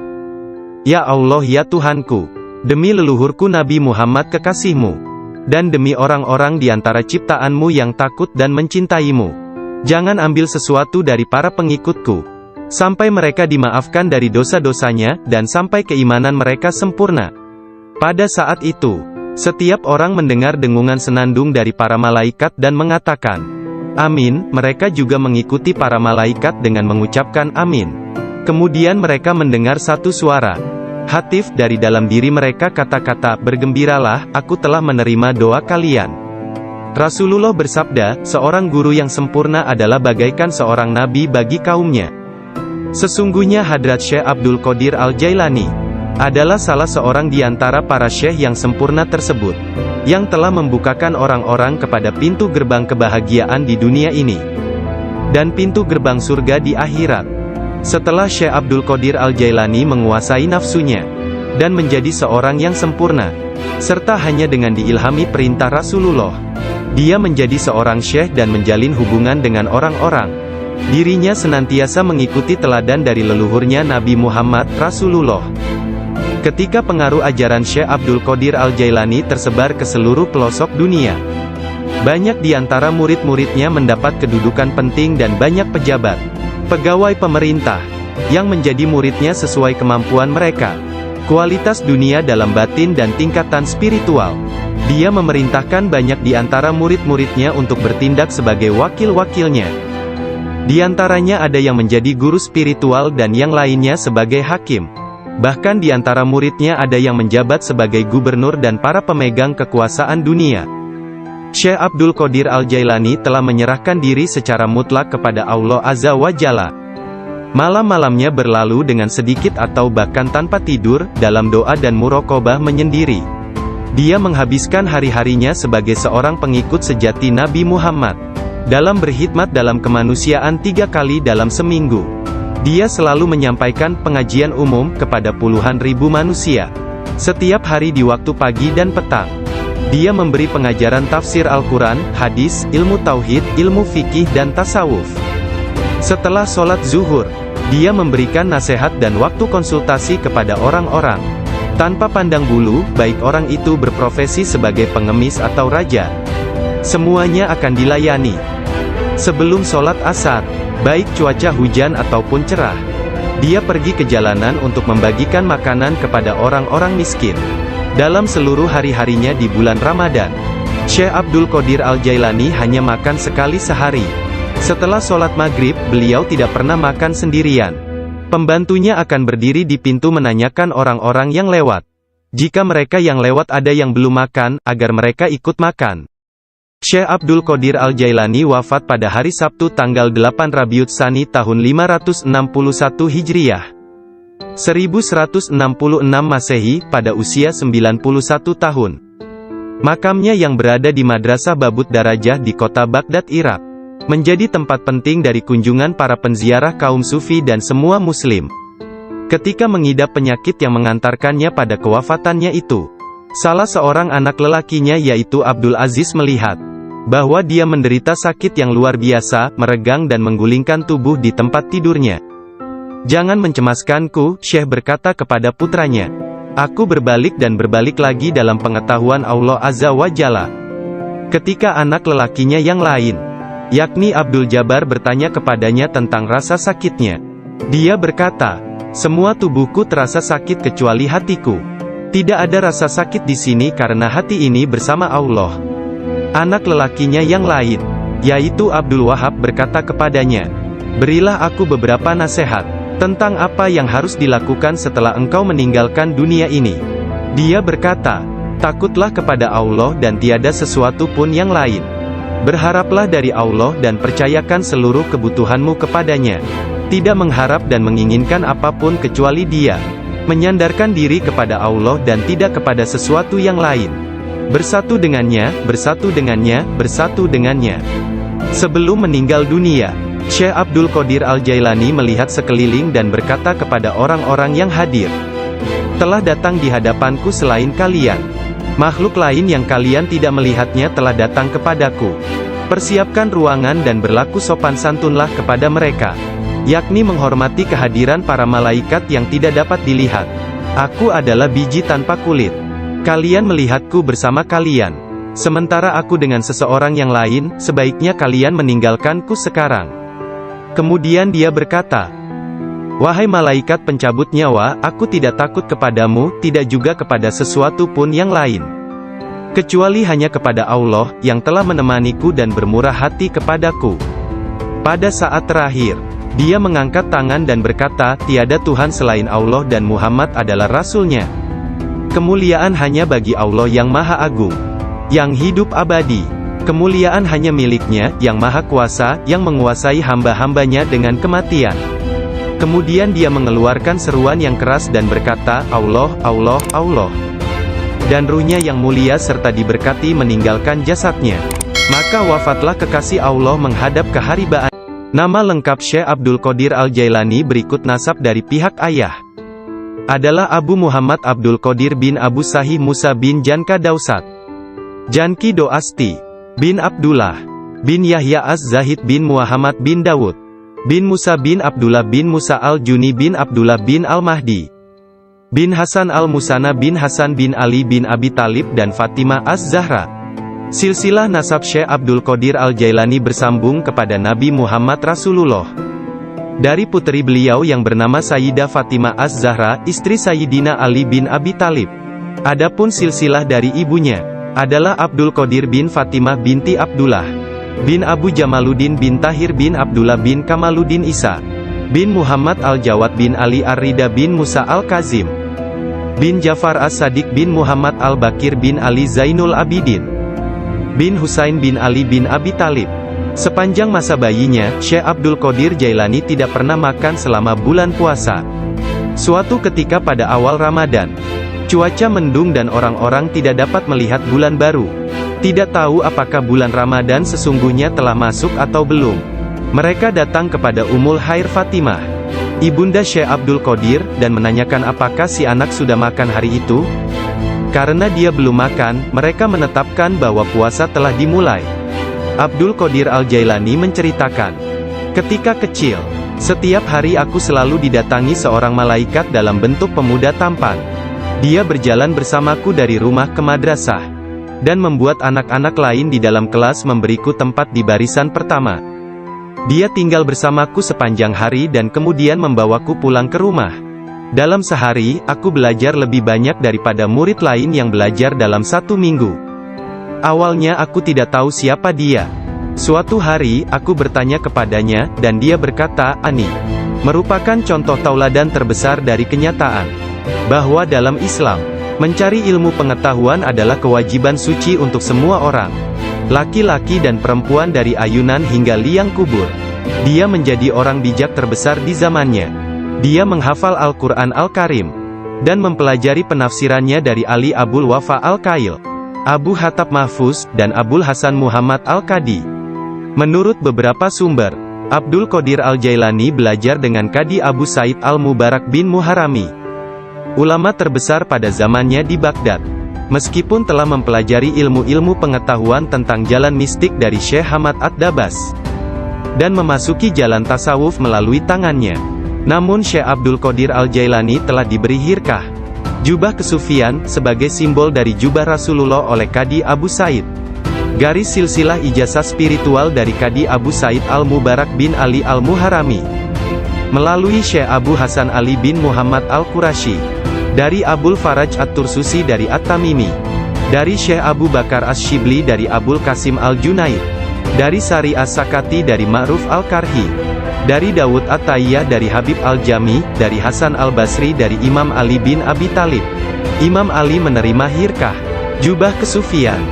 Ya Allah ya Tuhanku, demi leluhurku Nabi Muhammad kekasihmu, dan demi orang-orang di antara ciptaanmu yang takut dan mencintaimu, jangan ambil sesuatu dari para pengikutku, sampai mereka dimaafkan dari dosa-dosanya, dan sampai keimanan mereka sempurna. Pada saat itu, setiap orang mendengar dengungan senandung dari para malaikat dan mengatakan, Amin. Mereka juga mengikuti para malaikat dengan mengucapkan Amin. Kemudian mereka mendengar satu suara hatif dari dalam diri mereka, kata-kata, bergembiralah, aku telah menerima doa kalian. Rasulullah bersabda, seorang guru yang sempurna adalah bagaikan seorang nabi bagi kaumnya. Sesungguhnya Hadrat Syekh Abdul Qadir Al-Jailani adalah salah seorang di antara para syekh yang sempurna tersebut, yang telah membukakan orang-orang kepada pintu gerbang kebahagiaan di dunia ini, dan pintu gerbang surga di akhirat. Setelah Syekh Abdul Qadir Al-Jailani menguasai nafsunya, dan menjadi seorang yang sempurna, serta hanya dengan diilhami perintah Rasulullah, dia menjadi seorang syekh dan menjalin hubungan dengan orang-orang. Dirinya senantiasa mengikuti teladan dari leluhurnya Nabi Muhammad, Rasulullah. Ketika pengaruh ajaran Syekh Abdul Qadir Al-Jailani tersebar ke seluruh pelosok dunia, banyak di antara murid-muridnya mendapat kedudukan penting dan banyak pejabat, pegawai pemerintah, yang menjadi muridnya sesuai kemampuan mereka, kualitas dunia dalam batin dan tingkatan spiritual. Dia memerintahkan banyak di antara murid-muridnya untuk bertindak sebagai wakil-wakilnya. Di antaranya ada yang menjadi guru spiritual dan yang lainnya sebagai hakim. Bahkan di antara muridnya ada yang menjabat sebagai gubernur dan para pemegang kekuasaan dunia. Syekh Abdul Qadir Al-Jailani telah menyerahkan diri secara mutlak kepada Allah Azza wa Jalla. Malam-malamnya berlalu dengan sedikit atau bahkan tanpa tidur, dalam doa dan muraqabah menyendiri. Dia menghabiskan hari-harinya sebagai seorang pengikut sejati Nabi Muhammad, dalam berkhidmat dalam kemanusiaan 3 kali dalam seminggu. Dia selalu menyampaikan pengajian umum kepada puluhan ribu manusia, setiap hari di waktu pagi dan petang. Dia memberi pengajaran tafsir Al-Quran, hadis, ilmu tauhid, ilmu fikih dan tasawuf. Setelah sholat zuhur, dia memberikan nasihat dan waktu konsultasi kepada orang-orang, tanpa pandang bulu, baik orang itu berprofesi sebagai pengemis atau raja. Semuanya akan dilayani. Sebelum sholat asar, baik cuaca hujan ataupun cerah, dia pergi ke jalanan untuk membagikan makanan kepada orang-orang miskin. Dalam seluruh hari-harinya di bulan Ramadan, Syekh Abdul Qadir Al-Jailani hanya makan sekali sehari. Setelah sholat maghrib, beliau tidak pernah makan sendirian. Pembantunya akan berdiri di pintu menanyakan orang-orang yang lewat. Jika mereka yang lewat ada yang belum makan, agar mereka ikut makan. Syekh Abdul Qadir Al-Jailani wafat pada hari Sabtu tanggal 8 Rabiul Tsani tahun 561 Hijriah, 1166 Masehi, pada usia 91 tahun. Makamnya yang berada di Madrasah Babut Darajah di kota Baghdad, Irak, menjadi tempat penting dari kunjungan para penziarah kaum sufi dan semua muslim. Ketika mengidap penyakit yang mengantarkannya pada kewafatannya itu, salah seorang anak lelakinya yaitu Abdul Aziz melihat bahwa dia menderita sakit yang luar biasa, meregang dan menggulingkan tubuh di tempat tidurnya. Jangan mencemaskanku, Syekh berkata kepada putranya. Aku berbalik dan berbalik lagi dalam pengetahuan Allah Azza wa Jalla. Ketika anak lelakinya yang lain yakni Abdul Jabbar bertanya kepadanya tentang rasa sakitnya. Dia berkata, "Semua tubuhku terasa sakit kecuali hatiku. Tidak ada rasa sakit di sini karena hati ini bersama Allah." Anak lelakinya yang lain, yaitu Abdul Wahab berkata kepadanya, "Berilah aku beberapa nasihat tentang apa yang harus dilakukan setelah engkau meninggalkan dunia ini." Dia berkata, "Takutlah kepada Allah dan tiada sesuatu pun yang lain. Berharaplah dari Allah dan percayakan seluruh kebutuhanmu kepadanya. Tidak mengharap dan menginginkan apapun kecuali Dia. Menyandarkan diri kepada Allah dan tidak kepada sesuatu yang lain. Bersatu dengannya, bersatu dengannya, bersatu dengannya." Sebelum meninggal dunia, Syekh Abdul Qadir Al-Jailani melihat sekeliling dan berkata kepada orang-orang yang hadir, "Telah datang di hadapanku selain kalian. Makhluk lain yang kalian tidak melihatnya telah datang kepadaku. Persiapkan ruangan dan berlaku sopan santunlah kepada mereka, yakni menghormati kehadiran para malaikat yang tidak dapat dilihat. Aku adalah biji tanpa kulit. Kalian melihatku bersama kalian. Sementara aku dengan seseorang yang lain, sebaiknya kalian meninggalkanku sekarang." Kemudian dia berkata, "Wahai malaikat pencabut nyawa, aku tidak takut kepadamu, tidak juga kepada sesuatu pun yang lain. Kecuali hanya kepada Allah, yang telah menemaniku dan bermurah hati kepadaku." Pada saat terakhir, dia mengangkat tangan dan berkata, "Tiada Tuhan selain Allah dan Muhammad adalah Rasul-Nya. Kemuliaan hanya bagi Allah yang Maha Agung, yang hidup abadi. Kemuliaan hanya milik-Nya, yang Maha Kuasa, yang menguasai hamba-hambanya dengan kematian." Kemudian dia mengeluarkan seruan yang keras dan berkata, "Allah, Allah, Allah." Dan ruhnya yang mulia serta diberkati meninggalkan jasadnya. Maka wafatlah kekasih Allah menghadap keharibaan. Nama lengkap Syekh Abdul Qadir Al-Jailani berikut nasab dari pihak ayah adalah Abu Muhammad Abdul Qadir bin Abu Sahih Musa bin Janka Dausat, Janki Doasti, bin Abdullah, bin Yahya Az-Zahid bin Muhammad bin Dawud, bin Musa bin Abdullah bin Musa Al-Juni bin Abdullah bin Al-Mahdi, bin Hasan Al-Musana bin Hasan bin Ali bin Abi Talib dan Fatimah Az-Zahra. Silsilah nasab Syekh Abdul Qadir Al-Jailani bersambung kepada Nabi Muhammad Rasulullah. Dari putri beliau yang bernama Sayyidah Fatimah Az-Zahra, istri Sayyidina Ali bin Abi Talib. Adapun silsilah dari ibunya adalah Abdul Qadir bin Fatimah binti Abdullah, bin Abu Jamaluddin bin Tahir bin Abdullah bin Kamaluddin Isa, bin Muhammad Al-Jawad bin Ali Ar-Rida bin Musa Al-Kazim, bin Jafar As-Sadiq bin Muhammad Al-Bakir bin Ali Zainul Abidin, bin Husain bin Ali bin Abi Talib. Sepanjang masa bayinya, Syekh Abdul Qadir Jailani tidak pernah makan selama bulan puasa. Suatu ketika pada awal Ramadan, cuaca mendung dan orang-orang tidak dapat melihat bulan baru. Tidak tahu apakah bulan Ramadan sesungguhnya telah masuk atau belum. Mereka datang kepada Ummul Khair Fatimah, ibunda Syekh Abdul Qadir, dan menanyakan apakah si anak sudah makan hari itu. Karena dia belum makan, mereka menetapkan bahwa puasa telah dimulai. Abdul Qadir Al-Jailani menceritakan, "Ketika kecil, setiap hari aku selalu didatangi seorang malaikat dalam bentuk pemuda tampan. Dia berjalan bersamaku dari rumah ke madrasah, dan membuat anak-anak lain di dalam kelas memberiku tempat di barisan pertama. Dia tinggal bersamaku sepanjang hari dan kemudian membawaku pulang ke rumah. Dalam sehari, aku belajar lebih banyak daripada murid lain yang belajar dalam 1 minggu. Awalnya aku tidak tahu siapa dia. Suatu hari, aku bertanya kepadanya, dan dia berkata, "Ani," merupakan contoh tauladan terbesar dari kenyataan bahwa dalam Islam, mencari ilmu pengetahuan adalah kewajiban suci untuk semua orang, laki-laki dan perempuan dari ayunan hingga liang kubur. Dia menjadi orang bijak terbesar di zamannya. Dia menghafal Al-Quran Al-Karim, dan mempelajari penafsirannya dari Ali Abul Wafa Al-Kail, Abu Hatab Mahfuz, dan Abul Hasan Muhammad Al-Qadi. Menurut beberapa sumber, Abdul Qadir Al-Jailani belajar dengan Qadi Abu Said Al-Mubarak bin Muharrami, ulama terbesar pada zamannya di Baghdad. Meskipun telah mempelajari ilmu-ilmu pengetahuan tentang jalan mistik dari Syekh Hamad Ad-Dabas, dan memasuki jalan tasawuf melalui tangannya, namun Syekh Abdul Qadir Al-Jailani telah diberi hirkah, jubah kesufian, sebagai simbol dari jubah Rasulullah oleh Qadi Abu Said. Garis silsilah ijazah spiritual dari Qadi Abu Said Al-Mubarak bin Ali Al-Muharami. Melalui Syekh Abu Hasan Ali bin Muhammad Al-Qurashi. Dari Abul Faraj At-Tursusi dari At-Tamimi. Dari Syekh Abu Bakar Asy-Syibli dari Abul Qasim Al-Junaid. Dari Sari As-Sakati dari Ma'ruf Al-Karhi. Dari Dawud At-Tayyah dari Habib Al-Jami, dari Hasan Al-Basri dari Imam Ali bin Abi Thalib. Imam Ali menerima hirkah, jubah kesufian.